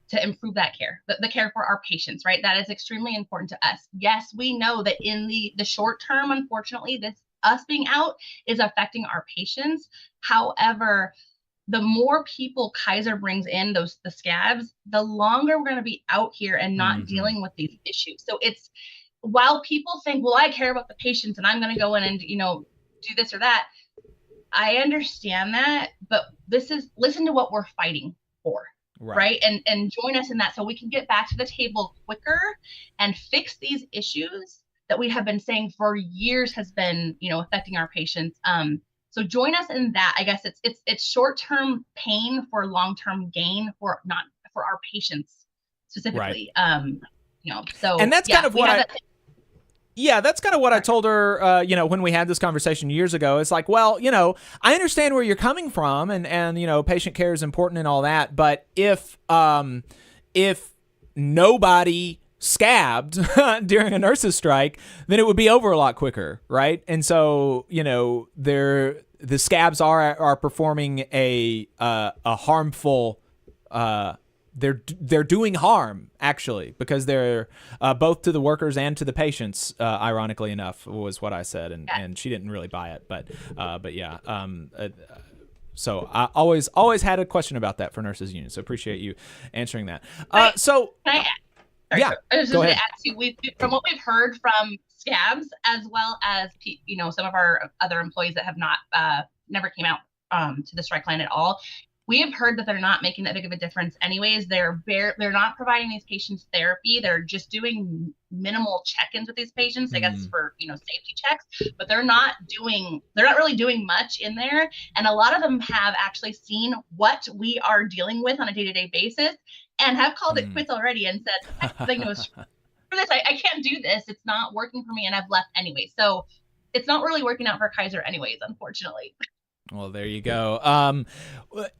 to improve that care, the care for our patients, right? That is extremely important to us. Yes, we know that in the short term, unfortunately, us being out is affecting our patients. However, the more people Kaiser brings in, the scabs, the longer we're going to be out here and not dealing with these issues. So it's, while people think, well, I care about the patients and I'm going to go in and, do this or that, I understand that, but listen to what we're fighting for, right? And join us in that, so we can get back to the table quicker and fix these issues that we have been saying for years has been, affecting our patients. So join us in that. I guess it's short-term pain for long-term gain for our patients specifically. Right. So, and that's kind of what that's kind of what I told her, when we had this conversation years ago. It's like, well, I understand where you're coming from, and patient care is important and all that, but if nobody scabbed during a nurses strike, then it would be over a lot quicker, right? And so, the scabs are performing a harmful they're doing harm, actually, because they're both to the workers and to the patients, ironically enough, was what I said, and she didn't really buy it, but yeah. So I always had a question about that for nurses union, so appreciate you answering that. So Can I add? Sorry, yeah, I was just go going ahead. to add to, from what we've heard from scabs, as well as some of our other employees that have not never came out to the strike line at all. We have heard that they're not making that big of a difference anyways. They're not providing these patients therapy. They're just doing minimal check-ins with these patients, I guess, for safety checks, but they're not really doing much in there. And a lot of them have actually seen what we are dealing with on a day-to-day basis and have called it quits already and said, for this, I can't do this. It's not working for me, and I've left anyway. So it's not really working out for Kaiser anyways, unfortunately. Well, there you go.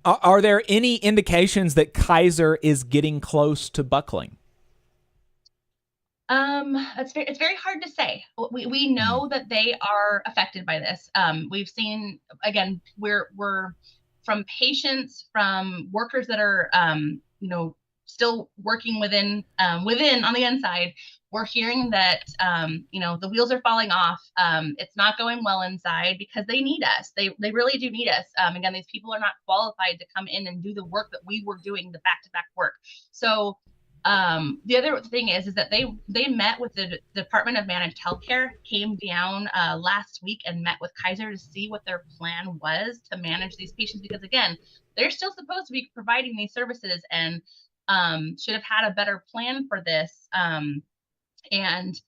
Are there any indications that Kaiser is getting close to buckling? It's very hard to say. We know that they are affected by this. We've seen, again, we're from patients, from workers that are still working within on the inside. We're hearing that the wheels are falling off. It's not going well inside because they need us. They really do need us. Again, these people are not qualified to come in and do the work that we were doing, the back-to-back work. So the other thing is that they met with the Department of Managed Healthcare, came down last week and met with Kaiser to see what their plan was to manage these patients, because again, they're still supposed to be providing these services and should have had a better plan for this. And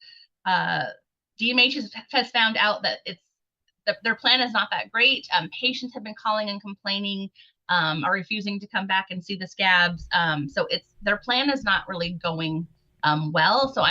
DMH has found out that their plan is not that great. Patients have been calling and complaining, are refusing to come back and see the scabs. So their plan is not really going well. So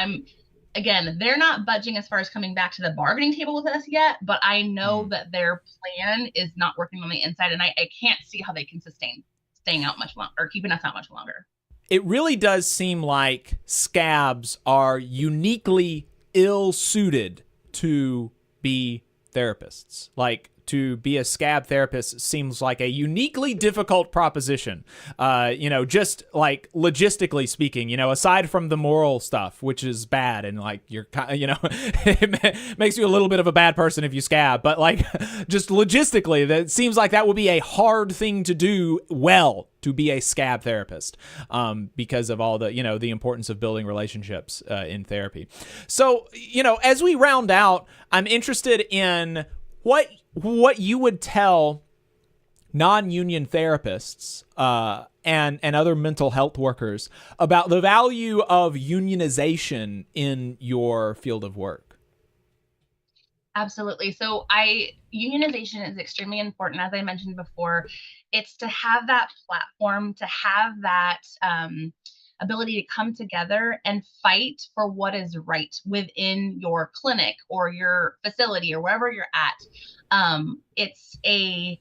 they're not budging as far as coming back to the bargaining table with us yet, but I know that their plan is not working on the inside, and I can't see how they can sustain staying out much longer or keeping us out much longer. It really does seem like scabs are uniquely ill-suited to be therapists. Like, to be a scab therapist seems like a uniquely difficult proposition. Just like logistically speaking, aside from the moral stuff, which is bad, and like it makes you a little bit of a bad person if you scab, but like just logistically, that seems like that would be a hard thing to do well, to be a scab therapist, because of all the, the importance of building relationships in therapy. So, as we round out, I'm interested in what you would tell non-union therapists and other mental health workers about the value of unionization in your field of work. Absolutely. So unionization is extremely important. As I mentioned before, it's to have that platform, to have that ability to come together and fight for what is right within your clinic or your facility or wherever you're at. It's a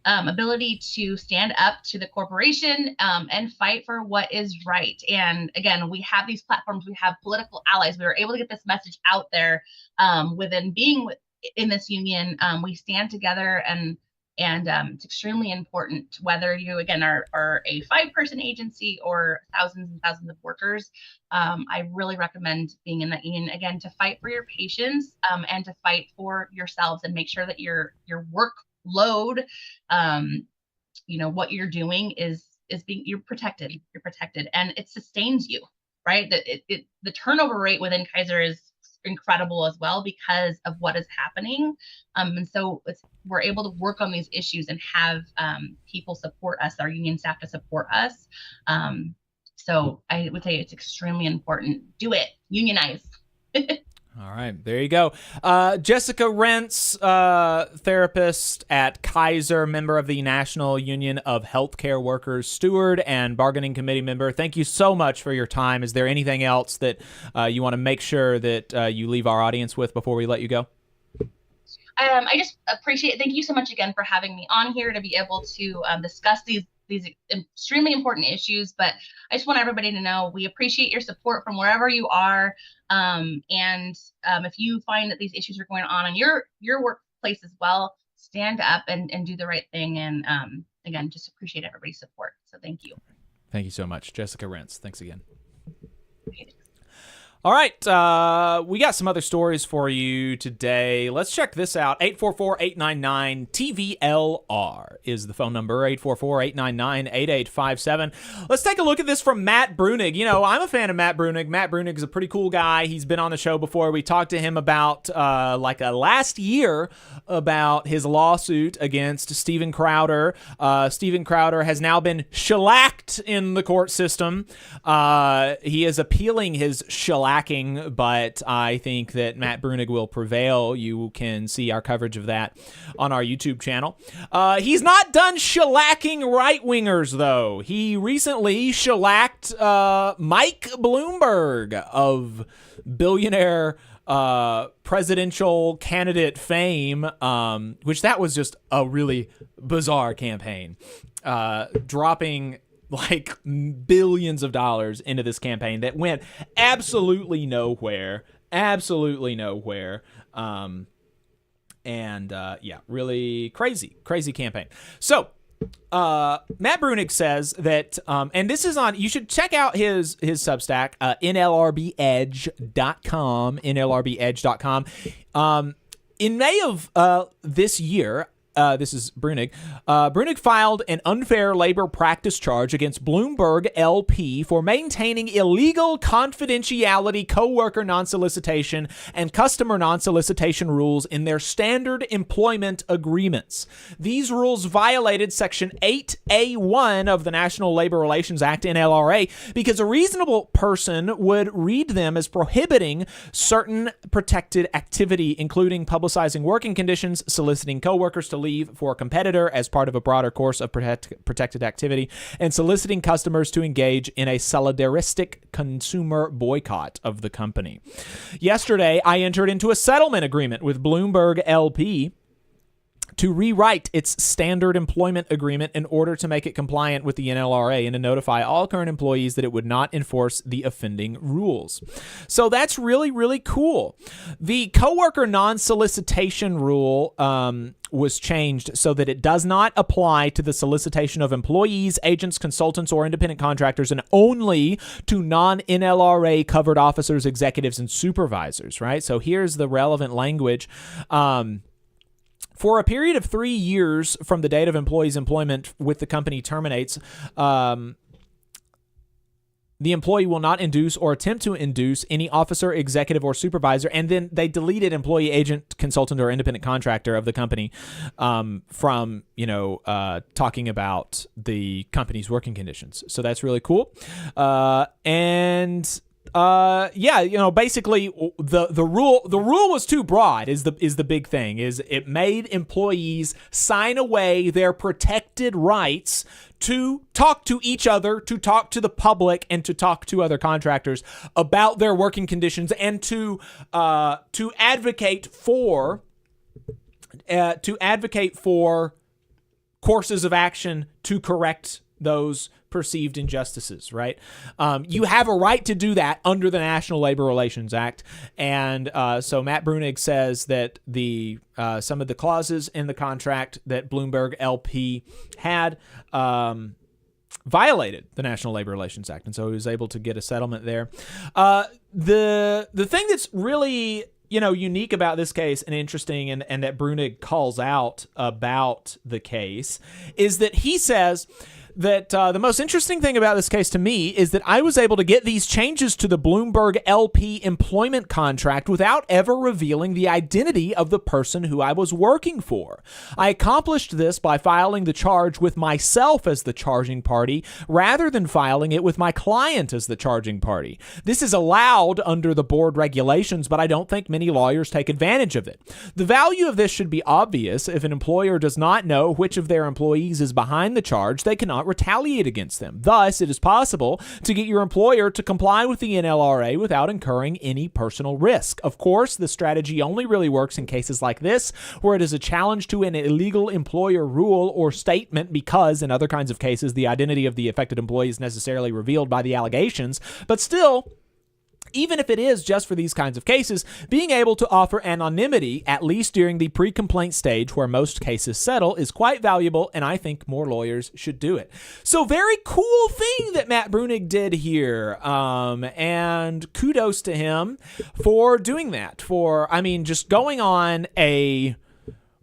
ability to stand up to the corporation and fight for what is right. And again, we have these platforms, we have political allies. We are able to get this message out there within being in this union. We stand together, and it's extremely important, whether you, again, are a 5-person agency or thousands and thousands of workers. I really recommend being in that union, again, to fight for your patients and to fight for yourselves and make sure that your workload, what you're doing is you're protected. You're protected, and it sustains you, right? The turnover rate within Kaiser is incredible as well because of what is happening. And so we're able to work on these issues and have people support us, our union staff to support us. So I would say it's extremely important. Do it. Unionize. All right, there you go. Jessica Rentz, therapist at Kaiser, member of the National Union of Healthcare Workers, steward and bargaining committee member. Thank you so much for your time. Is there anything else that you want to make sure that you leave our audience with before we let you go? I just appreciate it. Thank you so much again for having me on here to be able to discuss these extremely important issues. But I just want everybody to know we appreciate your support from wherever you are. And if you find that these issues are going on in your workplace as well, stand up and do the right thing. And again, just appreciate everybody's support. So thank you. Thank you so much, Jessica Rentz. Thanks again. All right, we got some other stories for you today. Let's check this out. 844-899-TVLR is the phone number, 844-899-8857. Let's take a look at this from Matt Brunig. You know, I'm a fan of Matt Brunig. Matt Brunig is a pretty cool guy. He's been on the show before. We talked to him about, last year about his lawsuit against Steven Crowder. Steven Crowder has now been shellacked in the court system. He is appealing his shellacking, but I think that Matt Brunig will prevail. You can see our coverage of that on our YouTube channel. He's not done shellacking right-wingers, though. He recently shellacked Mike Bloomberg of billionaire presidential candidate fame, which that was just a really bizarre campaign. Dropping like billions of dollars into this campaign that went absolutely nowhere. Really crazy campaign. So, Matt Brunig says that, and this is on, you should check out his Substack, nlrbedge.com. In May of this year, this is Brunig. Brunig filed an unfair labor practice charge against Bloomberg LP for maintaining illegal confidentiality, coworker non-solicitation, and customer non-solicitation rules in their standard employment agreements. These rules violated Section 8A1 of the National Labor Relations Act, NLRA, because a reasonable person would read them as prohibiting certain protected activity, including publicizing working conditions, soliciting coworkers to leave for a competitor as part of a broader course of protected activity, and soliciting customers to engage in a solidaristic consumer boycott of the company. Yesterday, I entered into a settlement agreement with Bloomberg LP to rewrite its standard employment agreement in order to make it compliant with the NLRA and to notify all current employees that it would not enforce the offending rules. So that's really, really cool. The coworker non-solicitation rule was changed so that it does not apply to the solicitation of employees, agents, consultants, or independent contractors, and only to non-NLRA covered officers, executives, and supervisors, right? So here's the relevant language. For a period of 3 years from the date of employee's employment with the company terminates, the employee will not induce or attempt to induce any officer, executive, or supervisor. And then they deleted employee, agent, consultant, or independent contractor of the company from, talking about the company's working conditions. So that's really cool. Basically the rule was too broad is the big thing. Is it made employees sign away their protected rights to talk to each other, to talk to the public, and to talk to other contractors about their working conditions, and to advocate for courses of action to correct those perceived injustices, right? You have a right to do that under the National Labor Relations Act. And so Matt Brunig says that some of the clauses in the contract that Bloomberg LP had violated the National Labor Relations Act. And so he was able to get a settlement there. The thing that's really unique about this case and interesting and that Brunig calls out about the case is that he says that the most interesting thing about this case to me is that I was able to get these changes to the Bloomberg LP employment contract without ever revealing the identity of the person who I was working for. I accomplished this by filing the charge with myself as the charging party rather than filing it with my client as the charging party. This is allowed under the board regulations, but I don't think many lawyers take advantage of it. The value of this should be obvious. If an employer does not know which of their employees is behind the charge, they cannot retaliate against them. Thus, it is possible to get your employer to comply with the NLRA without incurring any personal risk. Of course, the strategy only really works in cases like this, where it is a challenge to an illegal employer rule or statement, because in other kinds of cases, the identity of the affected employee is necessarily revealed by the allegations. But still, even if it is just for these kinds of cases, being able to offer anonymity, at least during the pre-complaint stage where most cases settle, is quite valuable, and I think more lawyers should do it. So very cool thing that Matt Bruenig did here, and kudos to him for doing that, just going on a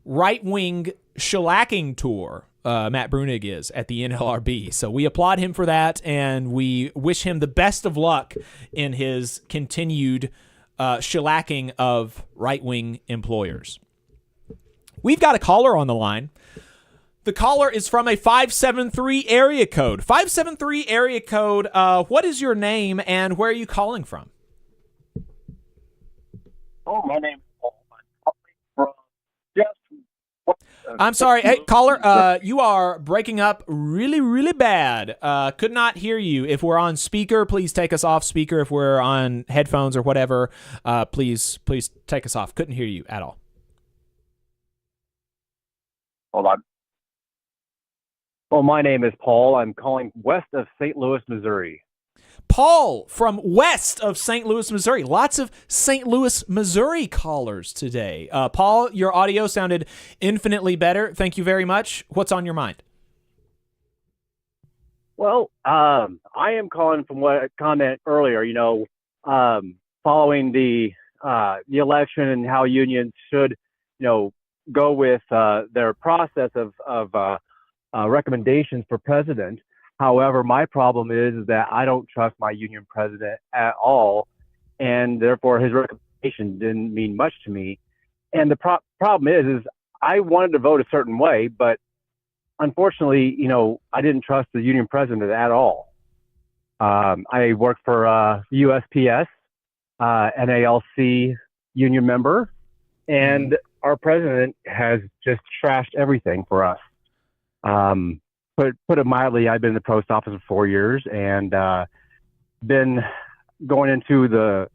right-wing shellacking tour. Matt Bruenig is at the NLRB. So we applaud him for that, and we wish him the best of luck in his continued shellacking of right-wing employers. We've got a caller on the line. The caller is from a 573 area code. 573 area code, what is your name and where are you calling from? Oh, my name is Paul. I'm calling from just I'm sorry. Hey, caller, you are breaking up really, really bad. Could not hear you. If we're on speaker, please take us off speaker. If we're on headphones or whatever, please take us off. Couldn't hear you at all. Hold on. Well, my name is Paul. I'm calling west of St. Louis, Missouri. Paul from west of St. Louis, Missouri. Lots of St. Louis, Missouri callers today. Paul, your audio sounded infinitely better. Thank you very much. What's on your mind? Well, I am calling from what I commented earlier, following the election and how unions should, go with their process of recommendations for president. However, my problem is that I don't trust my union president at all, and therefore his recommendation didn't mean much to me. And the problem is I wanted to vote a certain way, but unfortunately, I didn't trust the union president at all. I work for USPS, NALC union member, and our president has just trashed everything for us. Put it mildly, I've been in the post office for 4 years and been going into the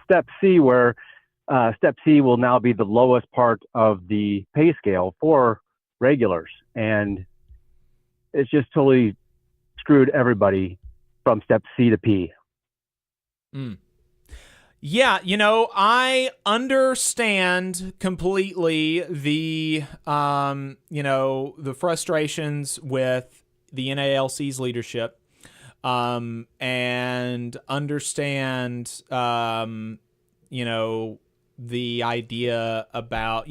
Step C, where Step C will now be the lowest part of the pay scale for regulars. And it's just totally screwed everybody from Step C to P. Yeah, I understand completely the frustrations with the NALC's leadership, and understand, the idea about,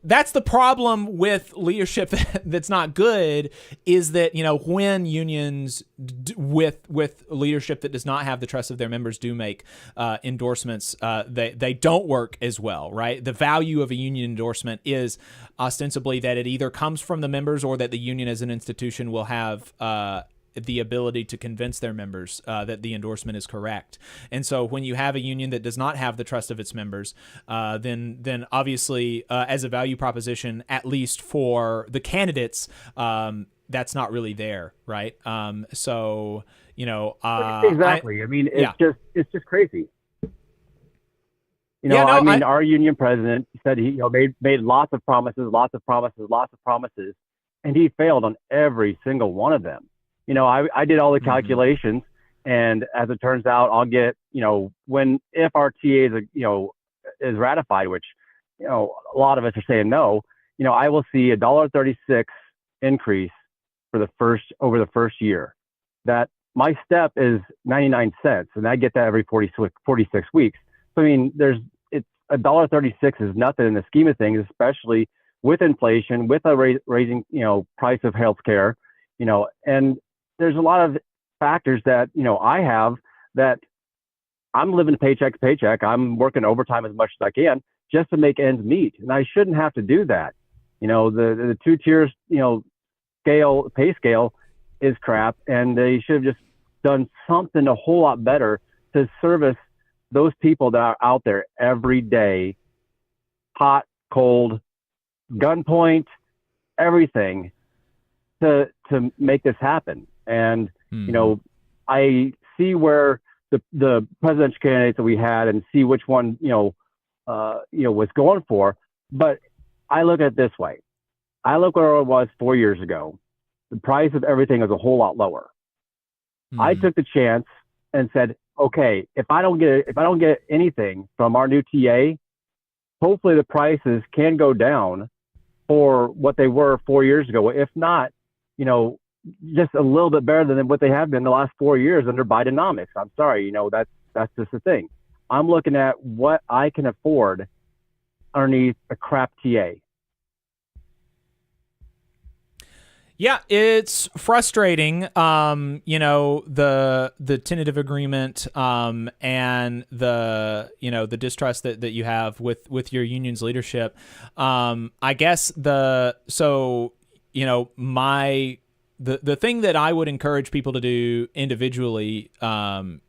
that's the problem with leadership that's not good, is that, when unions with leadership that does not have the trust of their members do make endorsements, they don't work as well, right? The value of a union endorsement is ostensibly that it either comes from the members or that the union as an institution will have the ability to convince their members that the endorsement is correct. And so when you have a union that does not have the trust of its members, then obviously as a value proposition, at least for the candidates, that's not really there, right? Exactly. It's just crazy. Our union president said he made lots of promises, and he failed on every single one of them. I did all the calculations, and as it turns out, I'll get, if our TA is ratified, which, a lot of us are saying no, I will see $1.36 increase over the first year. That my step is 99 cents, and I get that every 46 weeks. So, it's $1.36 is nothing in the scheme of things, especially with inflation, with a raising, price of healthcare, and there's a lot of factors that, I have that I'm living paycheck to paycheck. I'm working overtime as much as I can just to make ends meet. And I shouldn't have to do that. The two tiers, pay scale is crap. And they should have just done something a whole lot better to service those people that are out there every day, hot, cold, gunpoint, everything to make this happen. And, I see where the presidential candidates that we had and see which one, was going for. But I look at it this way. I look where it was 4 years ago. The price of everything is a whole lot lower. I took the chance and said, okay, if I don't get anything from our new TA, hopefully the prices can go down for what they were 4 years ago. If not, just a little bit better than what they have been the last 4 years under Bidenomics. I'm sorry, that's just the thing. I'm looking at what I can afford underneath a crap TA. Yeah, it's frustrating. The tentative agreement, and the distrust that you have with your union's leadership. I guess the thing that I would encourage people to do individually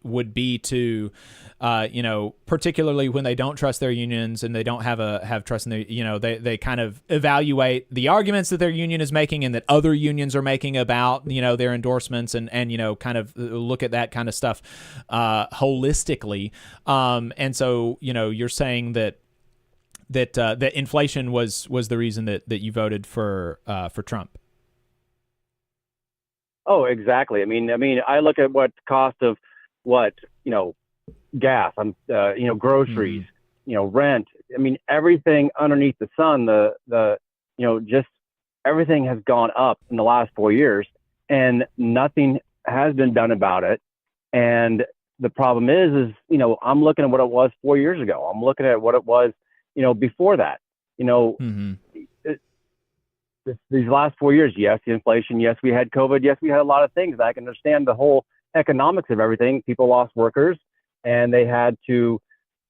would be to, particularly when they don't trust their unions and they don't have trust in their, they kind of evaluate the arguments that their union is making and that other unions are making about, their endorsements and kind of look at that kind of stuff holistically. And so, you're saying that inflation was the reason that you voted for Trump. Oh, exactly. I mean, I look at what cost of gas, groceries, rent. I mean, everything underneath the sun, just everything has gone up in the last 4 years, and nothing has been done about it. And the problem is I'm looking at what it was 4 years ago. I'm looking at what it was, before that. These last 4 years, yes, the inflation, yes, we had COVID, yes, we had a lot of things. I can understand the whole economics of everything. People lost workers, and they had to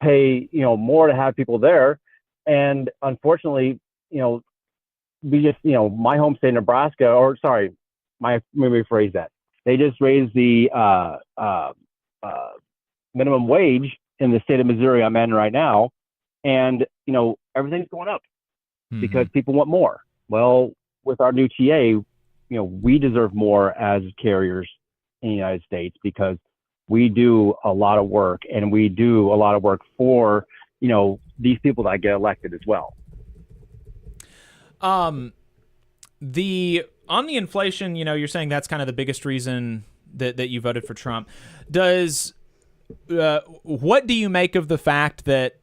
pay, more to have people there. And unfortunately, we just, my home state, Nebraska, let me rephrase that. They just raised the minimum wage in the state of Missouri I'm in right now, and everything's going up because people want more. Well, with our new TA, we deserve more as carriers in the United States because we do a lot of work, and we do a lot of work for, these people that get elected as well. On the inflation, you're saying that's kind of the biggest reason that you voted for Trump. What do you make of the fact that,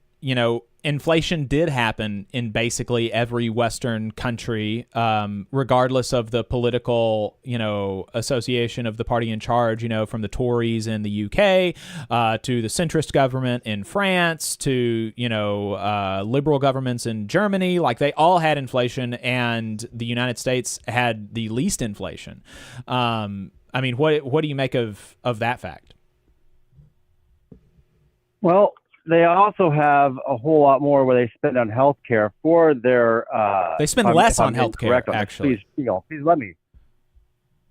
inflation did happen in basically every Western country, regardless of the political, association of the party in charge, from the Tories in the UK to the centrist government in France to, liberal governments in Germany. Like, they all had inflation, and the United States had the least inflation. What do you make of that fact? Well, they also have a whole lot more where they spend on healthcare for their. They spend less on healthcare, actually. Please let me.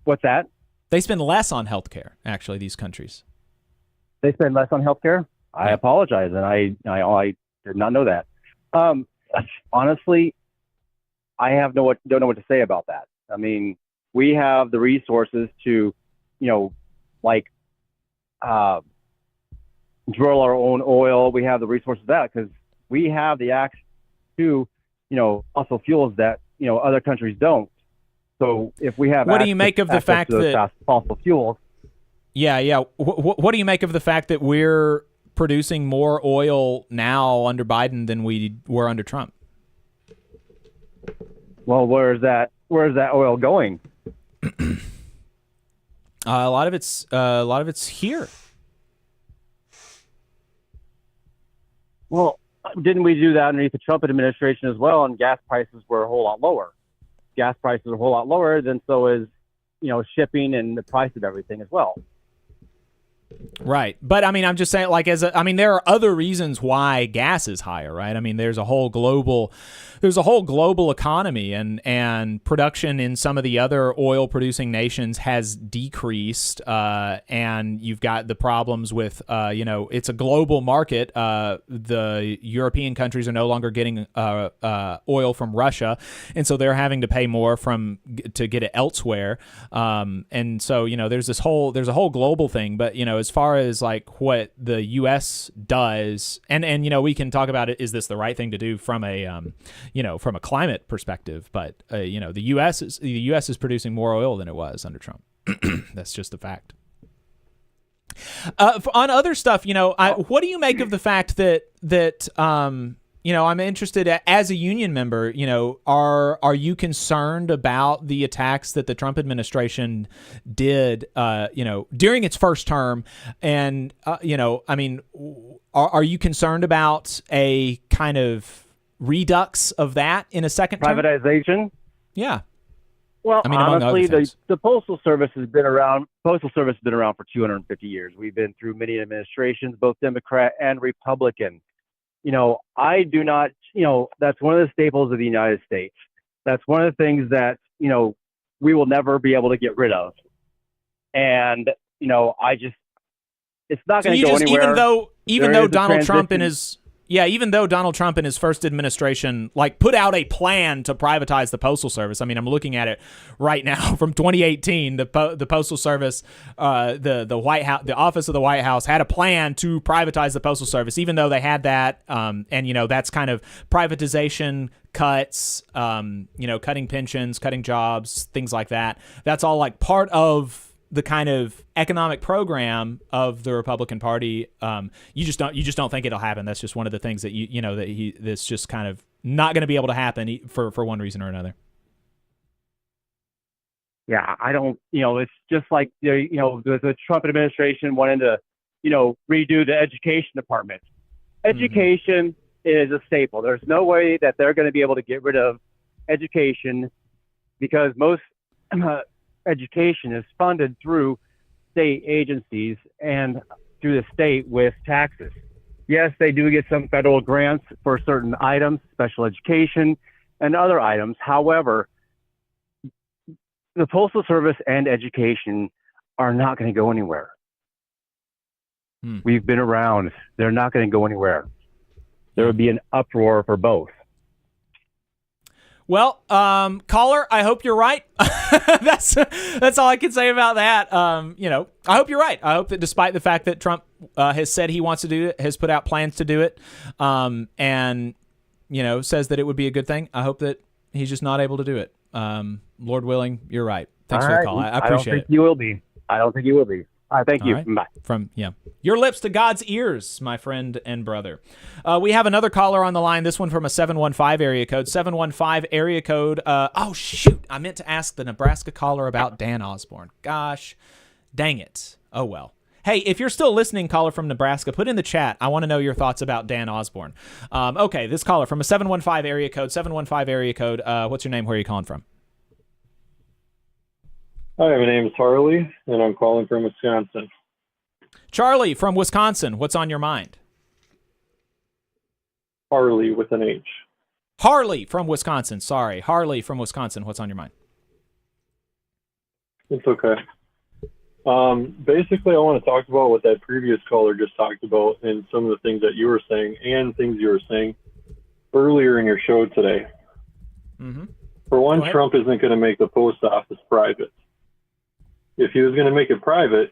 What's that? They spend less on healthcare, actually. These countries. They spend less on healthcare. I apologize, and I did not know that. Honestly, I don't know what to say about that. I mean, we have the resources to, drill our own oil. We have the resources of that because we have the access to, fossil fuels that, other countries don't. So if we have, what do you make of the fact that fossil fuels? Yeah. What do you make of the fact that we're producing more oil now under Biden than we were under Trump? Well, where's that oil going? A lot of it's here. Well, didn't we do that underneath the Trump administration as well? And gas prices were a whole lot lower. Gas prices are a whole lot lower, then so is, shipping and the price of everything as well. Right. But I'm just saying, there are other reasons why gas is higher, right? There's a whole global economy, and production in some of the other oil producing nations has decreased. And you've got the problems with, it's a global market. The European countries are no longer getting oil from Russia. And so they're having to pay more to get it elsewhere. And so, there's a whole global thing, but, as far as what the U.S. does, and we can talk about it. Is this the right thing to do from a climate perspective? But the U.S. is producing more oil than it was under Trump. That's just a fact. On other stuff, what do you make of the fact that I'm interested as a union member, are you concerned about the attacks that the Trump administration did, during its first term? And, are you concerned about a kind of redux of that in a second term? Privatization? Yeah. Well, among honestly, other things. the Postal Service has been around. Postal Service has been around for 250 years. We've been through many administrations, both Democrat and Republican. I do not. That's one of the staples of the United States. That's one of the things that we will never be able to get rid of. And it's not going to go anywhere. Even though Donald Trump in his first administration put out a plan to privatize the Postal Service. I mean, I'm looking at it right now from 2018. The Postal Service, the White House, the Office of the White House had a plan to privatize the Postal Service. Even though they had that, and that's kind of privatization, cuts, cutting pensions, cutting jobs, things like that. That's all part of the kind of economic program of the Republican Party. You just don't think it'll happen. That's just one of the things that that's just kind of not going to be able to happen for one reason or another. Yeah, I don't. It's just like the Trump administration wanted to redo the education department. Education is a staple. There's no way that they're going to be able to get rid of education because most education is funded through state agencies and through the state with taxes. Yes, they do get some federal grants for certain items, special education and other items. However, the Postal Service and education are not going to go anywhere. We've been around. They're not going to go anywhere. There would be an uproar for both. Well, caller, I hope you're right. That's all I can say about that. I hope you're right. I hope that despite the fact that Trump has said he wants to do it, has put out plans to do it, and says that it would be a good thing, I hope that he's just not able to do it. Lord willing, you're right. Thanks for the call. I appreciate it. I don't think you will be. I don't think you will be. Thank you. Right. Bye. From your lips to God's ears, my friend and brother. We have another caller on the line. This one from a 715 area code. 715 area code. Oh shoot! I meant to ask the Nebraska caller about Dan Osborne. Gosh, dang it. Oh well. Hey, if you're still listening, caller from Nebraska, put in the chat. I want to know your thoughts about Dan Osborne. Okay, this caller from a 715 area code. 715 area code. What's your name? Where are you calling from? Hi, my name is Harley, and I'm calling from Wisconsin. Charlie from Wisconsin, what's on your mind? Harley with an H. Harley from Wisconsin, sorry. Harley from Wisconsin, what's on your mind? It's okay. Basically, I want to talk about what that previous caller just talked about and some of the things that you were saying and things you were saying earlier in your show today. Mm-hmm. For one, Trump isn't going to make the post office private. If he was going to make it private,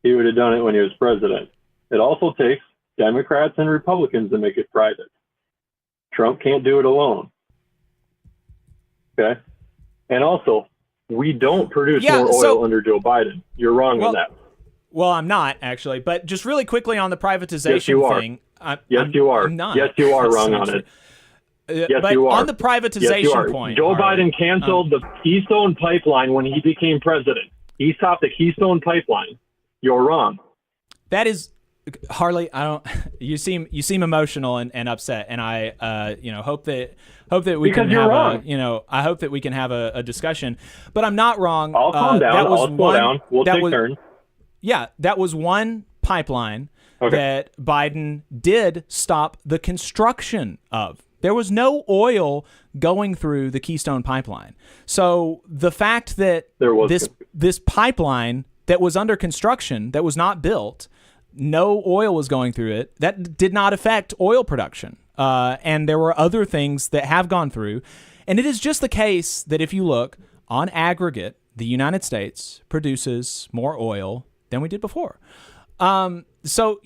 he would have done it when he was president. It also takes Democrats and Republicans to make it private. Trump can't do it alone. Okay? And also, we don't produce more oil under Joe Biden. You're wrong on that. Well, I'm not, actually. But just really quickly on the privatization thing. Yes, you are. I'm not. Yes, you are wrong on it. Yes, but you are. on the privatization point. Joe Biden canceled the Keystone Pipeline when he became president. He stopped the Keystone Pipeline. You're wrong. That is, Harley. I don't. You seem emotional and upset, and I hope that we can have I hope that we can have a discussion. But I'm not wrong. I'll calm down. I'll slow down. We'll take turns. Yeah, that was one pipeline that Biden did stop the construction of. There was no oil going through the Keystone Pipeline. So the fact that this pipeline that was under construction, that was not built, no oil was going through it, that did not affect oil production. And there were other things that have gone through. And it is just the case that if you look, on aggregate, the United States produces more oil than we did before. So,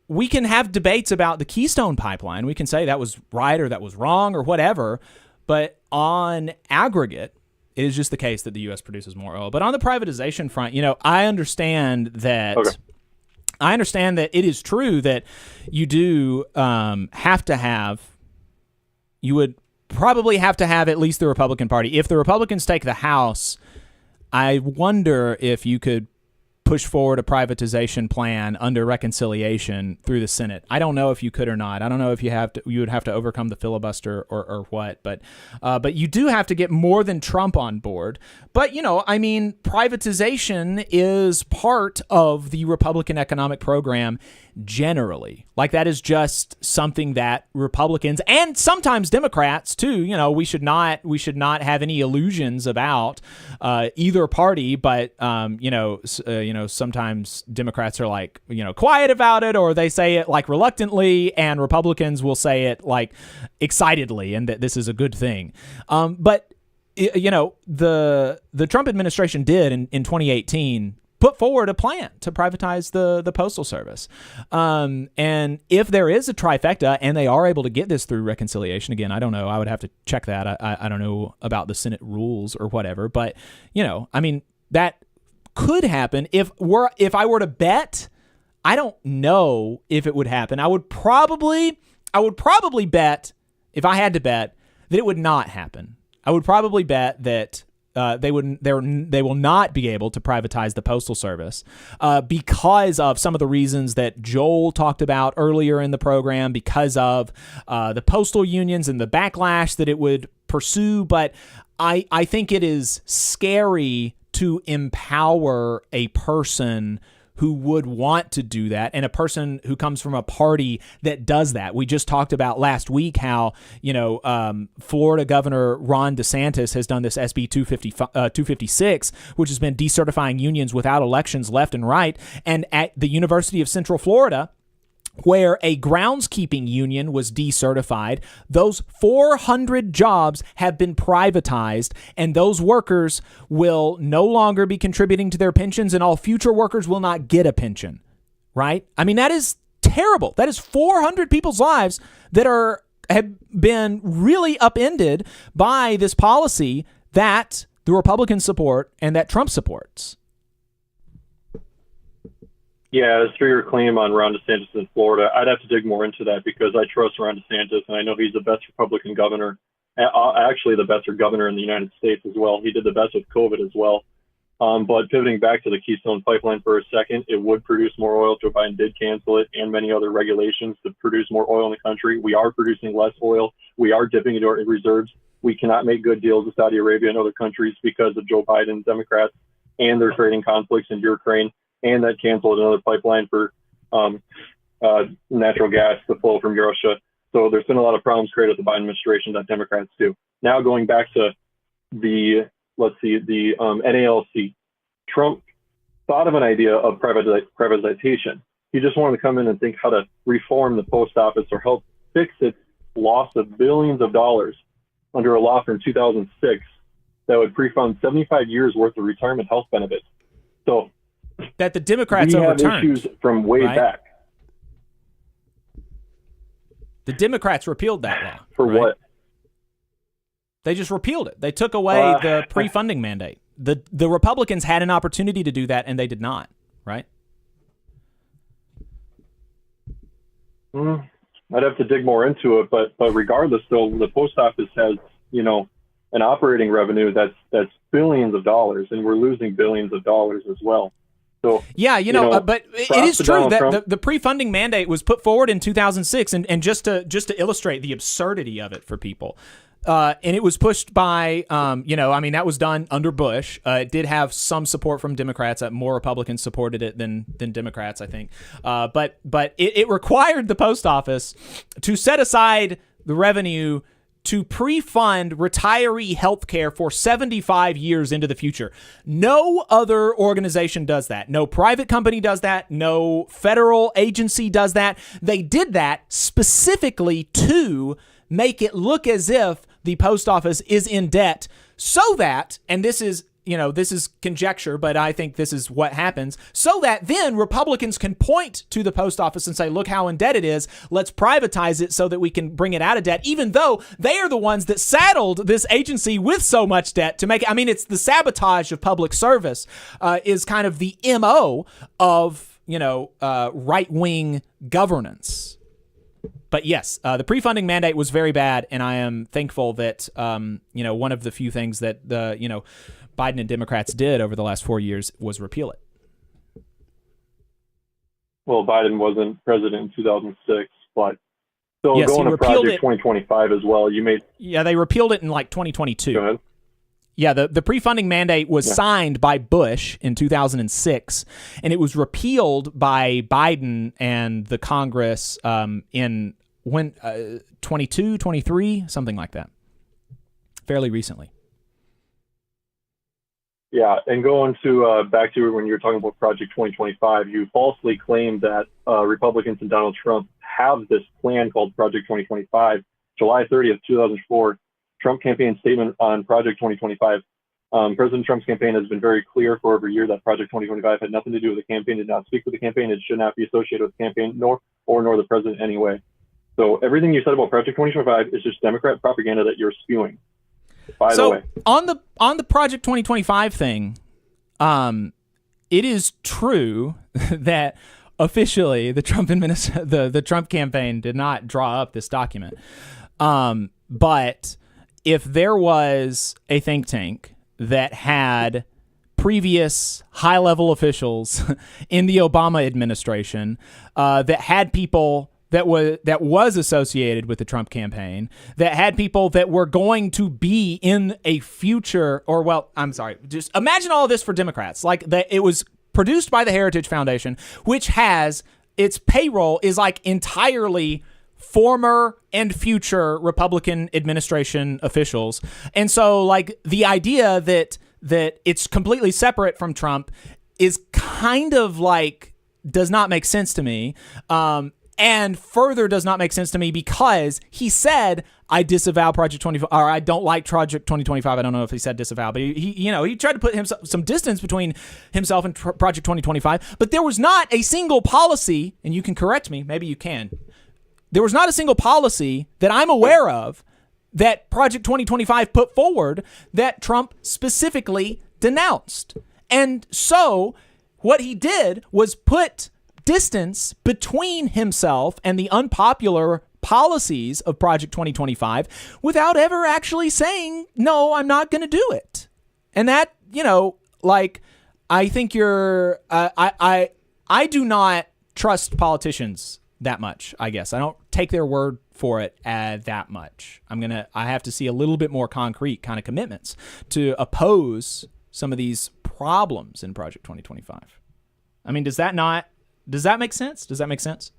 we can have debates about the Keystone Pipeline. We can say that was right or that was wrong or whatever. But on aggregate, it is just the case that the U.S. produces more oil. But on the privatization front, I understand that I understand that it is true that you do have to have, you would probably have to have at least the Republican Party. If the Republicans take the House, I wonder if you could push forward a privatization plan under reconciliation through the Senate. I don't know if you could or not. I don't know if you would have to overcome the filibuster or what, but you do have to get more than Trump on board. But, I mean, privatization is part of the Republican economic program generally. Like, that is just something that Republicans and sometimes Democrats too, we should not have any illusions about either party, but sometimes Democrats are like, quiet about it, or they say it like reluctantly, and Republicans will say it like excitedly, and that this is a good thing. But the Trump administration did in 2018 put forward a plan to privatize the Postal Service. And if there is a trifecta and they are able to get this through reconciliation, again, I don't know. I would have to check that. I don't know about the Senate rules or whatever. But, I mean, that could happen. If I were to bet, I don't know if it would happen. I would probably bet, if I had to bet, that it would not happen. I would probably bet that they will not be able to privatize the Postal Service because of some of the reasons that Joel talked about earlier in the program, because of the postal unions and the backlash that it would pursue. But I think it is scary to empower a person who would want to do that, and a person who comes from a party that does that. We just talked about last week how, Florida Governor Ron DeSantis has done this SB 256, which has been decertifying unions without elections left and right. And at the University of Central Florida, where a groundskeeping union was decertified, those 400 jobs have been privatized, and those workers will no longer be contributing to their pensions, and all future workers will not get a pension, right? I mean, that is terrible. That is 400 people's lives that have been really upended by this policy that the Republicans support and that Trump supports. Yeah, as for your claim on Ron DeSantis in Florida, I'd have to dig more into that because I trust Ron DeSantis, and I know he's the best Republican governor, actually the best governor in the United States as well. He did the best with COVID as well. But pivoting back to the Keystone Pipeline for a second, it would produce more oil. Joe Biden did cancel it, and many other regulations to produce more oil in the country. We are producing less oil. We are dipping into our reserves. We cannot make good deals with Saudi Arabia and other countries because of Joe Biden, Democrats, and their trading conflicts in Ukraine. And that canceled another pipeline for natural gas to flow from Russia. So there's been a lot of problems created with the Biden administration that Democrats do. Now going back to the NALC, Trump thought of an idea of privatization. He just wanted to come in and think how to reform the post office or help fix its loss of billions of dollars under a law from 2006 that would pre-fund 75 years worth of retirement health benefits. So that the Democrats we overturned. Have issues from way back. The Democrats repealed that law. For what? They just repealed it. They took away the pre-funding mandate. The Republicans had an opportunity to do that, and they did not, right? I'd have to dig more into it, but regardless, though, the post office has, an operating revenue that's billions of dollars, and we're losing billions of dollars as well. So, yeah, but it is true that the pre-funding mandate was put forward in 2006, and just to illustrate the absurdity of it for people, and it was pushed by, that was done under Bush. It did have some support from Democrats. More Republicans supported it than Democrats, I think. But it required the post office to set aside the revenue to pre-fund retiree health care for 75 years into the future. No other organization does that. No private company does that. No federal agency does that. They did that specifically to make it look as if the post office is in debt so that, and this is conjecture, but I think this is what happens, so that then Republicans can point to the post office and say, look how in debt it is. Let's privatize it so that we can bring it out of debt, even though they are the ones that saddled this agency with so much debt to make it. I mean, it's the sabotage of public service is kind of the MO of right-wing governance. But yes, the pre-funding mandate was very bad, and I am thankful that one of the few things that the Biden and Democrats did over the last 4 years was repeal it. Well, Biden wasn't president in 2006, but still Yes, going he to Project repealed it. 2025 as well. Yeah, they repealed it in like 2022. Go ahead. Yeah, the pre-funding mandate was signed by Bush in 2006, and it was repealed by Biden and the Congress in 22, 23, something like that, fairly recently. Yeah, and going to back to when you were talking about Project 2025, you falsely claimed that Republicans and Donald Trump have this plan called Project 2025. July 30th, 2004, Trump campaign statement on Project 2025. President Trump's campaign has been very clear for over a year that Project 2025 had nothing to do with the campaign, did not speak with the campaign, it should not be associated with the campaign, nor the president anyway. So everything you said about Project 2025 is just Democrat propaganda that you're spewing. By the way, on the Project 2025 thing, it is true that officially the Trump the Trump campaign did not draw up this document. But if there was a think tank that had previous high-level officials in the Obama administration that had people that was associated with the Trump campaign, that had people that were going to be in a future, just imagine all of this for Democrats. Like that, it was produced by the Heritage Foundation, which has its payroll is like entirely former and future Republican administration officials. And so like the idea that it's completely separate from Trump is kind of like does not make sense to me. And further does not make sense to me because he said, I disavow Project 25, or I don't like Project 2025. I don't know if he said disavow, but he tried to put some distance between himself and Project 2025. But there was not a single policy, and you can correct me, maybe you can. There was not a single policy that I'm aware of that Project 2025 put forward that Trump specifically denounced. And so what he did was put distance between himself and the unpopular policies of Project 2025 without ever actually saying, no, I'm not going to do it. And that, I think I do not trust politicians that much, I guess. I don't take their word for it that much. I have to see a little bit more concrete kind of commitments to oppose some of these problems in Project 2025. I mean, does that make sense? Does that make sense?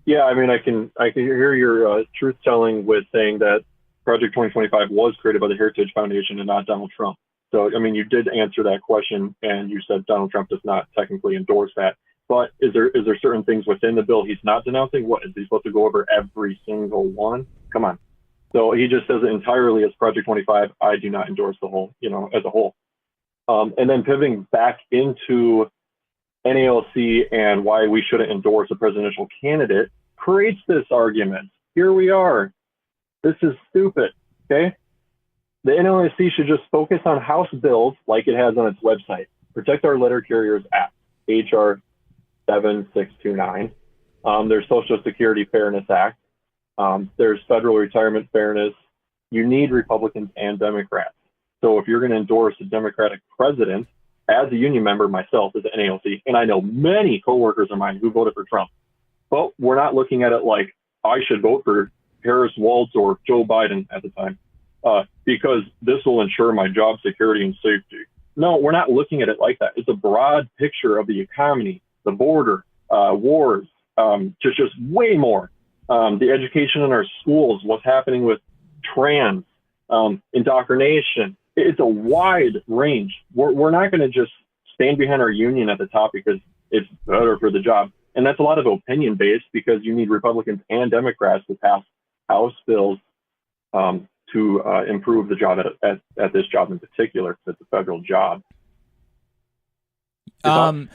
Yeah, I mean, I can hear your truth telling with saying that Project 2025 was created by the Heritage Foundation and not Donald Trump. So, I mean, you did answer that question, and you said Donald Trump does not technically endorse that. But is there certain things within the bill he's not denouncing? What, is he supposed to go over every single one? Come on. So he just says it entirely as Project 25. I do not endorse the whole, as a whole. And then pivoting back into NALC and why we shouldn't endorse a presidential candidate creates this argument. Here we are. This is stupid, okay? The NALC should just focus on House bills like it has on its website. Protect Our Letter Carriers Act, HR 7629. There's Social Security Fairness Act. There's Federal Retirement Fairness. You need Republicans and Democrats. So if you're going to endorse a Democratic president, as a union member myself as an NALC, and I know many coworkers of mine who voted for Trump, but we're not looking at it like I should vote for Harris Waltz or Joe Biden at the time because this will ensure my job security and safety. No, we're not looking at it like that. It's a broad picture of the economy, the border, wars, just way more. The education in our schools, what's happening with trans, indoctrination. It's a wide range. We're not going to just stand behind our union at the top because it's better for the job. And that's a lot of opinion based because you need Republicans and Democrats to pass House bills to improve the job at this job in particular, because it's a federal job. And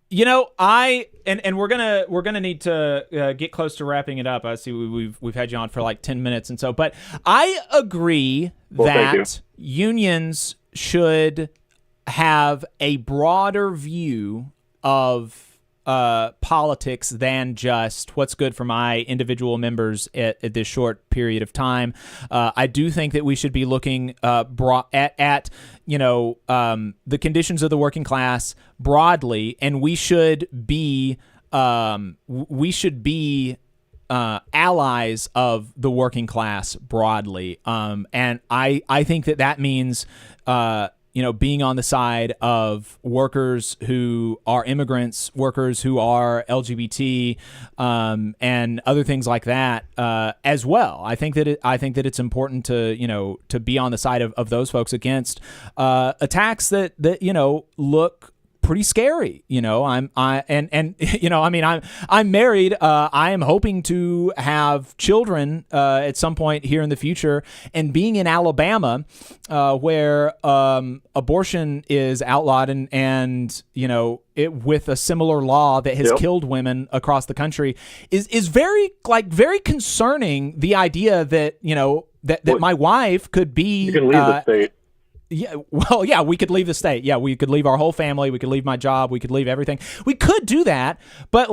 we're gonna need to get close to wrapping it up. I see we've had you on for like 10 minutes, and so, but I agree that unions should have a broader view of politics than just what's good for my individual members at this short period of time. I do think that we should be looking at the conditions of the working class broadly, and we should be allies of the working class broadly. And I think that means being on the side of workers who are immigrants, workers who are LGBT, and other things like that as well. I think that it's important to be on the side of those folks against attacks that look pretty scary. I'm married. I am hoping to have children at some point here in the future, and being in Alabama, where abortion is outlawed and it with a similar law that has killed women across the country is very concerning. The idea that that my wife could be, you can leave the state. Yeah, well, yeah, we could leave the state. Yeah, we could leave our whole family. We could leave my job. We could leave everything. We could do that, but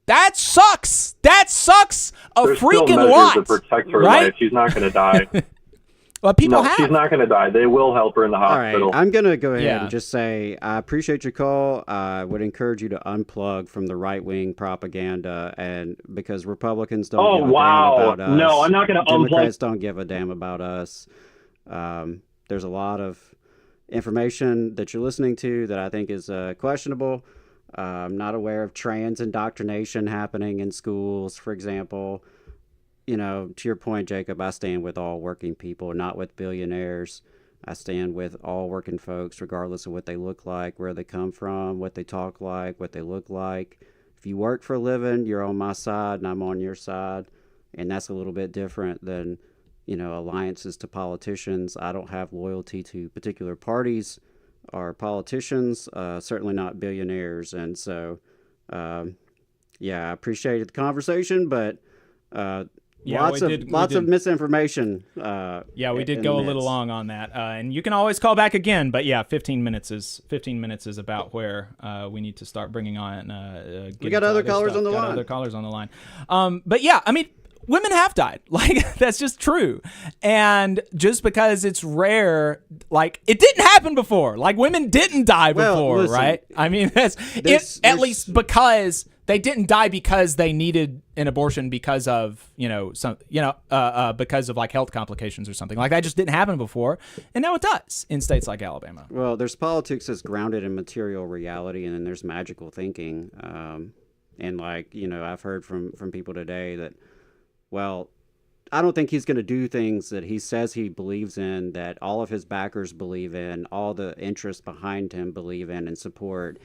that sucks. That sucks There's freaking still measures lot. to protect her right? life. She's not going to die. Well, people have. She's not going to die. They will help her in the All hospital. right, I'm going to go ahead and just say I appreciate your call. I would encourage you to unplug from the right-wing propaganda, and because Republicans don't give a damn about us. No, I'm not going to unplug. Democrats don't give a damn about us. There's a lot of information that you're listening to that I think is questionable. I'm not aware of trans indoctrination happening in schools, for example. To your point, Jacob, I stand with all working people, not with billionaires. I stand with all working folks, regardless of what they look like, where they come from, what they talk like, what they look like. If you work for a living, you're on my side and I'm on your side. And that's a little bit different than alliances to politicians. I don't have loyalty to particular parties or politicians, certainly not billionaires. And so, I appreciated the conversation, but lots of misinformation. We did go a little long on that. And you can always call back again, but 15 minutes is about where we need to start bringing on. We got other callers on the line. Other callers on the line. Women have died. That's just true. And just because it's rare, it didn't happen before. Women didn't die before, listen, right? I mean, at least because they didn't die because they needed an abortion because of, because of health complications or something. That just didn't happen before. And now it does in states like Alabama. Well, there's politics that's grounded in material reality, and then there's magical thinking. And I've heard from people today that, well, I don't think he's going to do things that he says he believes in, that all of his backers believe in, all the interests behind him believe in and support.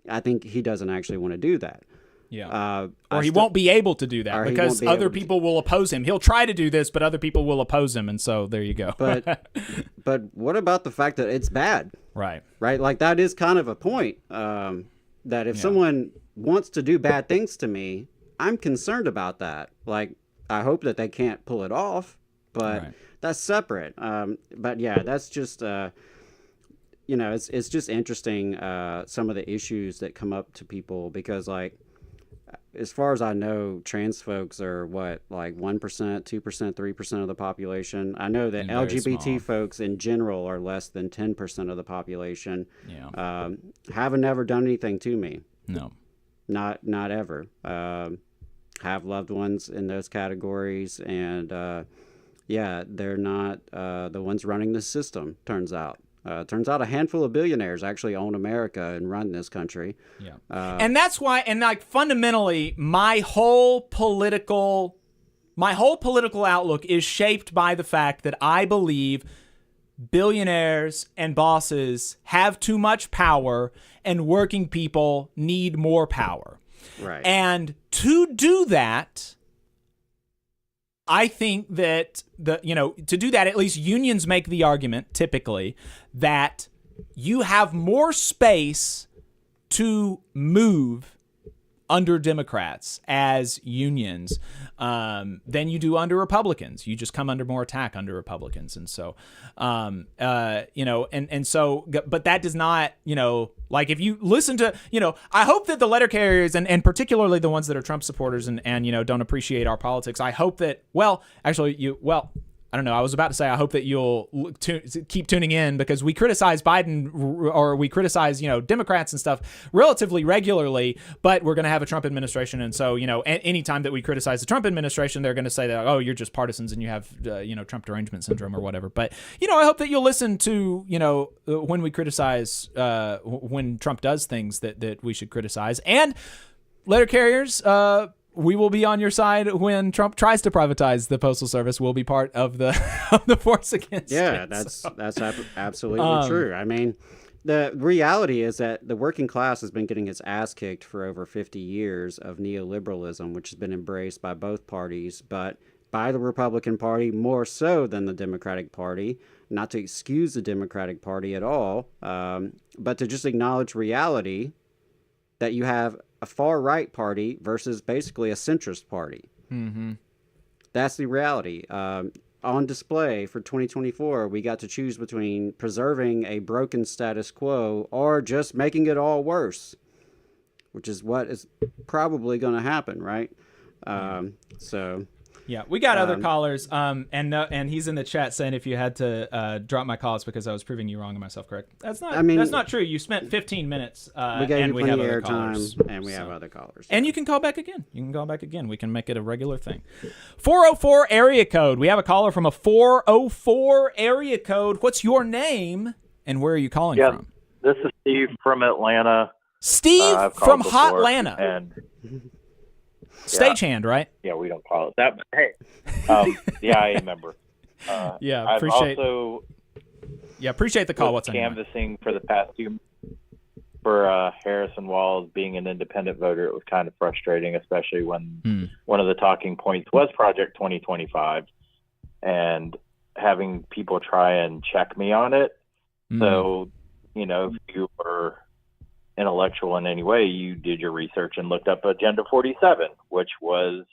I think he doesn't actually want to do that. Yeah. Or he won't be able to do that because other people will oppose him. He'll try to do this, but other people will oppose him. And so there you go. But what about the fact that it's bad? Right. Right. That is kind of a point, that if someone wants to do bad things to me, I'm concerned about that. I hope that they can't pull it off, but that's separate. But that's just, it's just interesting, some of the issues that come up to people because, as far as I know, trans folks are 1%, 2%, 3% of the population. I know that LGBT folks in general are less than 10% of the population. Yeah. Haven't ever done anything to me. No. Not ever. Have loved ones in those categories, and they're not the ones running the system. Turns out a handful of billionaires actually own America and run this country. Yeah, and that's why. And fundamentally, my whole political outlook is shaped by the fact that I believe billionaires and bosses have too much power, and working people need more power. Right. And to do that, I think that to do that, at least unions make the argument typically that you have more space to move under Democrats as unions than you do under Republicans. You just come under more attack under Republicans. And so, but that does not, like if you listen to, I hope that the letter carriers and particularly the ones that are Trump supporters and don't appreciate our politics. I hope that, I don't know. I was about to say, I hope that you'll keep tuning in because we criticize Biden or we criticize, Democrats and stuff relatively regularly, but we're going to have a Trump administration. And so, anytime that we criticize the Trump administration, they're going to say that, oh, you're just partisans and you have, Trump derangement syndrome or whatever. But, I hope that you'll listen to, when we criticize, when Trump does things that we should criticize. And letter carriers, we will be on your side when Trump tries to privatize the Postal Service. We'll be part of the force against it. Yeah, that's absolutely true. I mean, the reality is that the working class has been getting its ass kicked for over 50 years of neoliberalism, which has been embraced by both parties, but by the Republican Party more so than the Democratic Party. Not to excuse the Democratic Party at all, but to just acknowledge reality that you have a far-right party versus basically a centrist party. Mm-hmm. That's the reality. On display for 2024, we got to choose between preserving a broken status quo or just making it all worse, which is what is probably going to happen, right? Yeah, we got other callers, and he's in the chat saying if you had to drop my call, it's because I was proving you wrong and myself correct. That's not true. You spent 15 minutes, we gave and you we plenty have of other airtime, callers, and we have other callers. And you can call back again. We can make it a regular thing. 404 area code. We have a caller from a 404 area code. What's your name, and where are you calling from? This is Steve from Atlanta. Steve from Hot Atlanta. And stagehand, right? Yeah, we don't call it that, but hey, I remember. Appreciate the call. What's canvassing for the past few for Harrison Walls being an independent voter? It was kind of frustrating, especially when one of the talking points was Project 2025, and having people try and check me on it. So, if you were intellectual in any way, you did your research and looked up Agenda 47, which was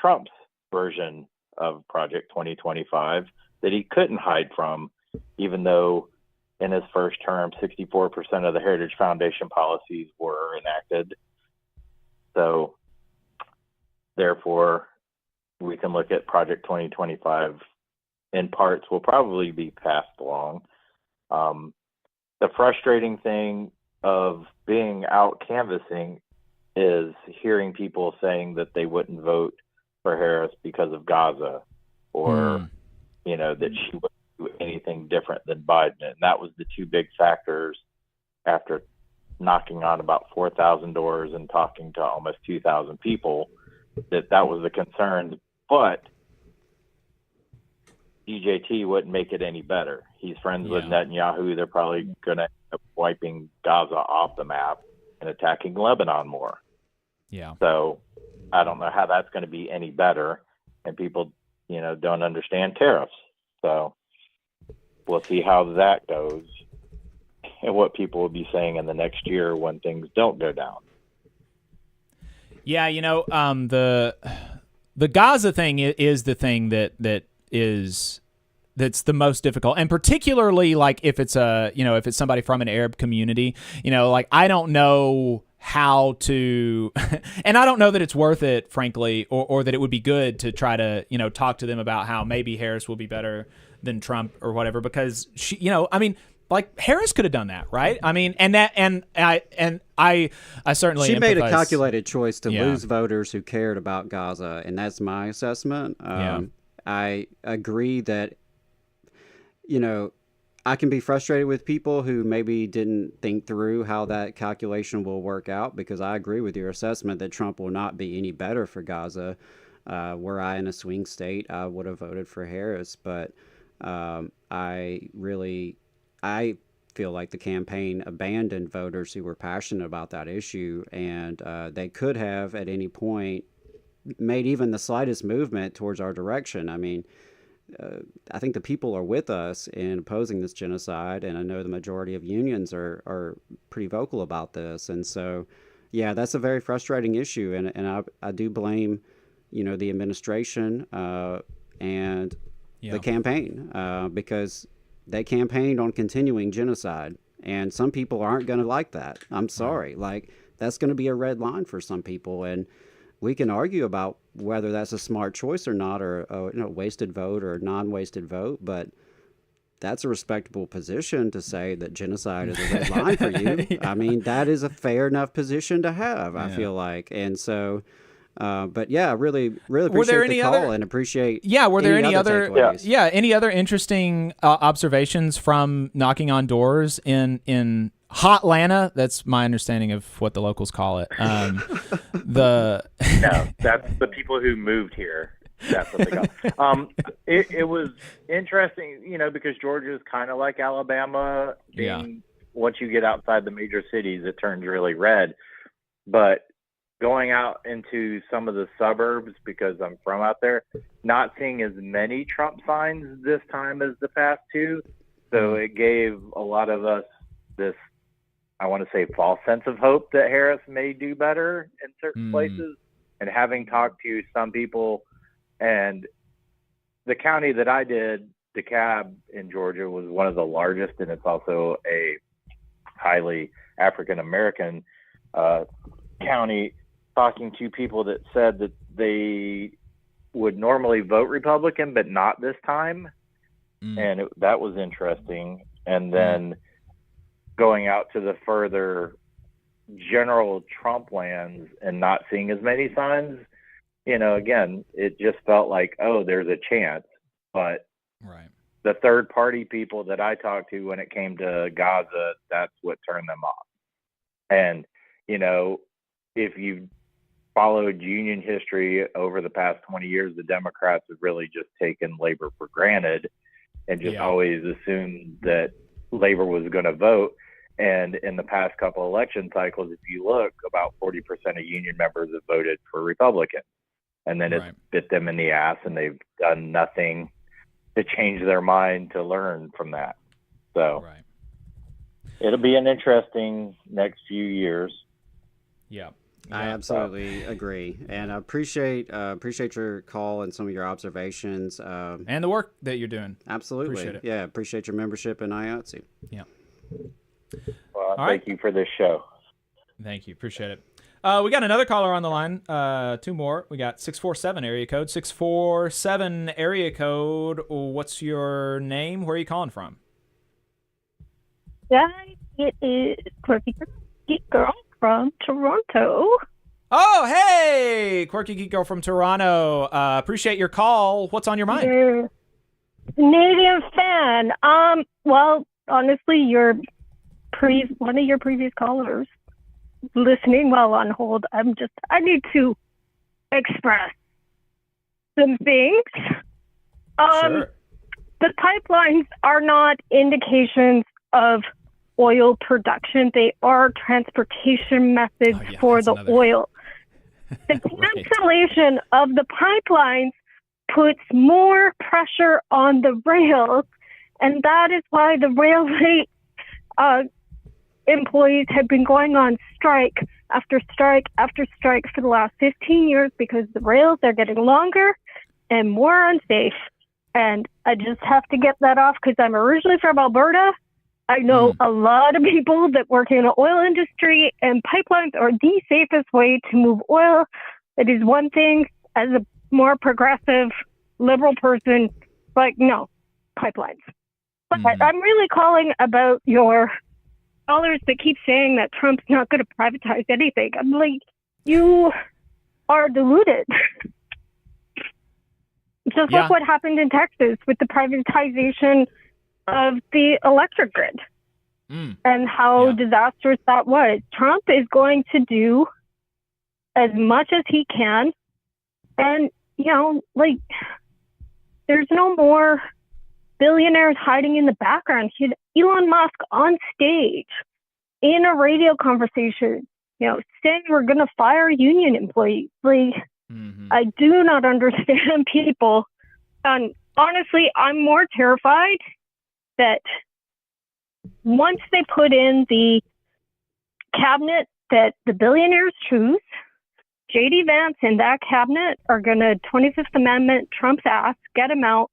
Trump's version of Project 2025 that he couldn't hide from, even though in his first term, 64% of the Heritage Foundation policies were enacted. So therefore, we can look at Project 2025 in parts will probably be passed along. The frustrating thing of being out canvassing is hearing people saying that they wouldn't vote for Harris because of Gaza or, that she wouldn't do anything different than Biden. And that was the two big factors after knocking on about 4,000 doors and talking to almost 2,000 people, that was the concern. But DJT wouldn't make it any better. He's friends with Netanyahu. They're probably going to end up wiping Gaza off the map and attacking Lebanon more. Yeah. So I don't know how that's going to be any better. And people, don't understand tariffs. So we'll see how that goes and what people will be saying in the next year when things don't go down. Yeah, the Gaza thing is the thing that's the most difficult, and particularly like if it's if it's somebody from an Arab community, I don't know how to, and I don't know that it's worth it, frankly, or that it would be good to try to talk to them about how maybe Harris will be better than Trump or whatever, because she, Harris could have done that, right? I mean, I certainly she made a calculated choice to lose voters who cared about Gaza, and that's my assessment. I agree that, I can be frustrated with people who maybe didn't think through how that calculation will work out, because I agree with your assessment that Trump will not be any better for Gaza. Were I in a swing state, I would have voted for Harris, but I feel like the campaign abandoned voters who were passionate about that issue, and they could have at any point made even the slightest movement towards our direction. I mean, I think the people are with us in opposing this genocide, and I know the majority of unions are pretty vocal about this. And so, Yeah, that's a very frustrating issue, and I do blame, the administration and the campaign because they campaigned on continuing genocide, and some people aren't going to like that. I'm sorry, that's going to be a red line for some people, and we can argue about whether that's a smart choice or not, or a wasted vote or non-wasted vote, but that's a respectable position to say that genocide is a red line for you. Yeah. I mean, that is a fair enough position to have, I feel like. And so, but yeah, really appreciate the call and appreciate were there any other takeaways. any other interesting observations from knocking on doors in Hotlanta? That's my understanding of what the locals call it. No, that's the people who moved here. That's what they call it. It was interesting, because Georgia is kind of like Alabama. Once you get outside the major cities, it turns really red. But going out into some of the suburbs, because I'm from out there, not seeing as many Trump signs this time as the past two. So it gave a lot of us this, I want to say, false sense of hope that Harris may do better in certain places. And having talked to some people, and the county that I did, DeKalb in Georgia, was one of the largest, and it's also a highly African-American county. Talking to people that said that they would normally vote Republican, but not this time. And that was interesting. And then going out to the further general Trump lands and not seeing as many signs, again, it just felt like, oh, there's a chance. But the third party people that I talked to when it came to Gaza, that's what turned them off. And, if you've followed union history over the past 20 years, the Democrats have really just taken labor for granted and just always assumed that labor was going to vote. And in the past couple election cycles, if you look, about 40% of union members have voted for Republican. And then it's bit them in the ass, and they've done nothing to change their mind to learn from that. So it'll be an interesting next few years. Yeah. I absolutely agree, and I appreciate your call and some of your observations and the work that you're doing. Absolutely, appreciate it. Yeah, appreciate your membership in IATSE. Yeah. Well, thank you for this show. Thank you, appreciate it. We got another caller on the line. Two more. We got 647 area code. 647 area code. What's your name? Where are you calling from? Yeah, it is Quirky Geek Girl from Toronto. Oh, hey, Quirky Geek Girl from Toronto. Appreciate your call. What's on your mind? Canadian fan. Well, honestly, one of your previous callers listening while on hold. I need to express some things. Sure. The pipelines are not indications of oil production. They are transportation methods for the oil. The cancellation of the pipelines puts more pressure on the rails, and that is why the railway employees have been going on strike after strike after strike for the last 15 years because the rails are getting longer and more unsafe. And I just have to get that off because I'm originally from Alberta. I know a lot of people that work in the oil industry, and pipelines are the safest way to move oil. It is one thing as a more progressive, liberal person, like, no, pipelines. But I'm really calling about your callers that keep saying that Trump's not going to privatize anything. I'm like, you are deluded. Just like what happened in Texas with the privatization of the electric grid and how disastrous that was. Trump is going to do as much as he can. And, there's no more billionaires hiding in the background. Elon Musk on stage in a radio conversation, saying we're going to fire union employees. I do not understand people. And honestly, I'm more terrified that once they put in the cabinet that the billionaires choose, J.D. Vance and that cabinet are going to 25th Amendment Trump's ass, get him out,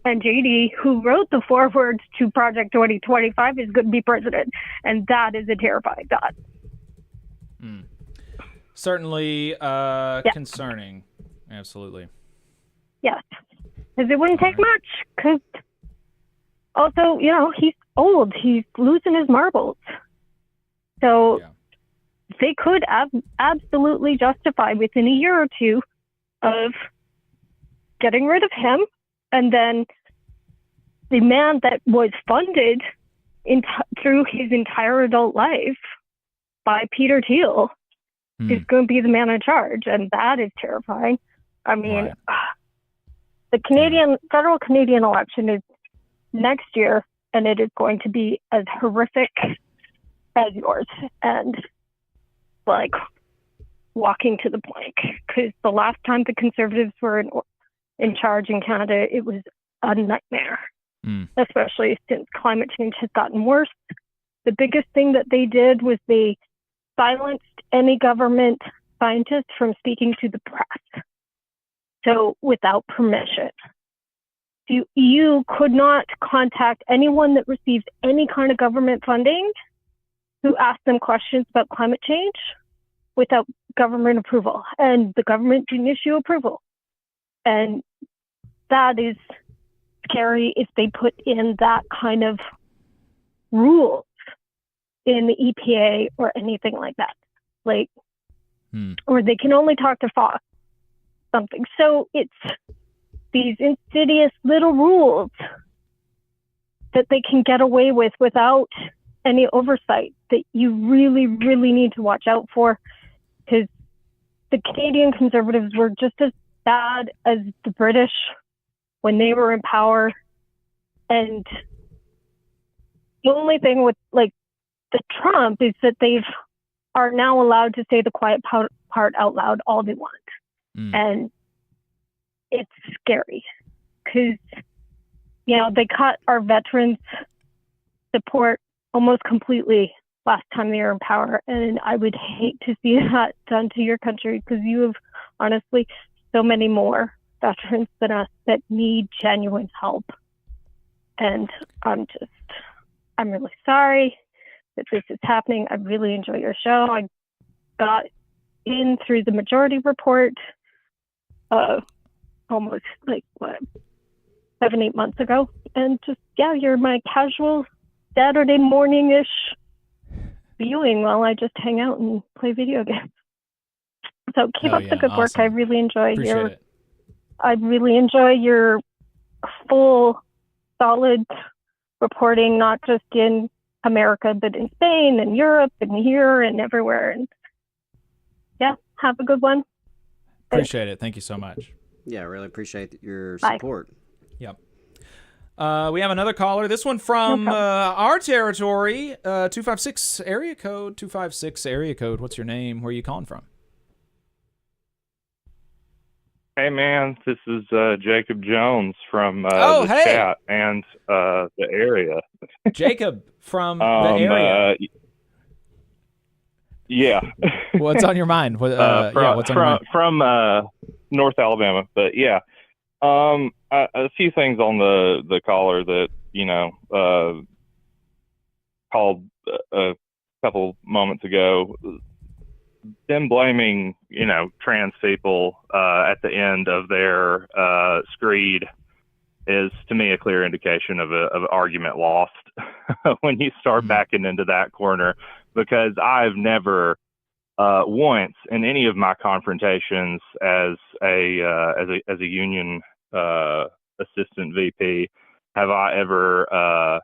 and J.D., who wrote the forewords to Project 2025, is going to be president. And that is a terrifying thought. Certainly concerning. Absolutely. Yes. Because it wouldn't take much. Because also, he's old. He's losing his marbles. So they could absolutely justify within a year or two of getting rid of him. And then the man that was funded through his entire adult life by Peter Thiel is going to be the man in charge. And that is terrifying. I mean, the federal Canadian election is next year, and it is going to be as horrific as yours. And like walking to the blank, because the last time the Conservatives were in charge in Canada, it was a nightmare, especially since climate change has gotten worse. The biggest thing that they did was they silenced any government scientist from speaking to the press. So without permission, you could not contact anyone that received any kind of government funding who asked them questions about climate change without government approval. And the government didn't issue approval. And that is scary if they put in that kind of rules in the EPA or anything like that. Or they can only talk to Fox, something. So it's these insidious little rules that they can get away with without any oversight that you really, really need to watch out for, because the Canadian Conservatives were just as bad as the British when they were in power. And the only thing with the Trump is that they are now allowed to say the quiet part out loud all they want. And it's scary because, they cut our veterans support almost completely last time they were in power. And I would hate to see that done to your country, because you have honestly so many more veterans than us that need genuine help. And I'm really sorry that this is happening. I really enjoy your show. I got in through the majority report almost 7-8 months ago. And just, you're my casual Saturday morning-ish viewing while I just hang out and play video games. So keep up the good work. I really enjoy your full, solid reporting, not just in America, but in Spain and Europe and here and everywhere. And have a good one. Appreciate it. Thank you so much. Yeah, I really appreciate your support. Yep. We have another caller. This one from our territory, 256 area code. 256 area code. What's your name? Where are you calling from? Hey, man. This is Jacob Jones from chat and the area. Jacob from the area. Yeah. What's on your mind? What's on your mind? From North Alabama, but a few things on the caller that called a couple moments ago. Them blaming trans people at the end of their screed is to me a clear indication of argument lost when you start backing into that corner, because I've never once in any of my confrontations as a union assistant VP have I ever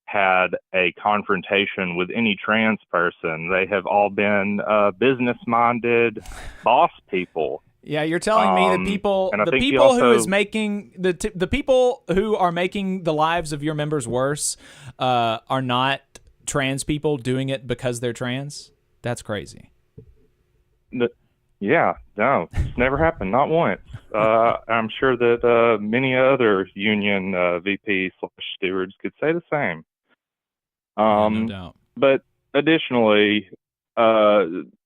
had a confrontation with any trans person. They have all been business-minded boss people. Yeah, you're telling me the people who are making the lives of your members worse are not trans people doing it because they're trans? That's crazy. Yeah, no, it's never happened, not once. I'm sure that many other union VP/stewards could say the same. No doubt. But additionally,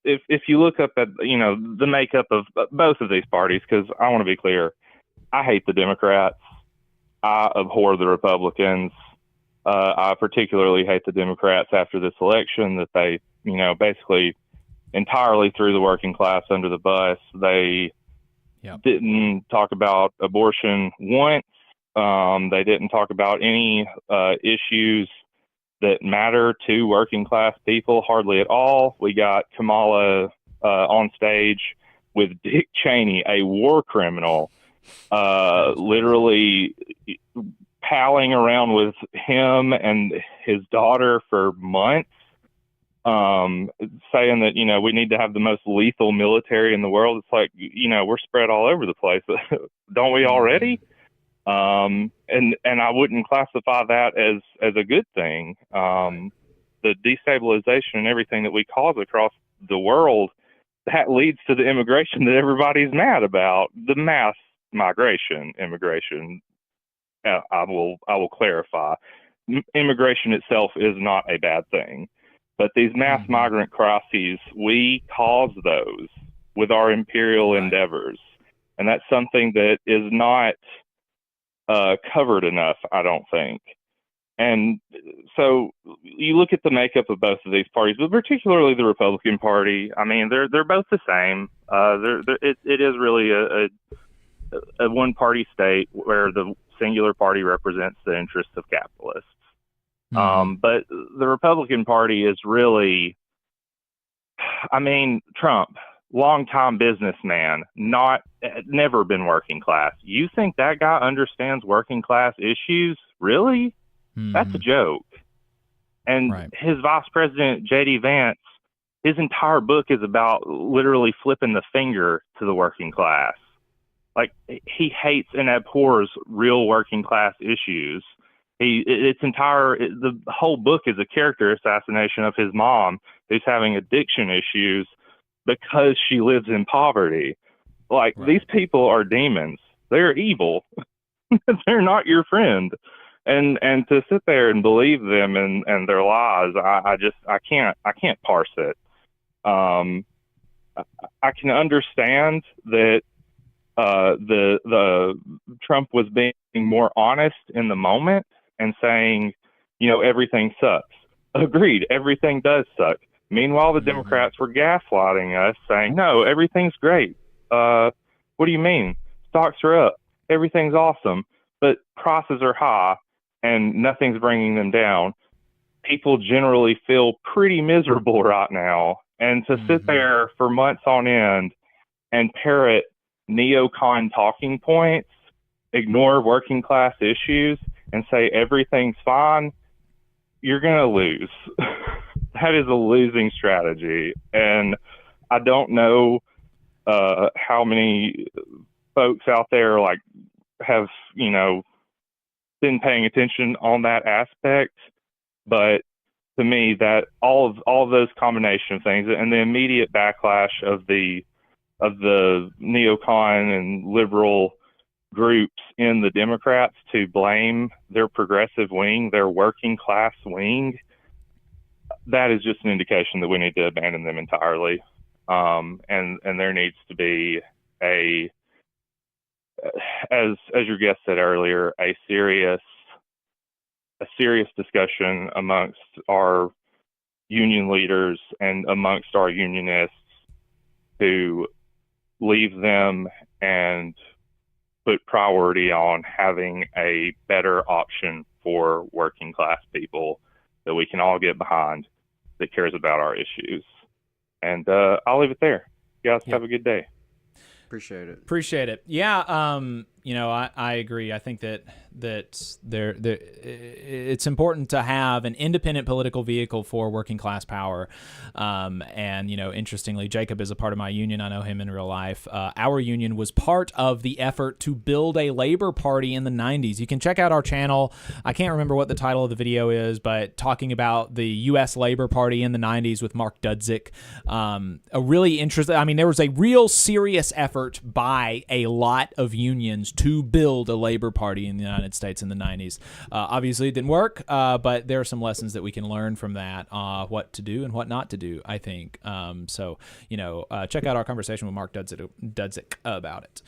if you look up at the makeup of both of these parties, because I want to be clear, I hate the Democrats. I abhor the Republicans. I particularly hate the Democrats after this election that they, basically entirely threw the working class under the bus. They didn't talk about abortion once. They didn't talk about any issues that matter to working class people hardly at all. We got Kamala on stage with Dick Cheney, a war criminal, literally palling around with him and his daughter for months, saying that, we need to have the most lethal military in the world. It's like, we're spread all over the place. Don't we already? And I wouldn't classify that as a good thing. The destabilization and everything that we cause across the world, that leads to the immigration that everybody's mad about, the mass migration, immigration. I will clarify. Immigration itself is not a bad thing, but these mass migrant crises, we cause those with our imperial endeavors, and that's something that is not covered enough, I don't think. And so you look at the makeup of both of these parties, but particularly the Republican Party. I mean, they're both the same. It is really a one-party state where the singular party represents the interests of capitalists. But the Republican Party is really, Trump, longtime businessman, never been working class. You think that guy understands working class issues? Really? That's a joke. And his vice president, J.D. Vance, his entire book is about literally flipping the finger to the working class. Like, he hates and abhors real working class issues. The whole book is a character assassination of his mom, who's having addiction issues because she lives in poverty. Like, these people are demons. They're evil. They're not your friend. And to sit there and believe them and their lies, I can't parse it. I can understand that the Trump was being more honest in the moment and saying, everything sucks. Agreed, everything does suck. Meanwhile, the Democrats were gaslighting us, saying, no, everything's great. What do you mean? Stocks are up. Everything's awesome. But prices are high and nothing's bringing them down. People generally feel pretty miserable right now. And to sit there for months on end and parrot neocon talking points, ignore working class issues, and say everything's fine, you're going to lose. That is a losing strategy. And I don't know how many folks out there have, been paying attention on that aspect. But to me, that all of those combination of things and the immediate backlash of the neocon and liberal groups in the Democrats to blame their progressive wing, their working class wing, that is just an indication that we need to abandon them entirely. And there needs to be as your guest said earlier, a serious discussion amongst our union leaders and amongst our unionists to leave them and put priority on having a better option for working class people that we can all get behind that cares about our issues. And I'll leave it there. You guys have a good day. Appreciate it. Yeah. I agree. I think that it's important to have an independent political vehicle for working class power. And interestingly, Jacob is a part of my union. I know him in real life. Our union was part of the effort to build a labor party in the 90s. You can check out our channel. I can't remember what the title of the video is, but talking about the U.S. Labor Party in the 90s with Mark Dudzik. A really interesting, there was a real serious effort by a lot of unions to build a labor party in the United States in the 90s. Obviously, it didn't work, but there are some lessons that we can learn from that, what to do and what not to do, I think. So, check out our conversation with Mark Dudzik about it.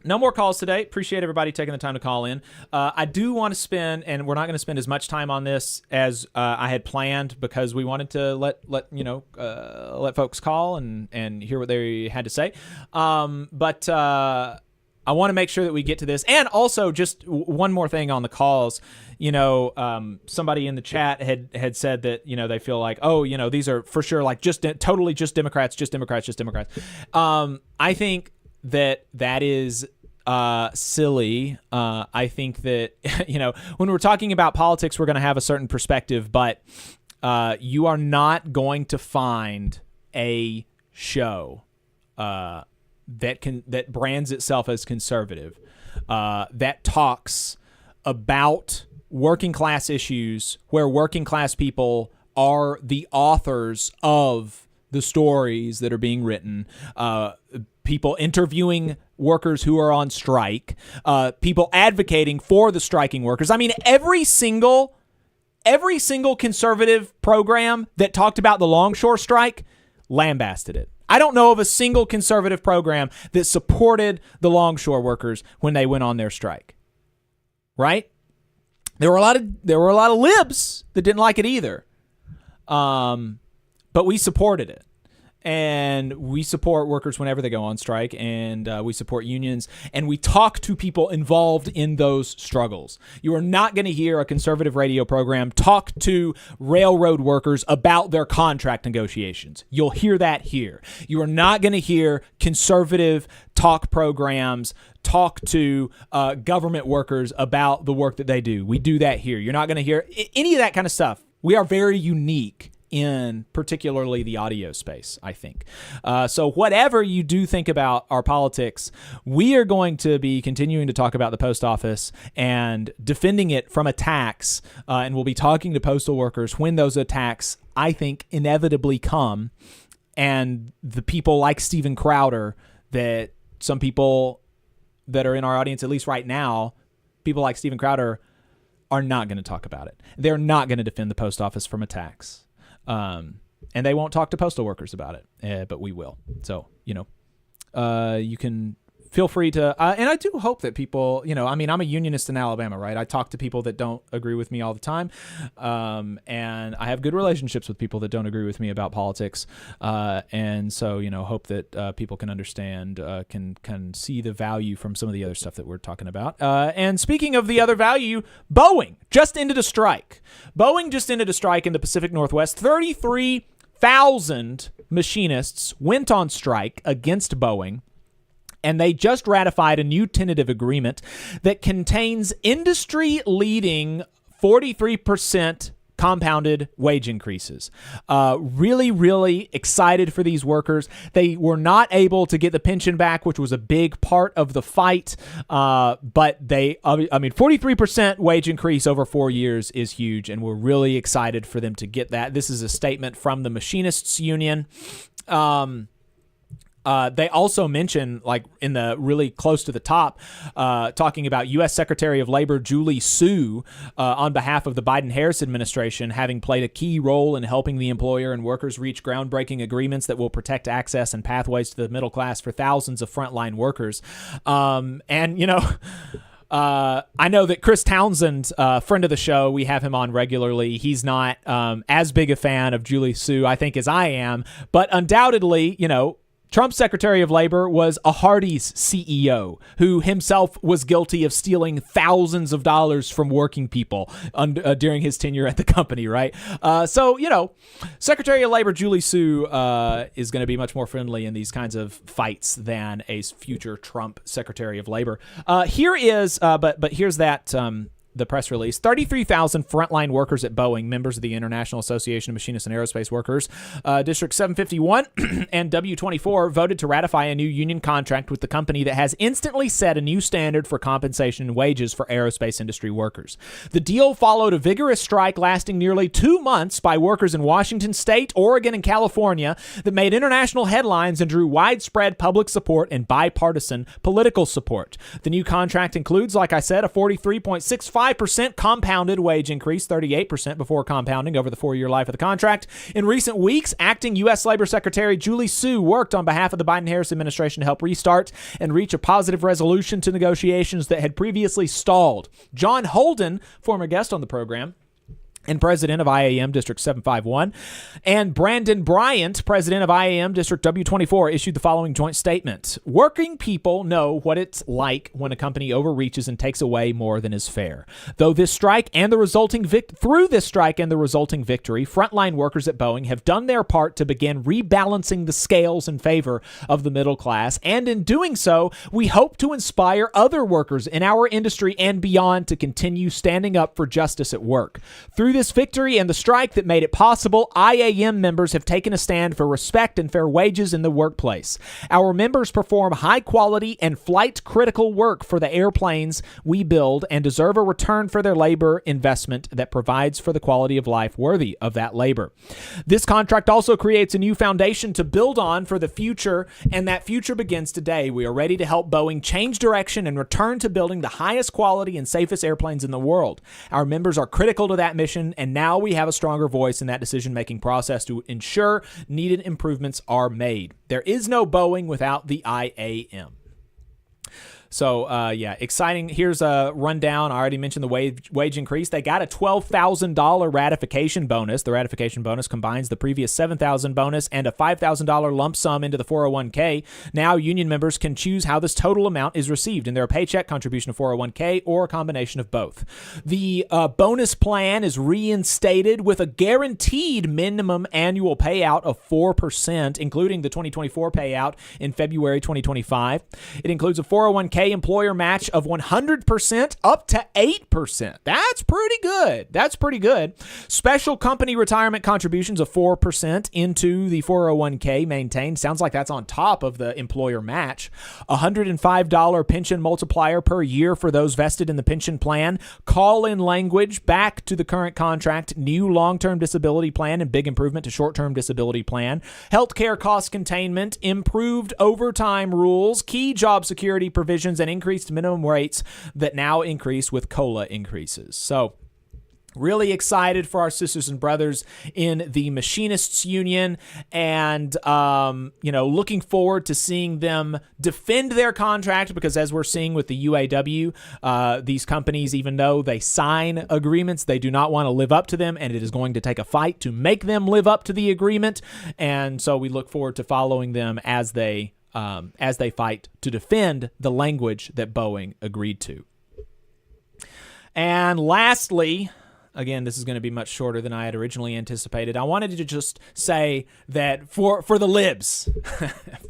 No more calls today. Appreciate everybody taking the time to call in. I do want to spend, and we're not going to spend as much time on this as I had planned, because we wanted to let folks call and hear what they had to say. But I want to make sure that we get to this. And also, just one more thing on the calls. Somebody in the chat had said that, they feel like, these are for sure like just Democrats. I think that is silly. I think that, when we're talking about politics, we're going to have a certain perspective, but you are not going to find a show that brands itself as conservative, that talks about working class issues, where working class people are the authors of the stories that are being written, people interviewing workers who are on strike, people advocating for the striking workers. I mean, every single conservative program that talked about the longshore strike lambasted it. I don't know of a single conservative program that supported the longshore workers when they went on their strike. Right? There were a lot of libs that didn't like it either. But we supported it. And we support workers whenever they go on strike, and we support unions, and we talk to people involved in those struggles. You are not going to hear a conservative radio program talk to railroad workers about their contract negotiations. You'll hear that here. You are not going to hear conservative talk programs talk to government workers about the work that they do. We do that here. You're not going to hear any of that kind of stuff. We are very unique in particularly the audio space, I think. So whatever you do think about our politics, we are going to be continuing to talk about the post office and defending it from attacks, and we'll be talking to postal workers when those attacks, I think, inevitably come. And the people like Steven Crowder, that some people that are in our audience, at least right now, people like Steven Crowder are not going to talk about it. They're not going to defend the post office from attacks. And they won't talk to postal workers about it, but we will. So, you can feel free to, and I do hope that people, I'm a unionist in Alabama, right? I talk to people that don't agree with me all the time. And I have good relationships with people that don't agree with me about politics. And so, hope that people can understand, can see the value from some of the other stuff that we're talking about. And speaking of the other value, Boeing just ended a strike. Boeing just ended a strike in the Pacific Northwest. 33,000 machinists went on strike against Boeing. And they just ratified a new tentative agreement that contains industry-leading 43% compounded wage increases. Really, really excited for these workers. They were not able to get the pension back, which was a big part of the fight. But 43% wage increase over 4 years is huge, and we're really excited for them to get that. This is a statement from the Machinists Union. They also mention, like in the really close to the top, talking about U.S. Secretary of Labor Julie Su on behalf of the Biden-Harris administration having played a key role in helping the employer and workers reach groundbreaking agreements that will protect access and pathways to the middle class for thousands of frontline workers. I know that Chris Townsend, friend of the show, we have him on regularly. He's not as big a fan of Julie Su, I think, as I am, but undoubtedly, Trump's Secretary of Labor was a Hardee's CEO who himself was guilty of stealing thousands of dollars from working people during his tenure at the company, right? Secretary of Labor Julie Su is going to be much more friendly in these kinds of fights than a future Trump Secretary of Labor. Here's that the press release, 33,000 frontline workers at Boeing, members of the International Association of Machinists and Aerospace Workers, District 751 and W24 voted to ratify a new union contract with the company that has instantly set a new standard for compensation and wages for aerospace industry workers. The deal followed a vigorous strike lasting nearly 2 months by workers in Washington State, Oregon, and California that made international headlines and drew widespread public support and bipartisan political support. The new contract includes, like I said, a 43.65% compounded wage increase, 38% before compounding over the 4-year life of the contract. In recent weeks, acting U.S. Labor Secretary Julie Su worked on behalf of the Biden-Harris administration to help restart and reach a positive resolution to negotiations that had previously stalled. John Holden, former guest on the program, and president of IAM District 751, and Brandon Bryant, president of IAM District W24, issued the following joint statement. Working people know what it's like when a company overreaches and takes away more than is fair. Through this strike and the resulting victory, frontline workers at Boeing have done their part to begin rebalancing the scales in favor of the middle class, and in doing so, we hope to inspire other workers in our industry and beyond to continue standing up for justice at work. Through this victory and the strike that made it possible, IAM members have taken a stand for respect and fair wages in the workplace. Our members perform high-quality and flight-critical work for the airplanes we build and deserve a return for their labor investment that provides for the quality of life worthy of that labor. This contract also creates a new foundation to build on for the future, and that future begins today. We are ready to help Boeing change direction and return to building the highest quality and safest airplanes in the world. Our members are critical to that mission, and now we have a stronger voice in that decision-making process to ensure needed improvements are made. There is no Boeing without the IAM. So, exciting. Here's a rundown. I already mentioned the wage increase. They got a $12,000 ratification bonus. The ratification bonus combines the previous $7,000 bonus and a $5,000 lump sum into the 401k. Now, union members can choose how this total amount is received in their paycheck, contribution to 401k, or a combination of both. The bonus plan is reinstated with a guaranteed minimum annual payout of 4%, including the 2024 payout in February 2025. It includes a 401k employer match of 100% up to 8%. That's pretty good. That's pretty good. Special company retirement contributions of 4% into the 401k maintained. Sounds like that's on top of the employer match. $105 pension multiplier per year for those vested in the pension plan. Call-in language back to the current contract. New long-term disability plan and big improvement to short-term disability plan. Healthcare cost containment. Improved overtime rules. Key job security provisions and increased minimum rates that now increase with COLA increases. So really excited for our sisters and brothers in the Machinists Union, and looking forward to seeing them defend their contract, because as we're seeing with the UAW, these companies, even though they sign agreements, they do not want to live up to them, and it is going to take a fight to make them live up to the agreement. And so we look forward to following them as they fight to defend the language that Boeing agreed to. And lastly, again, this is going to be much shorter than I had originally anticipated. I wanted to just say that for the libs,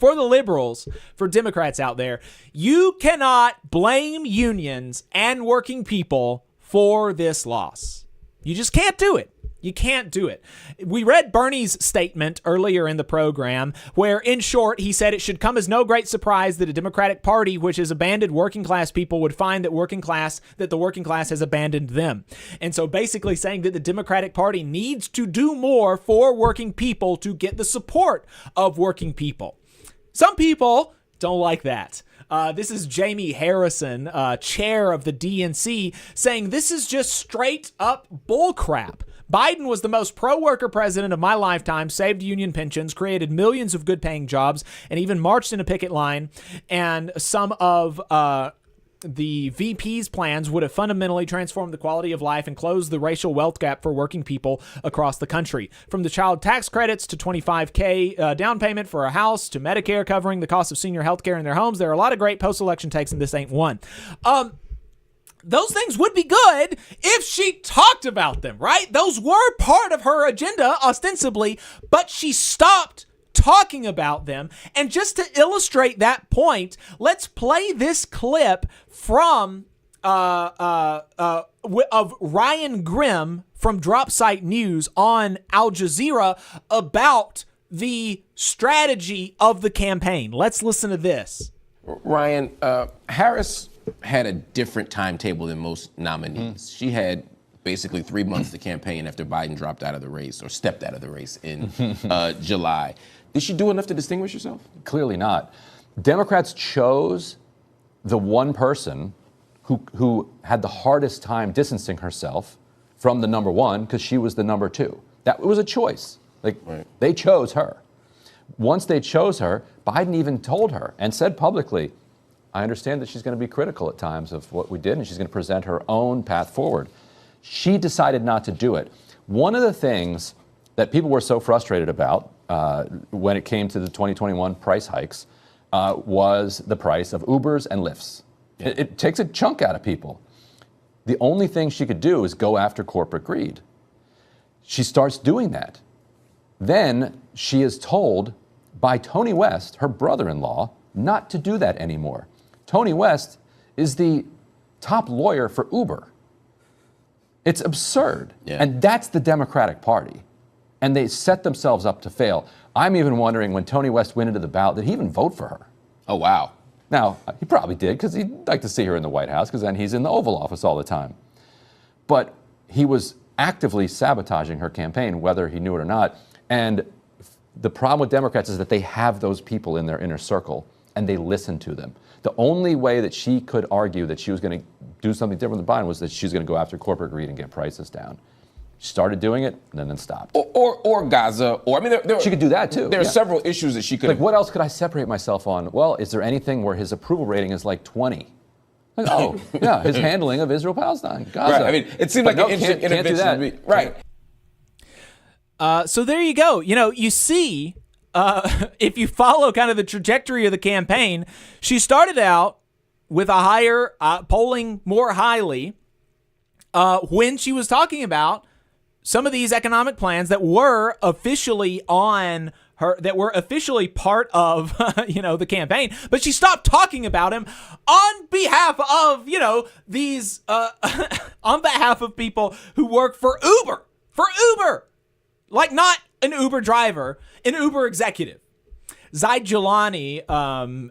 for the liberals, for Democrats out there, you cannot blame unions and working people for this loss. You just can't do it. You can't do it. We read Bernie's statement earlier in the program where, in short, he said it should come as no great surprise that a Democratic Party which has abandoned working class people would find that the working class has abandoned them. And so basically saying that the Democratic Party needs to do more for working people to get the support of working people. Some people don't like that. This is Jamie Harrison, chair of the DNC, saying this is just straight up bullcrap. Biden was the most pro-worker president of my lifetime, saved union pensions, created millions of good-paying jobs, and even marched in a picket line. And some of the VP's plans would have fundamentally transformed the quality of life and closed the racial wealth gap for working people across the country. From the child tax credits to $25,000 down payment for a house to Medicare covering the cost of senior health care in their homes, there are a lot of great post-election takes, and this ain't one. Those things would be good if she talked about them, right? Those were part of her agenda, ostensibly, but she stopped talking about them. And just to illustrate that point, let's play this clip from of Ryan Grimm from Dropsite News on Al Jazeera about the strategy of the campaign. Let's listen to this. Ryan, Harris had a different timetable than most nominees. She had basically 3 months to campaign after Biden dropped out of the race or stepped out of the race in July. Did she do enough to distinguish herself? Clearly not. Democrats chose the one person who had the hardest time distancing herself from the number one because she was the number two. That was a choice. They chose her. Once they chose her, Biden even told her and said publicly, I understand that she's going to be critical at times of what we did and she's going to present her own path forward. She decided not to do it. One of the things that people were so frustrated about when it came to the 2021 price hikes was the price of Ubers and Lyfts. Yeah. It takes a chunk out of people. The only thing she could do is go after corporate greed. She starts doing that. Then she is told by Tony West, her brother-in-law, not to do that anymore. Tony West is the top lawyer for Uber. It's absurd. Yeah. And that's the Democratic Party. And they set themselves up to fail. I'm even wondering when Tony West went into the ballot, did he even vote for her? Oh, wow. Now, he probably did because he'd like to see her in the White House because then he's in the Oval Office all the time. But he was actively sabotaging her campaign, whether he knew it or not. And the problem with Democrats is that they have those people in their inner circle and they listen to them. The only way that she could argue that she was going to do something different than Biden was that she was going to go after corporate greed and get prices down. She started doing it and then stopped. Or Gaza, or I mean, she could do that too. There are several issues that she could. Like, what else could I separate myself on? Well, is there anything where his approval rating is like 20? Like, oh, yeah, his handling of Israel-Palestine, Gaza. Right. I mean, it seemed like an interesting intervention to me. Right. So there you go. You know, you see, if you follow kind of the trajectory of the campaign, she started out with a higher polling more highly when she was talking about some of these economic plans that were officially on her, that were officially part of, the campaign. But she stopped talking about him on behalf of, these, on behalf of people who work for Uber. Like, not an Uber driver, an Uber executive. Zaid Jilani,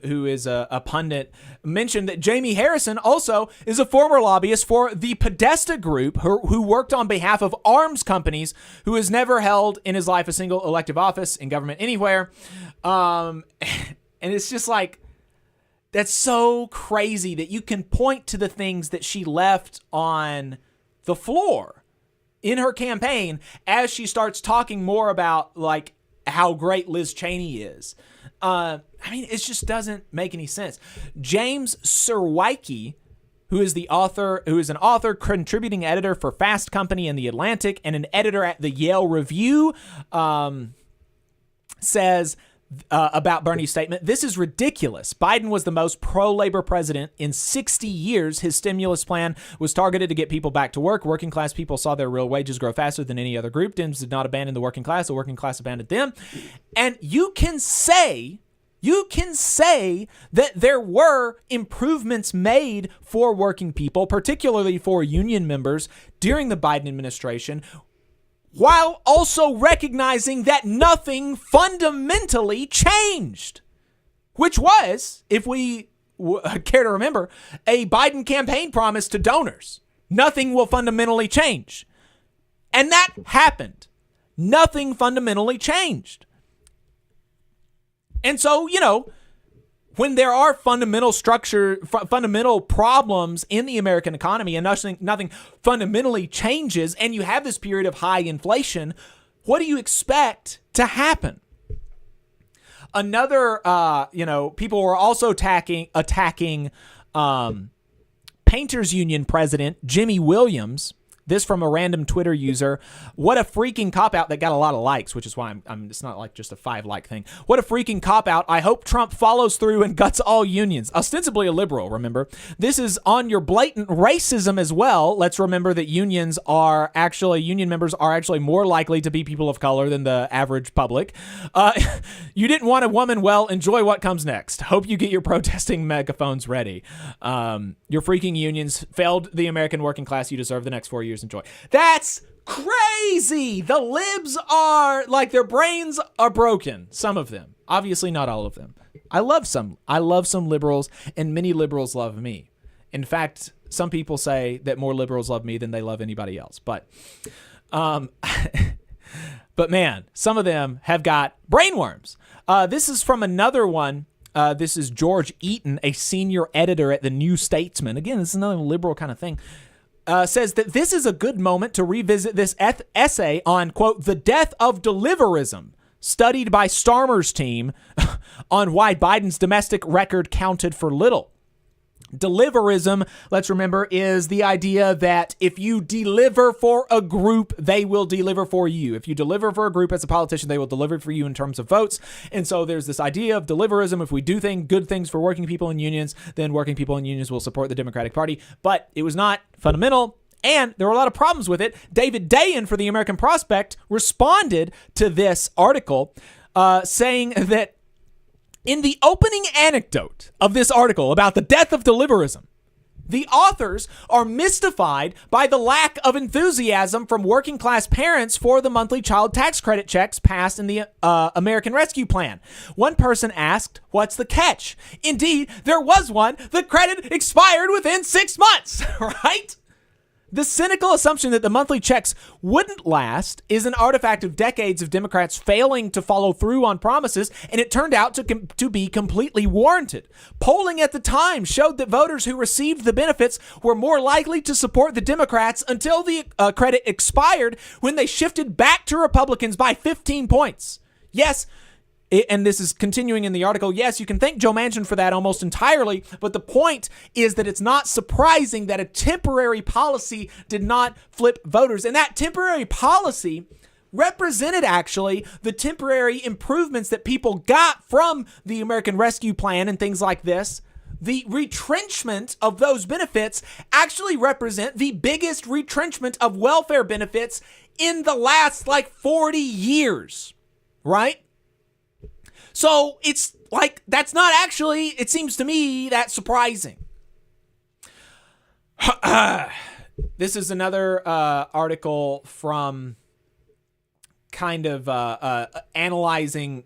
who is a pundit, mentioned that Jamie Harrison also is a former lobbyist for the Podesta Group, who worked on behalf of arms companies, who has never held in his life a single elective office in government anywhere. And it's just like, that's so crazy that you can point to the things that she left on the floor in her campaign as she starts talking more about, like, how great Liz Cheney is. It just doesn't make any sense. James Surowiecki, who is an author, contributing editor for Fast Company and The Atlantic, and an editor at the Yale Review, says about Bernie's statement, "This is ridiculous. Biden was the most pro-labor president in 60 years. His stimulus plan was targeted to get people back to work. Working class people saw their real wages grow faster than any other group. Dems did not abandon the working class. The working class abandoned them." And you can say that there were improvements made for working people, particularly for union members during the Biden administration, while also recognizing that nothing fundamentally changed, which was, if we care to remember, a Biden campaign promise to donors. Nothing will fundamentally change. And that happened. Nothing fundamentally changed. And so, when there are fundamental problems in the American economy and nothing fundamentally changes, and you have this period of high inflation, what do you expect to happen? Another, people were also attacking Painters Union president Jimmy Williams, This from a random Twitter user. What a freaking cop-out that got a lot of likes, which is why I'm it's not like just a 5-like thing. What a freaking cop-out. I hope Trump follows through and guts all unions. Ostensibly a liberal, remember? This is on your blatant racism as well. Let's remember that union members are actually more likely to be people of color than the average public. You didn't want a woman. Well, enjoy what comes next. Hope you get your protesting megaphones ready. Your freaking unions failed the American working class. You deserve the next 4 years. Enjoy. That's crazy. The libs are like, their brains are broken. Some of them, obviously not all of them. I love some liberals, and many liberals love me. In fact, some people say that more liberals love me than they love anybody else. But man, some of them have got brainworms. This is from another one. This is George Eaton, a senior editor at the New Statesman. Again, this is another liberal kind of thing. Says that this is a good moment to revisit this essay on, quote, the death of deliverism, studied by Starmer's team on why Biden's domestic record counted for little. Deliverism, let's remember, is the idea that if you deliver for a group, they will deliver for you. If you deliver for a group as a politician, they will deliver for you in terms of votes. And so there's this idea of deliverism. If we do good things for working people in unions, then working people in unions will support the Democratic Party. But it was not fundamental, and there were a lot of problems with it. David Dayen for the American Prospect responded to this article saying that in the opening anecdote of this article about the death of deliverism, the authors are mystified by the lack of enthusiasm from working class parents for the monthly child tax credit checks passed in the American Rescue Plan. One person asked, what's the catch? Indeed, there was one. The credit expired within 6 months, right? The cynical assumption that the monthly checks wouldn't last is an artifact of decades of Democrats failing to follow through on promises, and it turned out to be completely warranted. Polling at the time showed that voters who received the benefits were more likely to support the Democrats until the credit expired, when they shifted back to Republicans by 15 points. Yes, and this is continuing in the article, yes, you can thank Joe Manchin for that almost entirely, but the point is that it's not surprising that a temporary policy did not flip voters. And that temporary policy represented actually the temporary improvements that people got from the American Rescue Plan and things like this. The retrenchment of those benefits actually represent the biggest retrenchment of welfare benefits in the last 40 years, right? So it's like, that's not actually, it seems to me, that surprising. This is another article from kind of analyzing,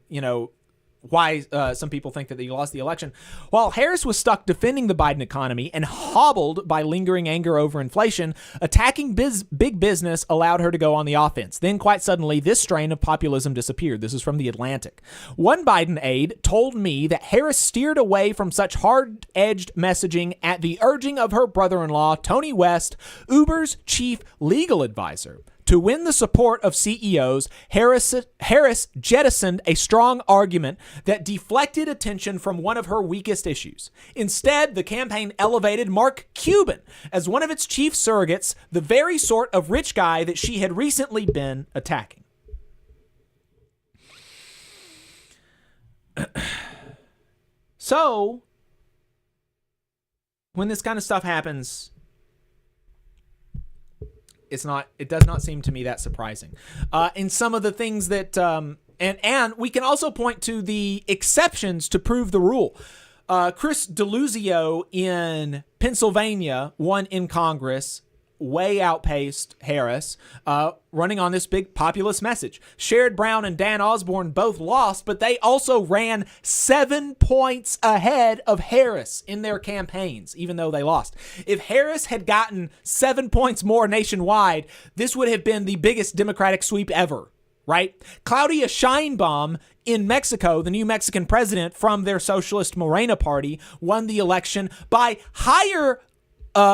why some people think that he lost the election. While Harris was stuck defending the Biden economy and hobbled by lingering anger over inflation, attacking big business allowed her to go on the offense. Then, quite suddenly, this strain of populism disappeared. This is from The Atlantic. One Biden aide told me that Harris steered away from such hard-edged messaging at the urging of her brother-in-law, Tony West, Uber's chief legal advisor. To win the support of CEOs, Harris jettisoned a strong argument that deflected attention from one of her weakest issues. Instead, the campaign elevated Mark Cuban as one of its chief surrogates, the very sort of rich guy that she had recently been attacking. So, when this kind of stuff happens, it does not seem to me that surprising. In some of the things that, and we can also point to the exceptions to prove the rule. Chris Deluzio in Pennsylvania won in Congress, way outpaced Harris, running on this big populist message. Sherrod Brown and Dan Osborne both lost, but they also ran 7 points ahead of Harris in their campaigns, even though they lost. If Harris had gotten 7 points more nationwide, this would have been the biggest Democratic sweep ever, right? Claudia Sheinbaum in Mexico, the new Mexican president from their socialist Morena party, won the election by higher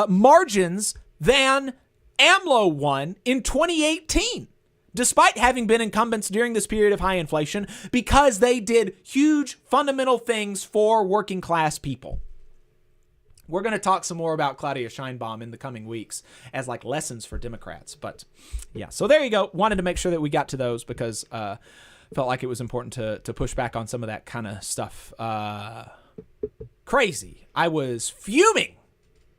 margins than AMLO won in 2018, despite having been incumbents during this period of high inflation, because they did huge fundamental things for working class people. We're going to talk some more about Claudia Sheinbaum in the coming weeks as like lessons for Democrats. But yeah, so there you go. Wanted to make sure that we got to those because felt like it was important to push back on some of that kind of stuff. Crazy. I was fuming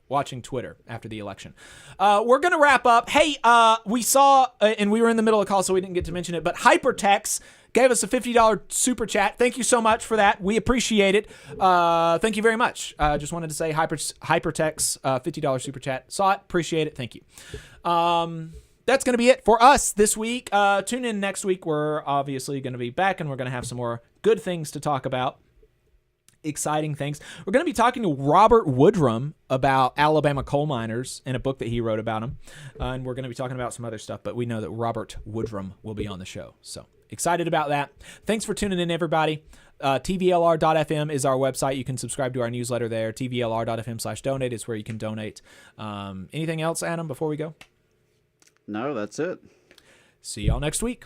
watching Twitter after the election. We're going to wrap up. Hey, we saw, and we were in the middle of the call, so we didn't get to mention it, but Hypertex gave us a $50 super chat. Thank you so much for that. We appreciate it. Thank you very much. Just wanted to say Hypertex, $50 super chat. Saw it. Appreciate it. Thank you. That's going to be it for us this week. Tune in next week. We're obviously going to be back, and we're going to have some more good things to talk about. Exciting things. We're going to be talking to Robert Woodrum about Alabama coal miners in a book that he wrote about them. And we're going to be talking about some other stuff, but we know that Robert Woodrum will be on the show. So excited about that. Thanks for tuning in, everybody. TVLR.fm is our website. You can subscribe to our newsletter there. TVLR.fm/donate is where you can donate. Anything else, Adam, before we go? No, that's it. See y'all next week.